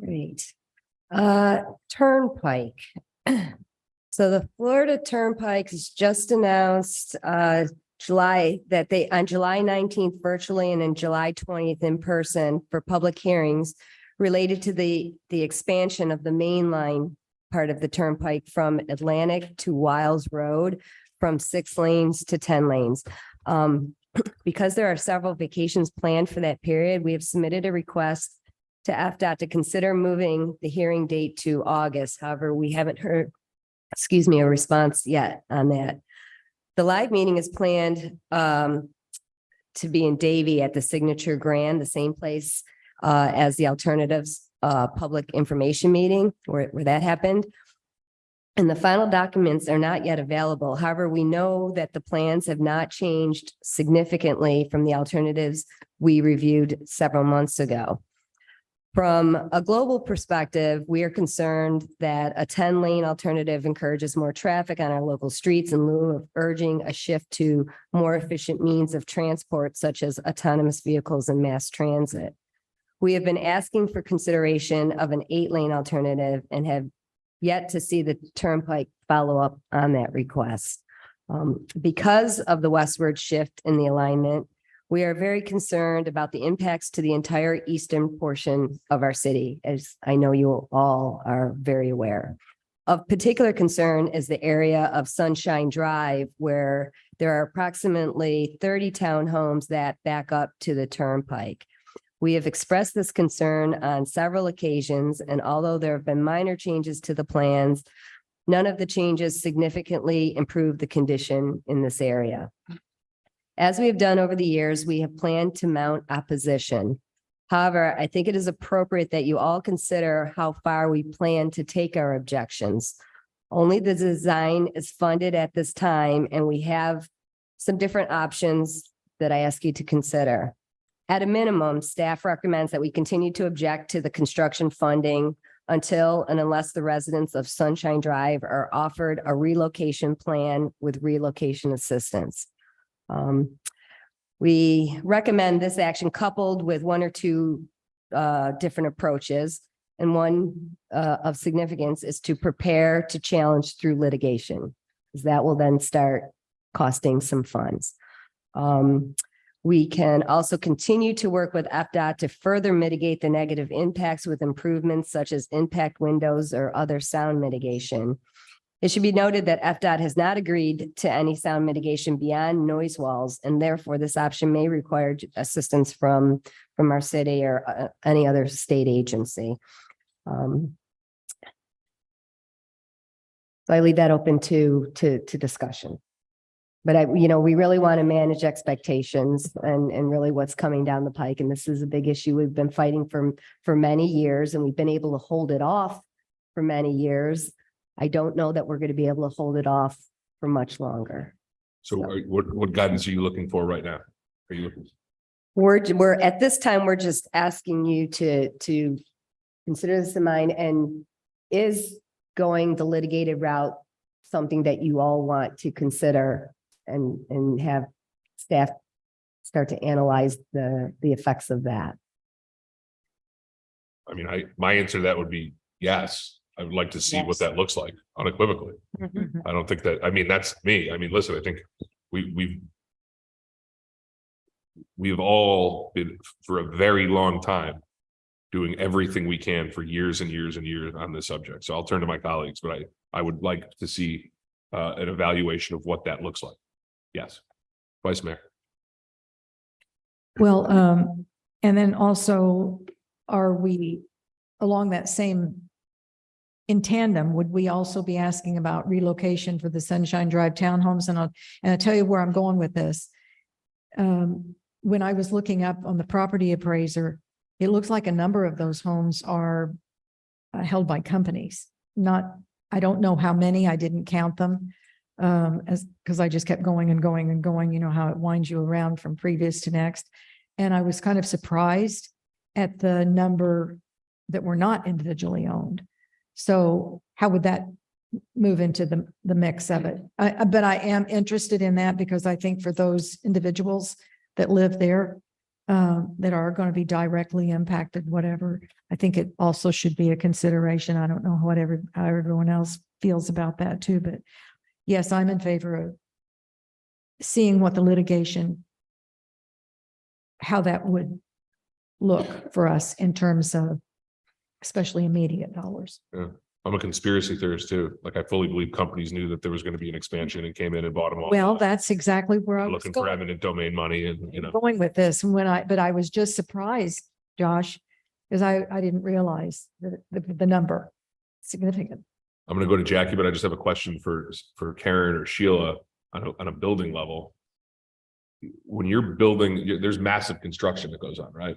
Great. Turnpike. So the Florida Turnpike has just announced on July 19th virtually and in July 20th in person for public hearings related to the expansion of the main line part of the turnpike from Atlantic to Wiles Road from 6 lanes to 10 lanes. Because there are several vacations planned for that period, we have submitted a request to FDOT to consider moving the hearing date to August. However, we haven't heard, a response yet on that. The live meeting is planned to be in Davie at the Signature Grand, the same place as the alternatives public information meeting where that happened. And the final documents are not yet available. However, we know that the plans have not changed significantly from the alternatives we reviewed several months ago. From a global perspective, we are concerned that a 10-lane alternative encourages more traffic on our local streets in lieu of urging a shift to more efficient means of transport, such as autonomous vehicles and mass transit. We have been asking for consideration of an 8-lane alternative and have yet to see the turnpike follow up on that request. Because of the westward shift in the alignment, we are very concerned about the impacts to the entire eastern portion of our city, as I know you all are very aware. Of particular concern is the area of Sunshine Drive, where there are approximately 30 townhomes that back up to the turnpike. We have expressed this concern on several occasions, and although there have been minor changes to the plans, none of the changes significantly improve the condition in this area. As we have done over the years, we have planned to mount opposition. However, I think it is appropriate that you all consider how far we plan to take our objections. Only the design is funded at this time, and we have some different options that I ask you to consider. At a minimum, staff recommends that we continue to object to the construction funding until and unless the residents of Sunshine Drive are offered a relocation plan with relocation assistance. We recommend this action coupled with one or two different approaches. And one of significance is to prepare to challenge through litigation, because that will then start costing some funds. We can also continue to work with FDOT to further mitigate the negative impacts with improvements such as impact windows or other sound mitigation. It should be noted that FDOT has not agreed to any sound mitigation beyond noise walls, and therefore this option may require assistance from our city or any other state agency. So I leave that open to discussion. But we really want to manage expectations and really what's coming down the pike. And this is a big issue we've been fighting for many years, and we've been able to hold it off for many years. I don't know that we're going to be able to hold it off for much longer. So what guidance are you looking for right now? Are you looking? We're at this time, we're just asking you to consider this in mind, and is going the litigated route something that you all want to consider and have staff start to analyze the effects of that? I mean, my answer to that would be yes. I would like to see what that looks like unequivocally. I don't think that, I mean, that's me. I mean, listen, I think we've all been for a very long time doing everything we can for years and years and years on this subject. So I'll turn to my colleagues, but I would like to see an evaluation of what that looks like. Yes. Vice Mayor. Well, and then also, are we along that same in tandem, would we also be asking about relocation for the Sunshine Drive townhomes? And I'll tell you where I'm going with this. When I was looking up on the property appraiser, it looks like a number of those homes are held by companies. I don't know how many, I didn't count them. Because I just kept going and going and going, you know how it winds you around from previous to next. And I was kind of surprised at the number that were not individually owned. So how would that move into the mix of it? But I am interested in that, because I think for those individuals that live there, that are going to be directly impacted, whatever, I think it also should be a consideration. I don't know how everyone else feels about that too, but yes, I'm in favor of seeing what the litigation, how that would look for us in terms of especially immediate dollars. Yeah. I'm a conspiracy theorist too. Like, I fully believe companies knew that there was going to be an expansion and came in and bought them all. Well, that's exactly where I was Looking for going, eminent domain money and, going with this. And but I was just surprised, Josh, because I didn't realize the number significant. I'm going to go to Jackie, but I just have a question for Karen or Sheila on a building level. When you're building, there's massive construction that goes on, right?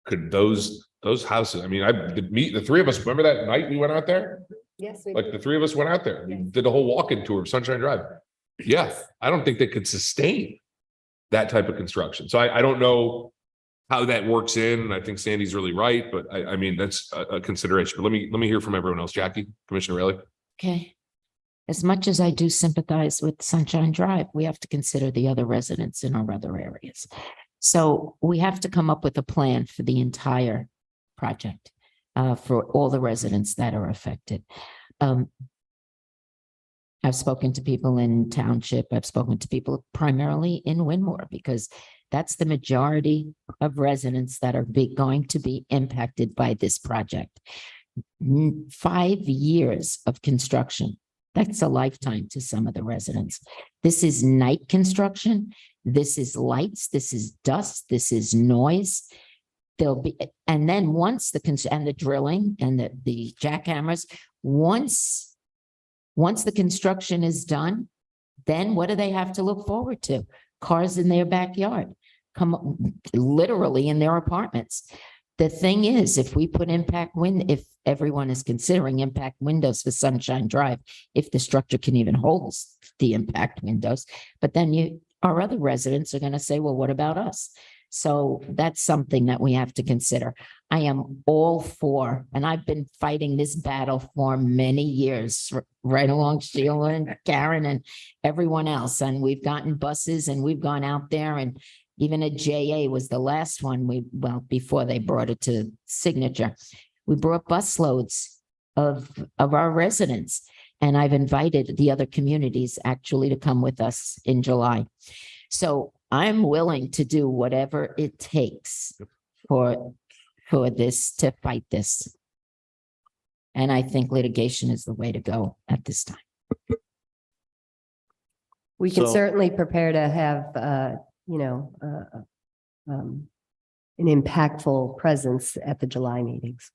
Could those houses, I mean, the three of us, remember that night we went out there? Yes. Like the three of us went out there. We did a whole walk-in tour of Sunshine Drive. Yeah, I don't think they could sustain that type of construction. So I don't know how that works in. I think Sandy's really right, but I mean, that's a consideration. But let me hear from everyone else. Jackie, Commissioner Rayleigh. Okay. As much as I do sympathize with Sunshine Drive, we have to consider the other residents in our other areas. So we have to come up with a plan for the entire project, for all the residents that are affected. I've spoken to people in Township. I've spoken to people primarily in Winmore, because that's the majority of residents that are going to be impacted by this project. 5 years of construction. That's a lifetime to some of the residents. This is night construction. This is lights. This is dust. This is noise. There'll be, and then once and the drilling and the jackhammers, once the construction is done, then what do they have to look forward to? Cars in their backyard, literally in their apartments. The thing is, if we put if everyone is considering impact windows for Sunshine Drive, if the structure can even hold the impact windows, but then our other residents are going to say, well, what about us? So that's something that we have to consider. I am all for, and I've been fighting this battle for many years, right along Sheila and Karen and everyone else. And we've gotten buses and we've gone out there, and even a JA was the last one before they brought it to Signature. We brought bus loads of our residents, and I've invited the other communities actually to come with us in July. So I'm willing to do whatever it takes for this, to fight this. And I think litigation is the way to go at this time. We can So- certainly prepare to have, an impactful presence at the July meetings.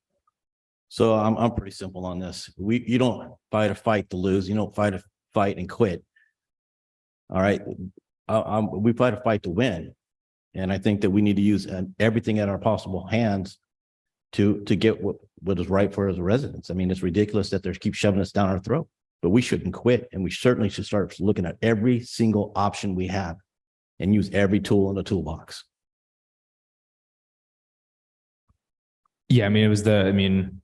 So I'm pretty simple on this. You don't fight a fight to lose. You don't fight a fight and quit. All right. We fight a fight to win. And I think that we need to use everything at our possible hands to get what is right for us as residents. I mean, it's ridiculous that they keep shoving us down our throat, but we shouldn't quit. And we certainly should start looking at every single option we have and use every tool in the toolbox. Yeah, I mean,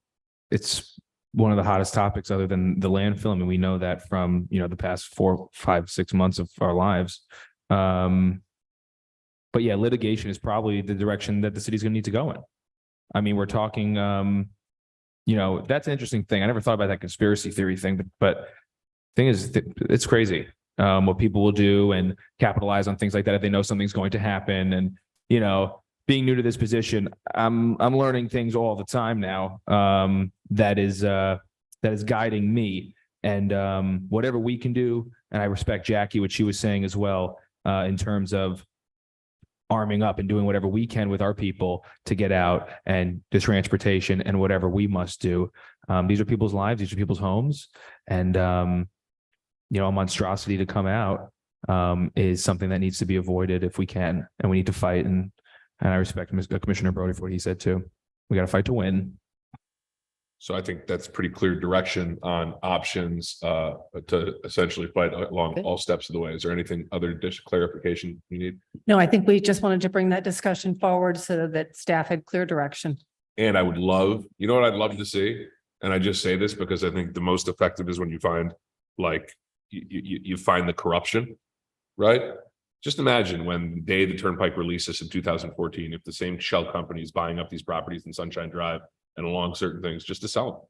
it's one of the hottest topics other than the landfill. I mean, we know that from, the past 4, 5, 6 months of our lives. But yeah, litigation is probably the direction that the city's going to need to go in. I mean, we're talking, that's an interesting thing. I never thought about that conspiracy theory thing, but thing is, it's crazy what people will do and capitalize on things like that if they know something's going to happen. And, being new to this position, I'm learning things all the time now that is guiding me. And whatever we can do, and I respect Jackie, what she was saying as well, in terms of arming up and doing whatever we can with our people to get out and the transportation and whatever we must do. These are people's lives, these are people's homes, and a monstrosity to come out is something that needs to be avoided if we can, and we need to fight. And I respect Commissioner Brody for what he said too. We got to fight to win. So I think that's pretty clear direction on options to essentially fight along all steps of the way. Is there anything other clarification you need? No, I think we just wanted to bring that discussion forward so that staff had clear direction. And I would love, what I'd love to see, and I just say this because I think the most effective is when you find you find the corruption, right? Just imagine when the day the Turnpike releases in 2014, if the same shell company is buying up these properties in Sunshine Drive and along certain things just to sell them.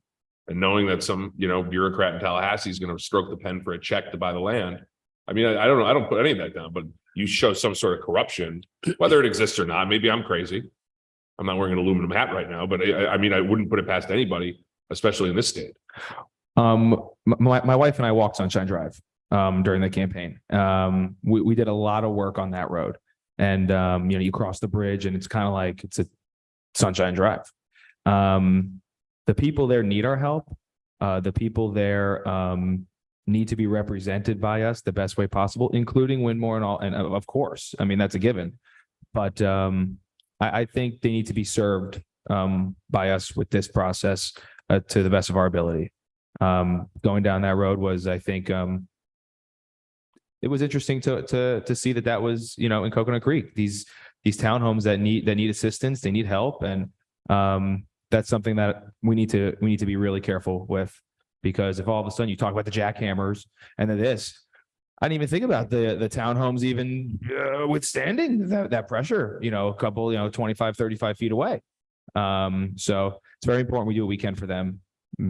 And knowing that some, bureaucrat in Tallahassee is going to stroke the pen for a check to buy the land. I mean, I don't know. I don't put any of that down, but you show some sort of corruption, whether it exists or not. Maybe I'm crazy. I'm not wearing an aluminum hat right now, but I wouldn't put it past anybody, especially in this state. My wife and I walked Sunshine Drive during the campaign. We did a lot of work on that road, and you cross the bridge and it's kind of like it's a Sunshine Drive. The people there need our help. The people there need to be represented by us the best way possible, including Winmore and all. And of course, that's a given. But I think they need to be served by us with this process to the best of our ability. Going down that road was, I think, it was interesting to see that was, in Coconut Creek, these townhomes that need assistance, they need help, and that's something that we need to be really careful with, because if all of a sudden you talk about the jackhammers and then this, I didn't even think about the townhomes even withstanding that pressure, a couple, 25, 35 feet away. So it's very important we do what we can for them,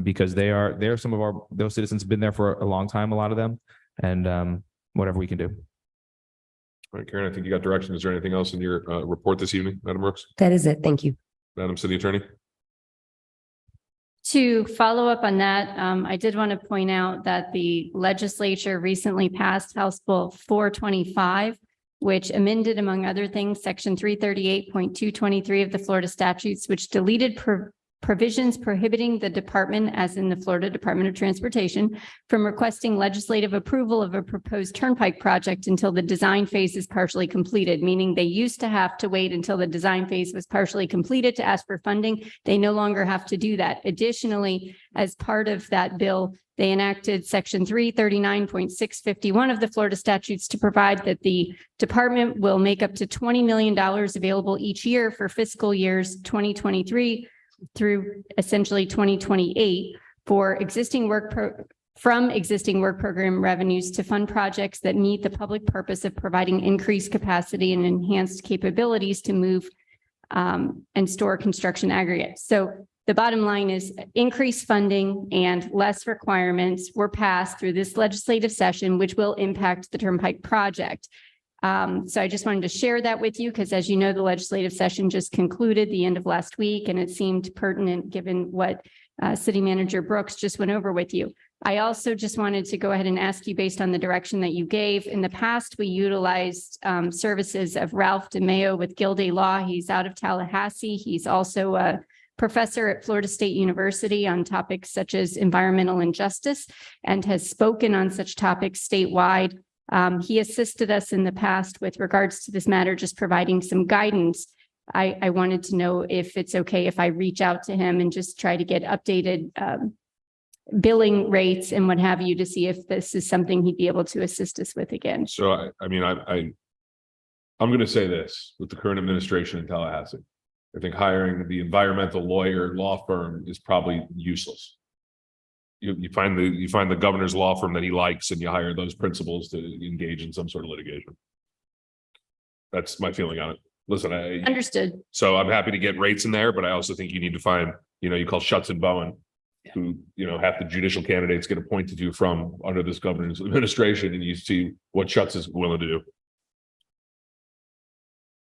because they're some of those citizens have been there for a long time, a lot of them, and whatever we can do. All right, Karen, I think you got direction. Is there anything else in your report this evening, Madam Brooks? That is it. Thank you. Madam City Attorney? To follow up on that, I did want to point out that the legislature recently passed House Bill 425, which amended, among other things, Section 338.223 of the Florida statutes, which deleted provisions prohibiting the department, as in the Florida Department of Transportation, from requesting legislative approval of a proposed turnpike project until the design phase is partially completed, meaning they used to have to wait until the design phase was partially completed to ask for funding. They no longer have to do that. Additionally, as part of that bill, they enacted Section 339.651 of the Florida statutes to provide that the department will make up to $20 million available each year for fiscal years 2023 through essentially 2028 for existing from existing work program revenues to fund projects that meet the public purpose of providing increased capacity and enhanced capabilities to move and store construction aggregates. So the bottom line is increased funding and less requirements were passed through this legislative session, which will impact the Turnpike project. So I just wanted to share that with you because, as you know, the legislative session just concluded the end of last week, and it seemed pertinent given what City Manager Brooks just went over with you. I also just wanted to go ahead and ask you, based on the direction that you gave. In the past, we utilized services of Ralph DeMeo with Gilday Law. He's out of Tallahassee. He's also a professor at Florida State University on topics such as environmental injustice and has spoken on such topics statewide. He assisted us in the past with regards to this matter, just providing some guidance. I wanted to know if it's okay if I reach out to him and just try to get updated billing rates and what have you to see if this is something he'd be able to assist us with again. So I'm going to say this with the current administration in Tallahassee. I think hiring the environmental lawyer law firm is probably useless. You find the governor's law firm that he likes and you hire those principals to engage in some sort of litigation. That's my feeling on it. Listen, Understood. So I'm happy to get rates in there, but I also think you need to find, you call Schutz and Bowen, who, half the judicial candidates get appointed to from under this governor's administration, and you see what Schutz is willing to do.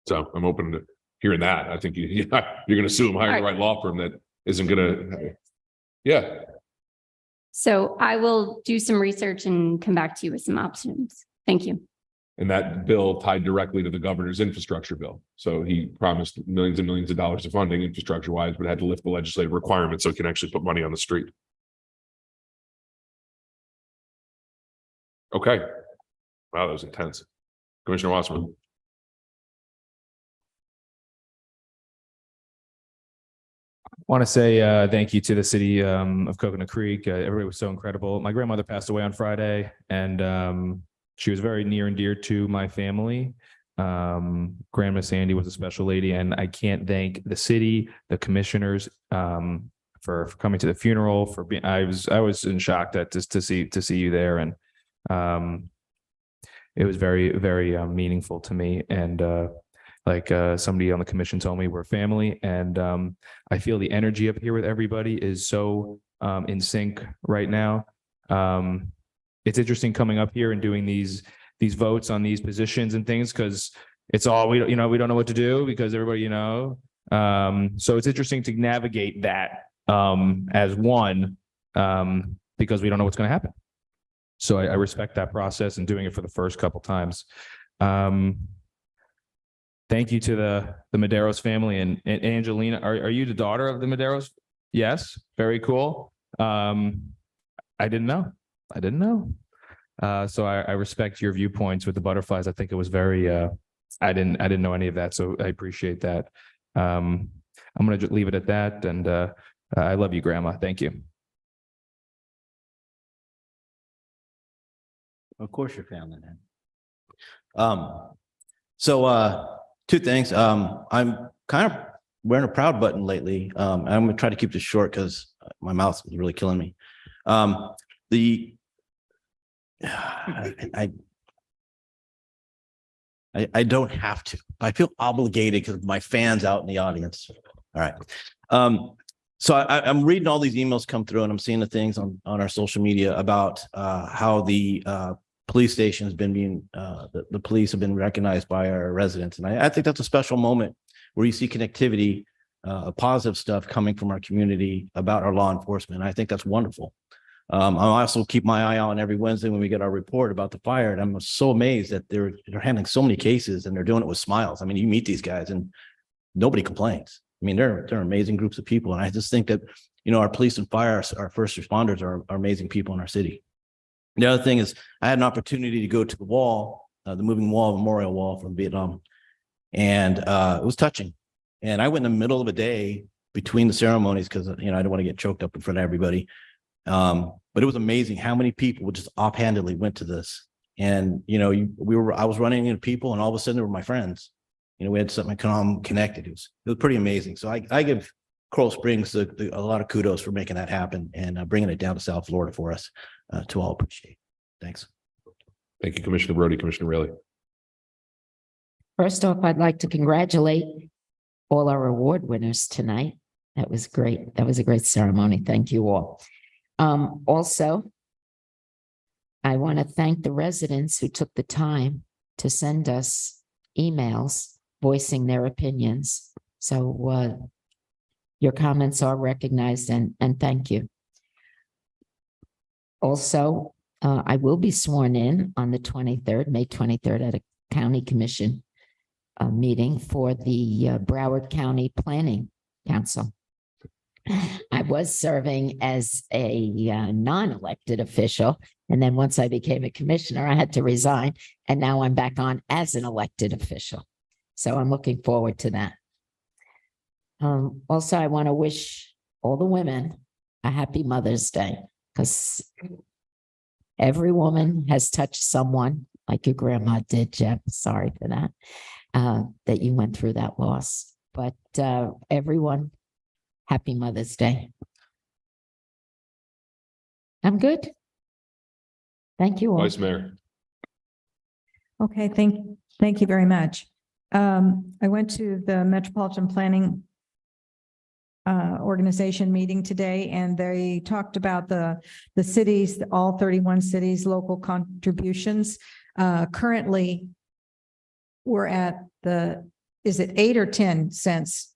So I'm open to hearing that. I think you're going to sue him, hire the right law firm that isn't going to. Yeah. So I will do some research and come back to you with some options. Thank you. And that bill tied directly to the governor's infrastructure bill. So he promised millions and millions of dollars of funding infrastructure wise, but had to lift the legislative requirements so he can actually put money on the street. Okay. Wow, that was intense. Commissioner Wasserman. Want to say thank you to the city of Coconut Creek. Everybody was so incredible. My grandmother passed away on Friday, and she was very near and dear to my family. Grandma Sandy was a special lady, and I can't thank the city, the commissioners, for coming to the funeral. For being, I was in shock that just to see you there, and it was very, very meaningful to me. And like somebody on the commission told me, we're family, and I feel the energy up here with everybody is so in sync right now. It's interesting coming up here and doing these votes on these positions and things, because it's all we don't know what to do because everybody, so it's interesting to navigate that as one because we don't know what's going to happen. So I respect that process and doing it for the first couple times. Thank you to the Medeiros family and Angelina. Are you the daughter of the Medeiros? Yes. Very cool. I didn't know. So I respect your viewpoints with the butterflies. I think it was very, I didn't know any of that. So I appreciate that. I'm going to leave it at that. And I love you, Grandma. Thank you. Of course, your family, man. So two things. I'm kind of wearing a proud button lately. I'm going to try to keep this short because my mouth is really killing me. I don't have to. I feel obligated because my fans out in the audience. All right. So I'm reading all these emails come through, and I'm seeing the things on our social media about how the police station has been the police have been recognized by our residents. And I think that's a special moment where you see connectivity positive stuff coming from our community about our law enforcement. I think that's wonderful. I also keep my eye on every Wednesday when we get our report about the fire. And I'm so amazed that they're handling so many cases and they're doing it with smiles. I mean, you meet these guys and nobody complains. I mean, they're amazing groups of people. And I just think that, you know, our police and fire, our first responders are amazing people in our city. The other thing is I had an opportunity to go to the wall, the moving wall, memorial wall from Vietnam. And it was touching. And I went in the middle of a day between the ceremonies because, you know, I don't want to get choked up in front of everybody. But it was amazing how many people just offhandedly went to this. And, you know, I was running into people and all of a sudden they were my friends. You know, we had something connected. It was pretty amazing. So I give Coral Springs a lot of kudos for making that happen and bringing it down to South Florida for us to all appreciate. Thanks. Thank you, Commissioner Brody. Commissioner Raley. First off, I'd like to congratulate all our award winners tonight. That was great. That was a great ceremony. Thank you all. Also, I want to thank the residents who took the time to send us emails voicing their opinions. So your comments are recognized and thank you. Also, I will be sworn in on the 23rd, May 23rd at a county commission meeting for the Broward County Planning Council. I was serving as a non-elected official. And then once I became a commissioner, I had to resign. And now I'm back on as an elected official. So I'm looking forward to that. Also, I want to wish all the women a happy Mother's Day because every woman has touched someone like your grandma did, Jeff. Sorry for that, that you went through that loss. But everyone, happy Mother's Day. I'm good. Thank you all. Vice Mayor. Okay, thank you very much. I went to the Metropolitan Planning organization meeting today, and they talked about the cities, all 31 cities, local contributions. Currently, we're at is it 8 or 10 cents?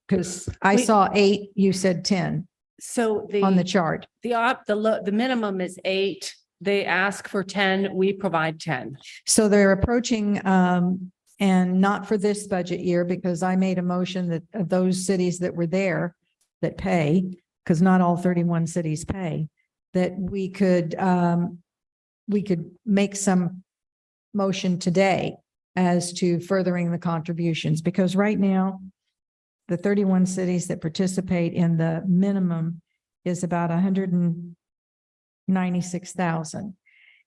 Because I saw 8, you said 10 So on the chart. the minimum is 8. They ask for 10, we provide 10. So they're approaching, and not for this budget year, because I made a motion that of those cities that were there that pay, because not all 31 cities pay, that we could make some motion today as to furthering the contributions, because right now, the 31 cities that participate in the minimum is about 196,000.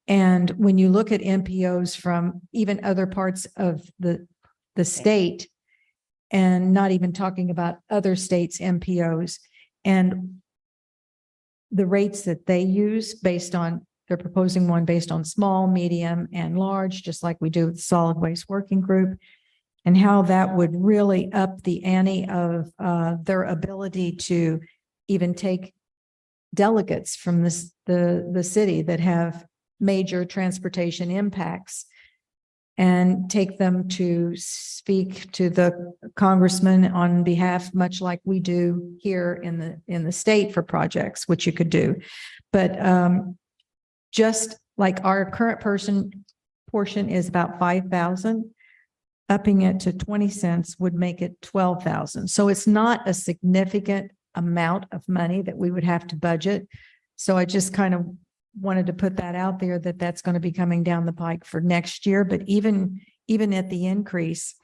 And when you look at MPOs from even other parts of the state, and not even talking about other states' MPOs, and the rates that they use based on, they're proposing one based on small, medium, and large, just like we do with the Solid Waste Working Group, and how that would really up the ante of their ability to even take delegates from the city that have major transportation impacts and take them to speak to the congressman on behalf, much like we do here in the state for projects, which you could do. But just like our current portion is about 5,000, upping it to 20 cents would make it 12,000. So it's not a significant amount of money that we would have to budget. So I just kind of wanted to put that out there, that that's going to be coming down the pike for next year. But even at the increase,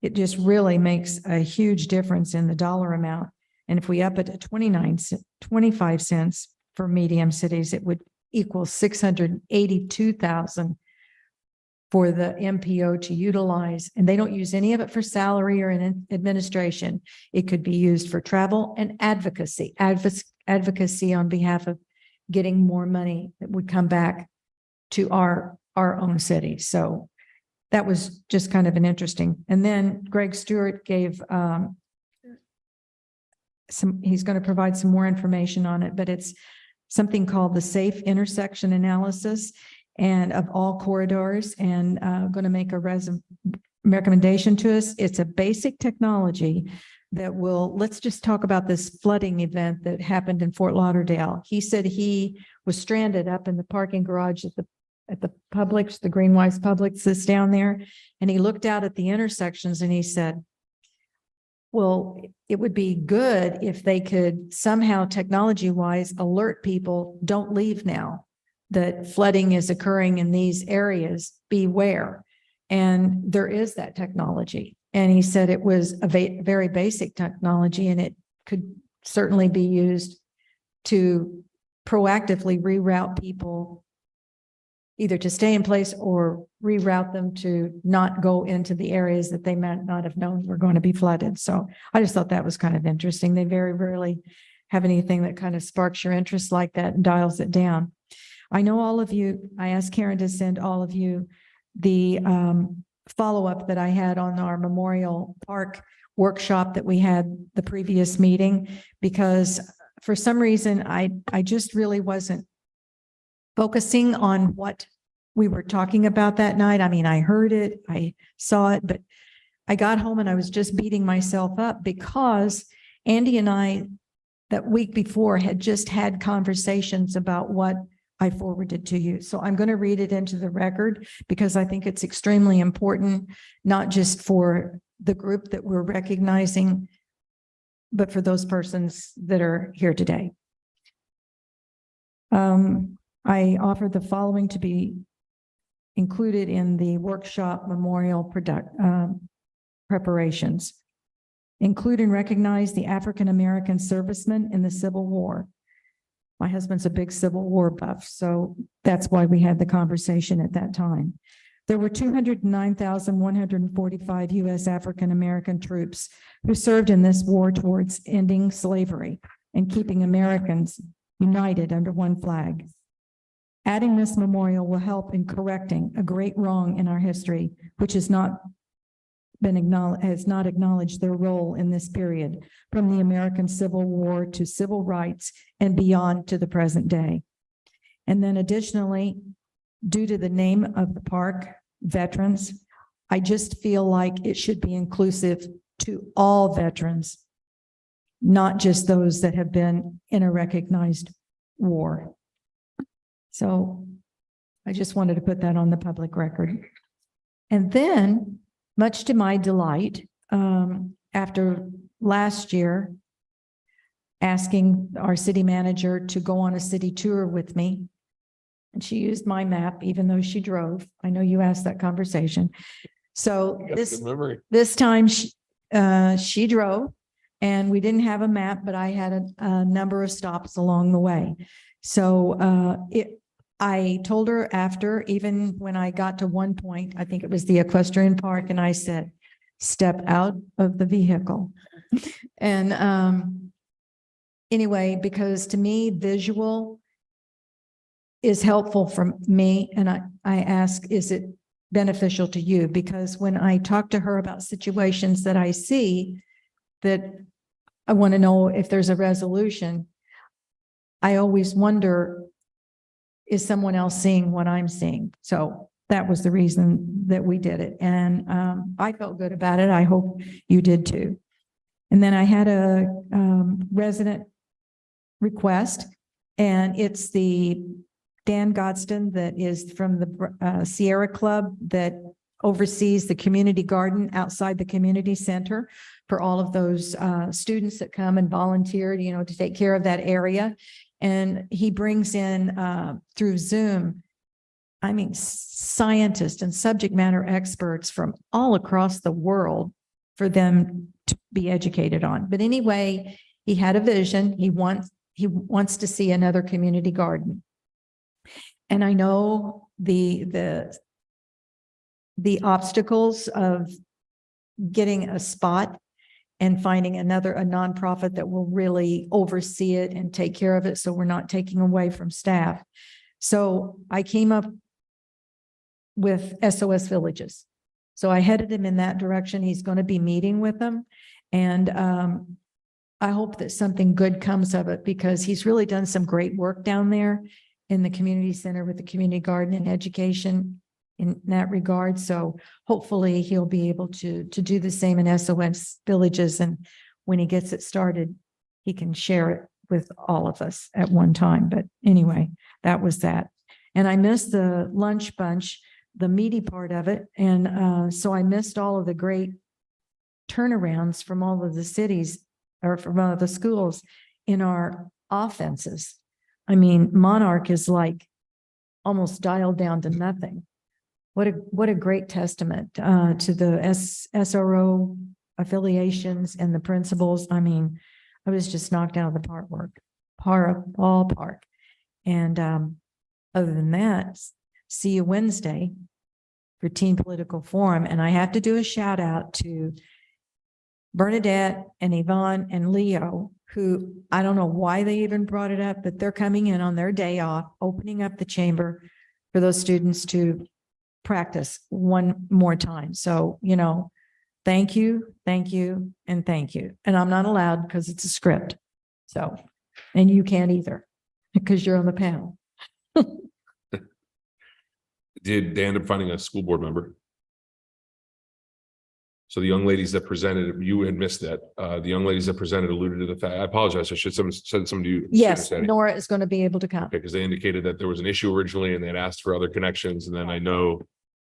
it just really makes a huge difference in the dollar amount. And if we up it to 25 cents for medium cities, it would equal 682,000 for the MPO to utilize. And they don't use any of it for salary or in administration. It could be used for travel and advocacy on behalf of getting more money that would come back to our own city. So that was just kind of an interesting. And then Greg Stewart gave he's going to provide some more information on it, but it's something called the Safe Intersection Analysis and of all corridors, and going to make a recommendation to us. It's a basic technology let's just talk about this flooding event that happened in Fort Lauderdale. He said he was stranded up in the parking garage at the Publix, the Greenwise Publix that's down there. And he looked out at the intersections and he said, well, it would be good if they could somehow technology wise alert people, don't leave now, that flooding is occurring in these areas, beware. And there is that technology. And he said it was a very basic technology and it could certainly be used to proactively reroute people either to stay in place or reroute them to not go into the areas that they might not have known were going to be flooded. So I just thought that was kind of interesting. They very rarely have anything that kind of sparks your interest like that and dials it down. I know all of you, I asked Karen to send all of you the follow-up that I had on our Memorial Park workshop that we had the previous meeting, because for some reason, I just really wasn't focusing on what we were talking about that night. I mean, I heard it, I saw it, but I got home and I was just beating myself up because Andy and I that week before had just had conversations about what I forwarded to you. So I'm going to read it into the record because I think it's extremely important, not just for the group that we're recognizing, but for those persons that are here today. I offer the following to be included in the workshop memorial preparations. Include and recognize the African-American servicemen in the Civil War. My husband's a big Civil War buff, so that's why we had the conversation at that time. There were 209,145 U.S. African-American troops who served in this war towards ending slavery and keeping Americans united under one flag. Adding this memorial will help in correcting a great wrong in our history, which has not acknowledged their role in this period, from the American Civil War to civil rights and beyond to the present day. And then additionally, due to the name of the park, veterans, I just feel like it should be inclusive to all veterans, not just those that have been in a recognized war. So I just wanted to put that on the public record. And then, much to my delight, after last year, asking our city manager to go on a city tour with me, and she used my map, even though she drove. I know you asked that conversation. So this time she drove, and we didn't have a map, but I had a number of stops along the way. So I told her after, even when I got to one point, I think it was the equestrian park, and I said, step out of the vehicle. And anyway, because to me, visual is helpful for me. And I ask, is it beneficial to you? Because when I talk to her about situations that I see that I want to know if there's a resolution, I always wonder, is someone else seeing what I'm seeing? So that was the reason that we did it. And I felt good about it. I hope you did too. And then I had a resident request, and it's the Dan Godston that is from the Sierra Club that oversees the community garden outside the community center for all of those students that come and volunteer, to take care of that area. And he brings in through Zoom, I mean, scientists and subject matter experts from all across the world for them to be educated on. But anyway, he had a vision. He wants to see another community garden. And I know the obstacles of getting a spot and finding a nonprofit that will really oversee it and take care of it, so we're not taking away from staff. So I came up with SOS Villages. So I headed him in that direction. He's going to be meeting with them. And I hope that something good comes of it, because he's really done some great work down there in the community center with the community garden and education in that regard. So hopefully he'll be able to do the same in SOS Villages. And when he gets it started, he can share it with all of us at one time. But anyway, that was that. And I missed the lunch bunch, the meaty part of it. And so I missed all of the great turnarounds from all of the cities or from all of the schools in our offenses. I mean, Monarch is like almost dialed down to nothing. What a great testament to the SRO affiliations and the principals. I mean, I was just knocked out of the ballpark. And other than that, see you Wednesday for Teen Political Forum. And I have to do a shout out to Bernadette and Yvonne and Leo, who I don't know why they even brought it up, but they're coming in on their day off, opening up the chamber for those students to practice one more time. So, you know, thank you, and thank you. And I'm not allowed because it's a script. So, and you can't either because you're on the panel. Did they end up finding a school board member? So the young ladies that presented, you had missed that. The young ladies that presented alluded to the fact, I apologize, I should have said something to you. Yes, Nora is going to be able to come. Because they indicated that there was an issue originally and they had asked for other connections. And then I know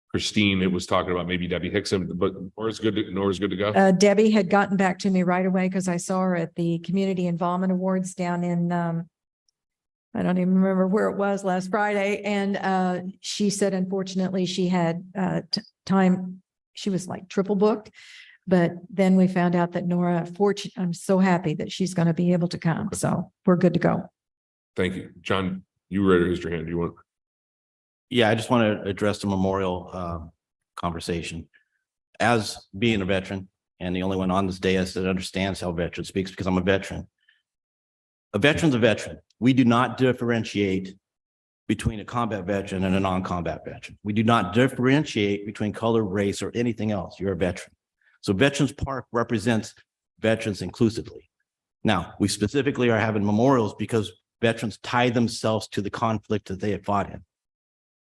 Christine, it was talking about maybe Debbie Hickson, but Nora's good to go. Debbie had gotten back to me right away because I saw her at the Community Involvement Awards down in, I don't even remember where it was last Friday. And she said, unfortunately, she had time. She was like triple booked. But then we found out that Nora, I'm so happy that she's going to be able to come. So we're good to go. Thank you. John, you raised your hand. Do you want? Yeah, I just want to address the memorial conversation. As being a veteran and the only one on this dais that understands how veteran speaks, because I'm a veteran. A veteran's a veteran. We do not differentiate between a combat veteran and a non-combat veteran. We do not differentiate between color, race, or anything else. You're a veteran. So Veterans Park represents veterans inclusively. Now, we specifically are having memorials because veterans tie themselves to the conflict that they have fought in.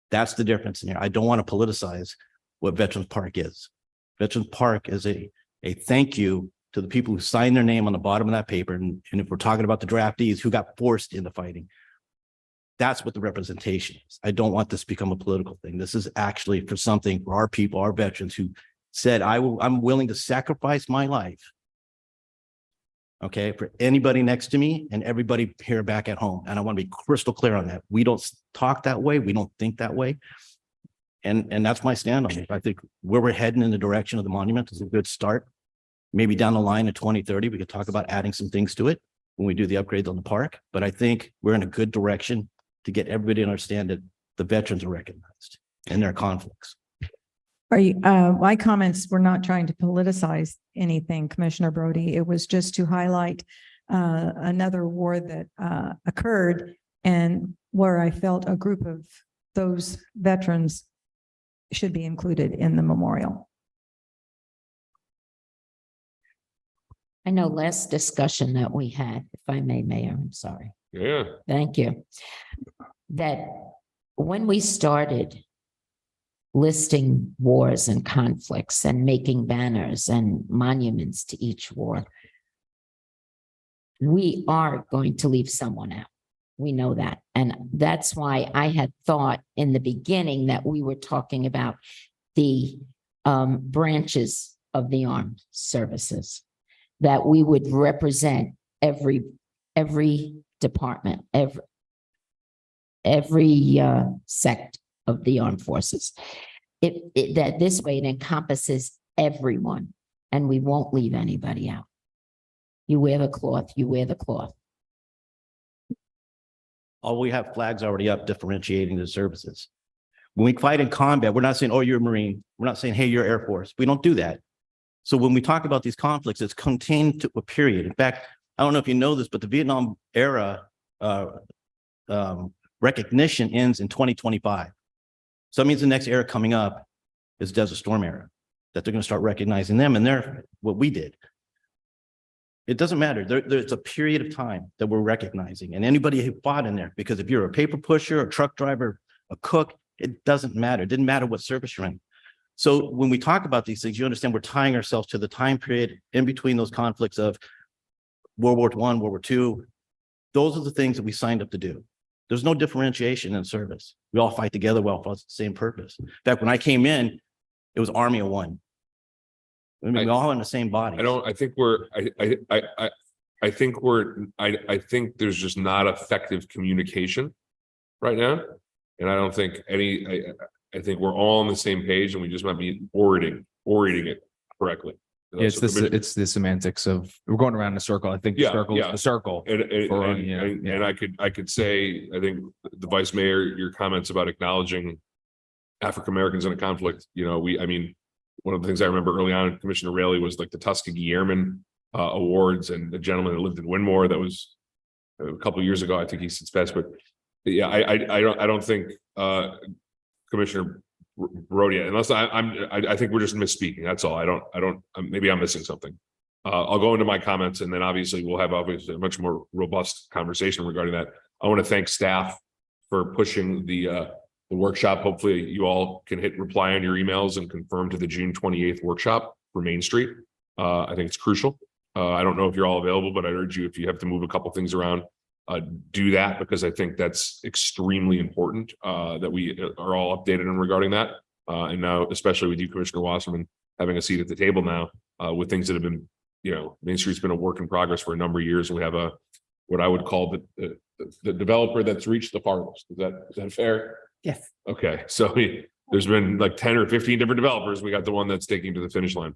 That's the difference in here. I don't want to politicize what Veterans Park is. Veterans Park is a thank you to the people who signed their name on the bottom of that paper. And if we're talking about the draftees who got forced into fighting, that's what the representation is. I don't want this to become a political thing. This is actually for something for our people, our veterans who said, I'm willing to sacrifice my life. Okay, for anybody next to me and everybody here back at home. And I want to be crystal clear on that. We don't talk that way. We don't think that way. And that's my stand on it. I think where we're heading in the direction of the monument is a good start. Maybe down the line in 2030, we could talk about adding some things to it when we do the upgrades on the park. But I think we're in a good direction to get everybody to understand that the veterans are recognized and their conflicts. My comments were not trying to politicize anything, Commissioner Brody. It was just to highlight another war that occurred and where I felt a group of those veterans should be included in the memorial. I know last discussion that we had, if I may, Mayor, I'm sorry. Yeah. Thank you. That when we started listing wars and conflicts and making banners and monuments to each war, we are going to leave someone out. We know that. And that's why I had thought in the beginning that we were talking about the branches of the armed services, that we would represent every department, every sect of the armed forces. That this way it encompasses everyone and we won't leave anybody out. You wear the cloth, you wear the cloth. Oh, we have flags already up differentiating the services. When we fight in combat, we're not saying, oh, you're a Marine. We're not saying, hey, you're Air Force. We don't do that. So when we talk about these conflicts, it's contained to a period. In fact, I don't know if you know this, but the Vietnam era recognition ends in 2025. So that means the next era coming up is Desert Storm era, that they're going to start recognizing them and they're what we did. It doesn't matter. There's a period of time that we're recognizing and anybody who fought in there, because if you're a paper pusher, a truck driver, a cook, it doesn't matter. It didn't matter what service you're in. So when we talk about these things, you understand we're tying ourselves to the time period in between those conflicts of World War I, World War II. Those are the things that we signed up to do. There's no differentiation in service. We all fight together. We all for the same purpose. In fact, when I came in, it was Army of One. I mean, we all in the same body. I think there's just not effective communication right now. And I don't think I think we're all on the same page and we just might be orating it correctly. Yeah, it's the semantics of we're going around in a circle. I think the circle is the circle. And I could say, I think the vice mayor, your comments about acknowledging African-Americans in a conflict, one of the things I remember early on, Commissioner Raley, was like the Tuskegee Airmen Awards, and the gentleman that lived in Winmore, that was a couple of years ago. I think he sits best, but yeah, I don't think Commissioner Brody, unless I think we're just misspeaking. That's all. Maybe I'm missing something. I'll go into my comments, and then obviously we'll have a much more robust conversation regarding that. I want to thank staff for pushing the workshop. Hopefully you all can hit reply on your emails and confirm to the June 28th workshop for Main Street. I think it's crucial. I don't know if you're all available, but I urge you, if you have to move a couple things around, do that, because I think that's extremely important, that we are all updated in regarding that. And now, especially with you, Commissioner Wasserman, having a seat at the table now, with things that have been, Main Street's been a work in progress for a number of years, and we have what I would call the developer that's reached the farthest. Is that fair? Yes. Okay, so there's been like 10 or 15 different developers. We got the one that's taking to the finish line.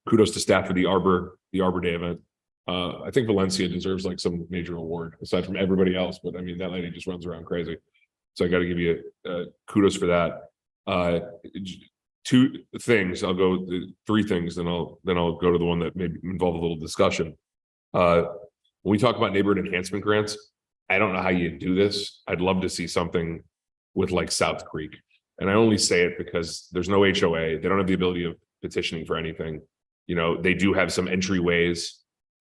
Kudos to staff for the Arbor Day event. I think Valencia deserves like some major award aside from everybody else, but I mean, that lady just runs around crazy. So I got to give you kudos for that. Two things, I'll go three things, then I'll go to the one that may involve a little discussion. When we talk about neighborhood enhancement grants, I don't know how you do this. I'd love to see something with like South Creek. And I only say it because there's no HOA. They don't have the ability of petitioning for anything. They do have some entryways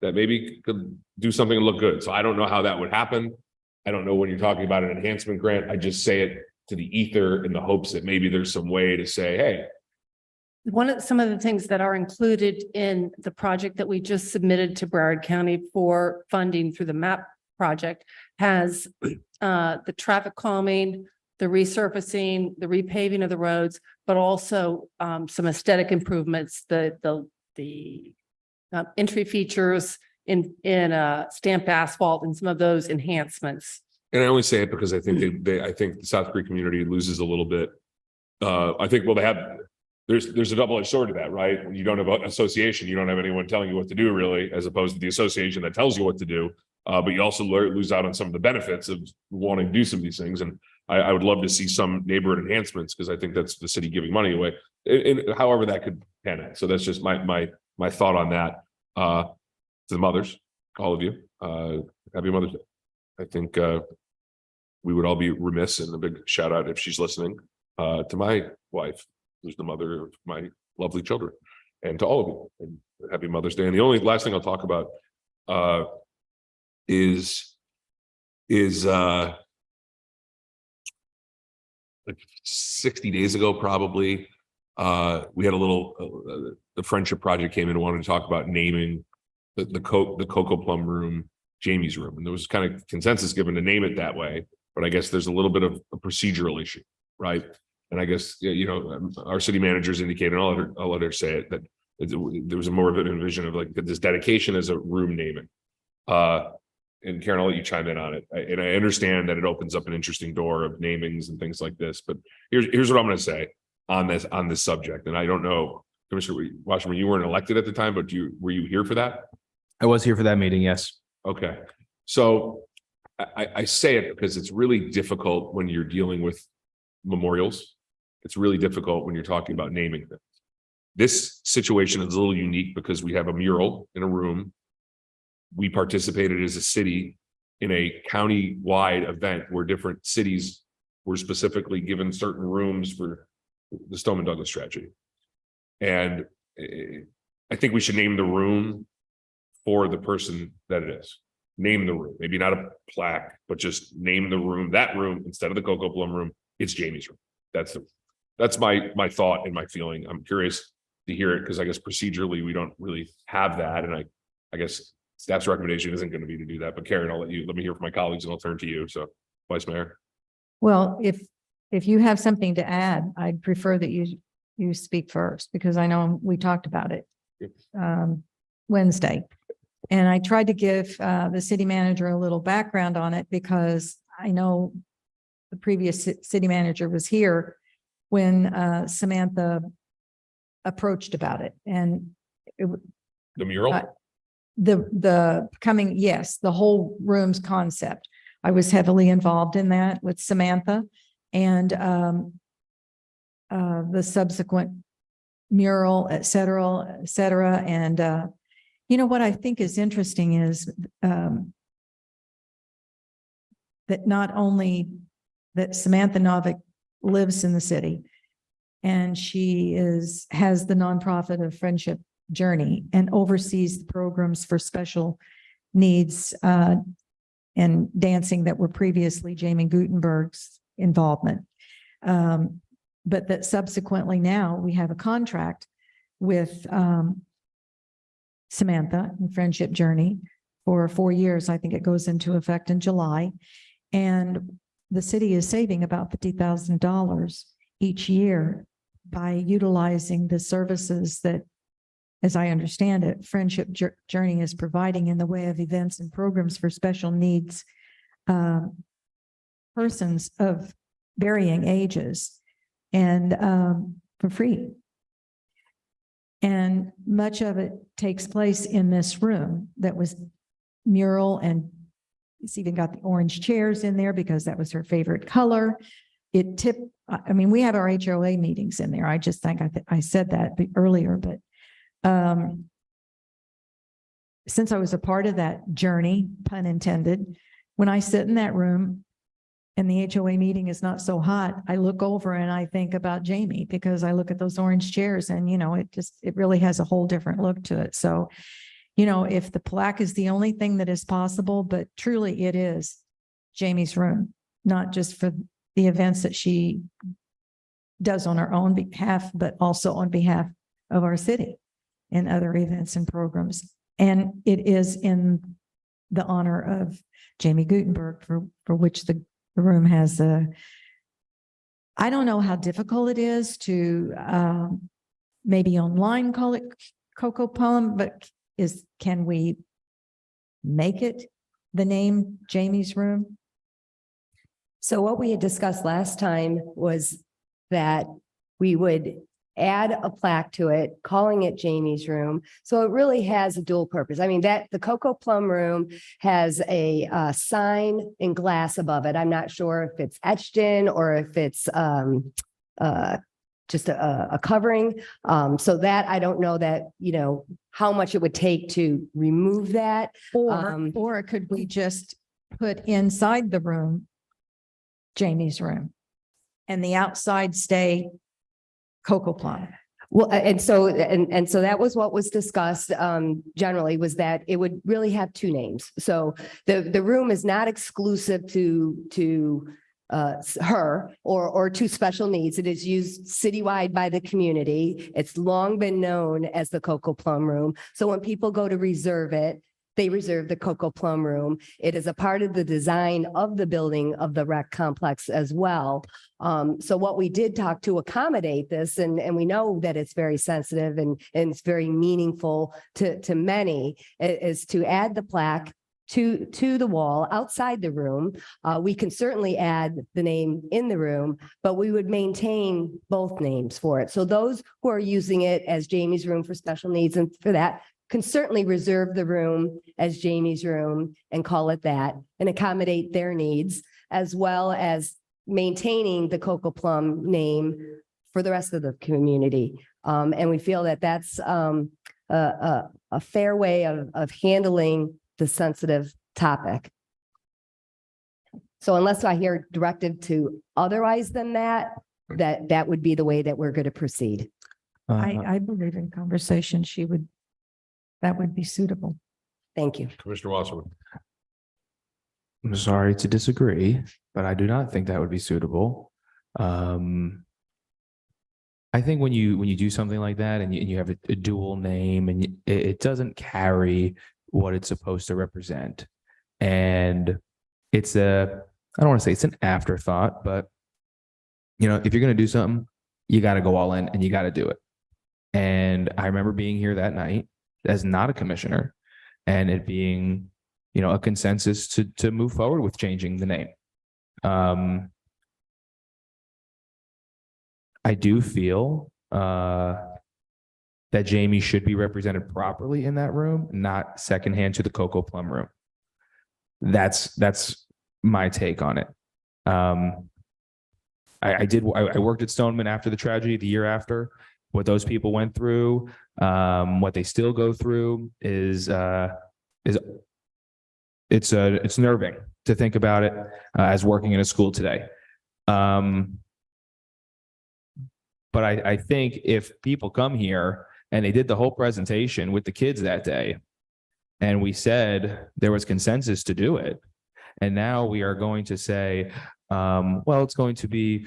that maybe could do something and look good. So I don't know how that would happen. I don't know when you're talking about an enhancement grant. I just say it to the ether in the hopes that maybe there's some way to say, hey. Some of the things that are included in the project that we just submitted to Broward County for funding through the MAP project has the traffic calming, the resurfacing, the repaving of the roads, but also some aesthetic improvements, the entry features in stamped asphalt and some of those enhancements. And I only say it because I think I think the South Creek community loses a little bit. I think, there's a double-edged sword to that, right? When you don't have an association, you don't have anyone telling you what to do, really, as opposed to the association that tells you what to do. But you also lose out on some of the benefits of wanting to do some of these things. And I would love to see some neighborhood enhancements, because I think that's the city giving money away, and however that could pan out. So that's just my thought on that. To the mothers, all of you, happy Mother's Day. I think we would all be remiss, and a big shout out, if she's listening, to my wife, who's the mother of my lovely children, and to all of you, and happy Mother's Day. And the only last thing I'll talk about is like 60 days ago, probably, we had a little the Friendship Project came in and wanted to talk about naming the Cocoa Plum room Jamie's room, and there was kind of consensus given to name it that way, but I guess there's a little bit of a procedural issue, right? And I guess our city managers indicated, and I'll let her say it, that there was a more of an vision of like this dedication as a room naming. And Karen, I'll let you chime in on it. And I understand that it opens up an interesting door of namings and things like this, but here's what I'm going to say on this subject. And I don't know, Commissioner Wasserman, you weren't elected at the time, but were you here for that? I was here for that meeting. Yes. Okay. So I say it because it's really difficult when you're dealing with memorials. It's really difficult when you're talking about naming things. This situation is a little unique because we have a mural in a room. We participated as a city in a county-wide event where different cities were specifically given certain rooms for the Stoneman Douglas tragedy. And I think we should name the room for the person that it is. Name the room, maybe not a plaque, but just name the room, that room, instead of the Cocoa Plum room, it's Jamie's room. That's the That's my thought and my feeling. I'm curious to hear it because I guess procedurally we don't really have that. And I guess staff's recommendation isn't going to be to do that. But Karen, let me hear from my colleagues and I'll turn to you. So Vice Mayor. Well, if you have something to add, I'd prefer that you speak first because I know we talked about it Wednesday. And I tried to give the city manager a little background on it because I know the previous city manager was here when Samantha approached about it. And The mural? the whole room's concept. I was heavily involved in that with Samantha and the subsequent mural, et cetera, et cetera. And you know, what I think is interesting is that not only that Samantha Novick lives in the city and she has the nonprofit of Friendship Journey and oversees the programs for special needs and dancing that were previously Jamie Gutenberg's involvement. But that subsequently now we have a contract with Samantha and Friendship Journey for 4 years. I think it goes into effect in July. And the city is saving about $50,000 each year by utilizing the services that, as I understand it, Friendship Journey is providing in the way of events and programs for special needs persons of varying ages and for free. And much of it takes place in this room that was mural, and it's even got the orange chairs in there because that was her favorite color. I mean, we have our HOA meetings in there. I just think I said that earlier, but since I was a part of that journey, pun intended, when I sit in that room and the HOA meeting is not so hot, I look over and I think about Jamie because I look at those orange chairs and, you know, it really has a whole different look to it. So, you know, if the plaque is the only thing that is possible, but truly it is Jamie's room, not just for the events that she does on her own behalf, but also on behalf of our city and other events and programs. And it is in the honor of Jamie Gutenberg, for which the room has I don't know how difficult it is to maybe online call it Coco Plum, but can we make it the name Jamie's Room? So what we had discussed last time was that we would add a plaque to it, calling it Jamie's Room. So it really has a dual purpose. I mean, the Coco Plum Room has a sign in glass above it. I'm not sure if it's etched in or if it's just a covering. So that I don't know that, you know, how much it would take to remove that. Or could we just put inside the room Jamie's Room and the outside stay Coco Plum? Well, and so that was what was discussed generally, was that it would really have two names. So the room is not exclusive to her or to special needs. It is used citywide by the community. It's long been known as the Coco Plum Room. So when people go to reserve it, they reserve the Coco Plum Room. It is a part of the design of the building of the rec complex as well. So what we did talk to accommodate this, and we know that it's very sensitive and it's very meaningful to many, is to add the plaque to the wall outside the room. We can certainly add the name in the room, but we would maintain both names for it. So those who are using it as Jamie's Room for special needs and for that can certainly reserve the room as Jamie's Room and call it that and accommodate their needs, as well as maintaining the Coco Plum name for the rest of the community. And we feel that that's a fair way of handling the sensitive topic. So unless I hear directive to otherwise than that would be the way that we're going to proceed. I believe in conversation. That would be suitable. Thank you. Commissioner Wasserman. I'm sorry to disagree, but I do not think that would be suitable. I think when you do something like that and you have a dual name and it doesn't carry what it's supposed to represent. And I don't want to say it's an afterthought, but you know, if you're going to do something, you got to go all in and you got to do it. And I remember being here that night as not a commissioner and it being, you know, a consensus to move forward with changing the name. I do feel that Jamie should be represented properly in that room, not secondhand to the Coco Plum room. That's my take on it. I worked at Stoneman after the tragedy, the year after. What those people went through, what they still go through is it's nerving to think about it as working in a school today. But I think if people come here and they did the whole presentation with the kids that day, and we said there was consensus to do it, and now we are going to say, well, it's going to be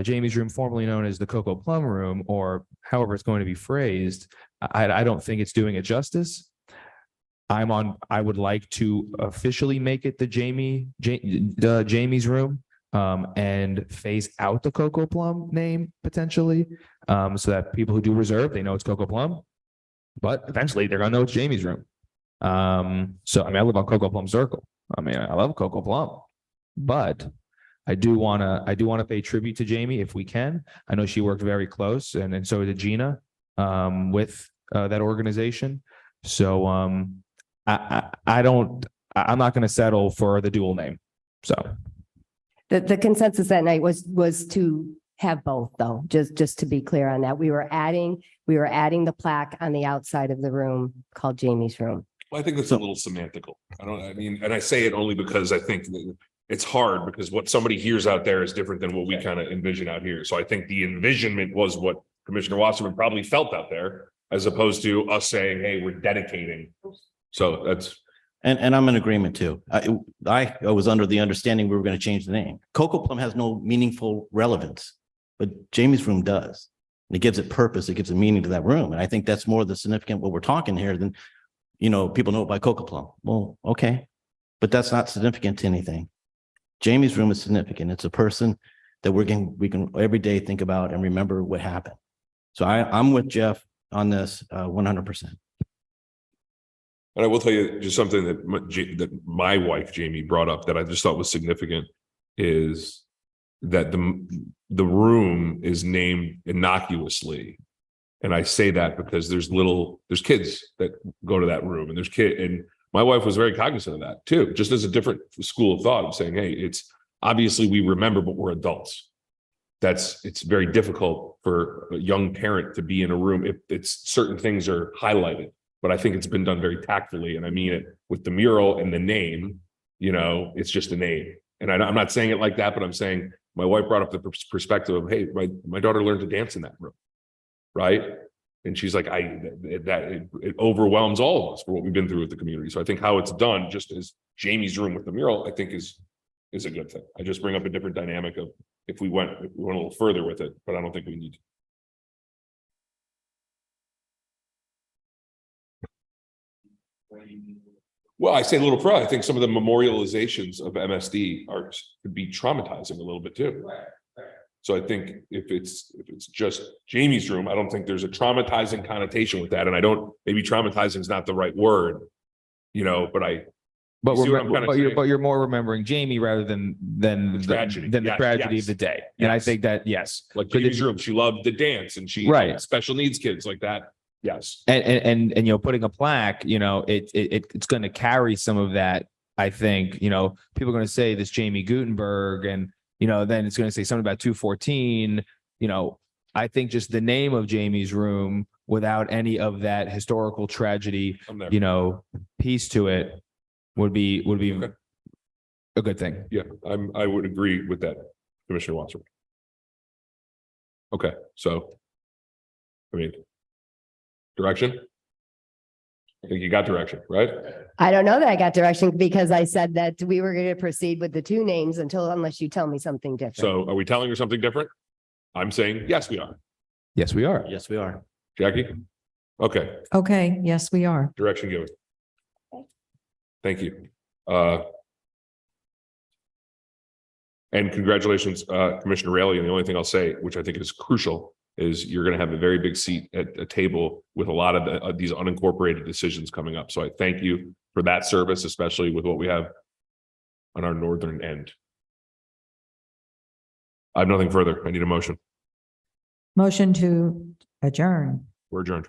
Jamie's room, formerly known as the Coco Plum room, or however it's going to be phrased. I don't think it's doing it justice. I would like to officially make it the Jamie's room, and phase out the Coco Plum name potentially, so that people who do reserve, they know it's Coco Plum, but eventually they're gonna know it's Jamie's room. So I mean, I live on Coco Plum Circle. I mean, I love Coco Plum, but I do wanna pay tribute to Jamie if we can. I know she worked very close, and so did Gina with that organization. So I'm not gonna settle for the dual name. So. The consensus that night was to have both, though, just to be clear on that. We were adding the plaque on the outside of the room called Jamie's room. Well, I think that's a little semantical. And I say it only because I think that it's hard because what somebody hears out there is different than what we kind of envision out here. So I think the envisionment was what Commissioner Wasserman probably felt out there, as opposed to us saying, hey, we're dedicating. So that's. And I'm in agreement too. I was under the understanding we were going to change the name. Coco Plum has no meaningful relevance, but Jamie's room does. And it gives it purpose. It gives a meaning to that room. And I think that's more the significant what we're talking here than, you know, people know it by Coco Plum. Well, okay, but that's not significant to anything. Jamie's room is significant. It's a person that we can every day think about and remember what happened. So I'm with Jeff on this 100%. And I will tell you just something that my wife, Jamie, brought up that I just thought was significant is that the room is named innocuously. And I say that because there's kids that go to that room and my wife was very cognizant of that too, just as a different school of thought of saying, hey, it's obviously we remember, but we're adults. It's very difficult for a young parent to be in a room if it's certain things are highlighted. But I think it's been done very tactfully. And I mean it with the mural and the name, you know, it's just a name. And I'm not saying it like that, but I'm saying my wife brought up the perspective of, hey, my daughter learned to dance in that room. Right. And she's like, it overwhelms all of us for what we've been through with the community. So I think how it's done, just as Jamie's room with the mural, I think is a good thing. I just bring up a different dynamic of if we went a little further with it, but I don't think we need to. Well, I say a little further. I think some of the memorializations of MSD could be traumatizing a little bit too. So I think if it's just Jamie's room, I don't think there's a traumatizing connotation with that. And maybe traumatizing is not the right word, you know, but you're more remembering Jamie rather than the tragedy of the day. And I think that, yes. Like Jamie's room, she loved the dance and she had special needs kids like that. Yes. And you know, putting a plaque, you know, it's going to carry some of that. I think, you know, people are going to say this Jamie Gutenberg and, you know, then it's going to say something about 214, you know, I think just the name of Jamie's room without any of that historical tragedy, you know, piece to it would be okay. A good thing. Yeah, I would agree with that, Commissioner Wasserman. Okay, so, I mean, direction? I think you got direction, right? I don't know that I got direction because I said that we were going to proceed with the two names unless you tell me something different. So are we telling her something different? I'm saying, yes, we are. Yes, we are. Yes, we are. Jackie? Okay, Okay, yes, we are. direction given. Thank you. And congratulations, Commissioner Raley. And the only thing I'll say, which I think is crucial, is you're going to have a very big seat at a table with a lot of these unincorporated decisions coming up. So I thank you for that service, especially with what we have on our northern end. I have nothing further. I need a motion. Motion to adjourn. We're adjourned.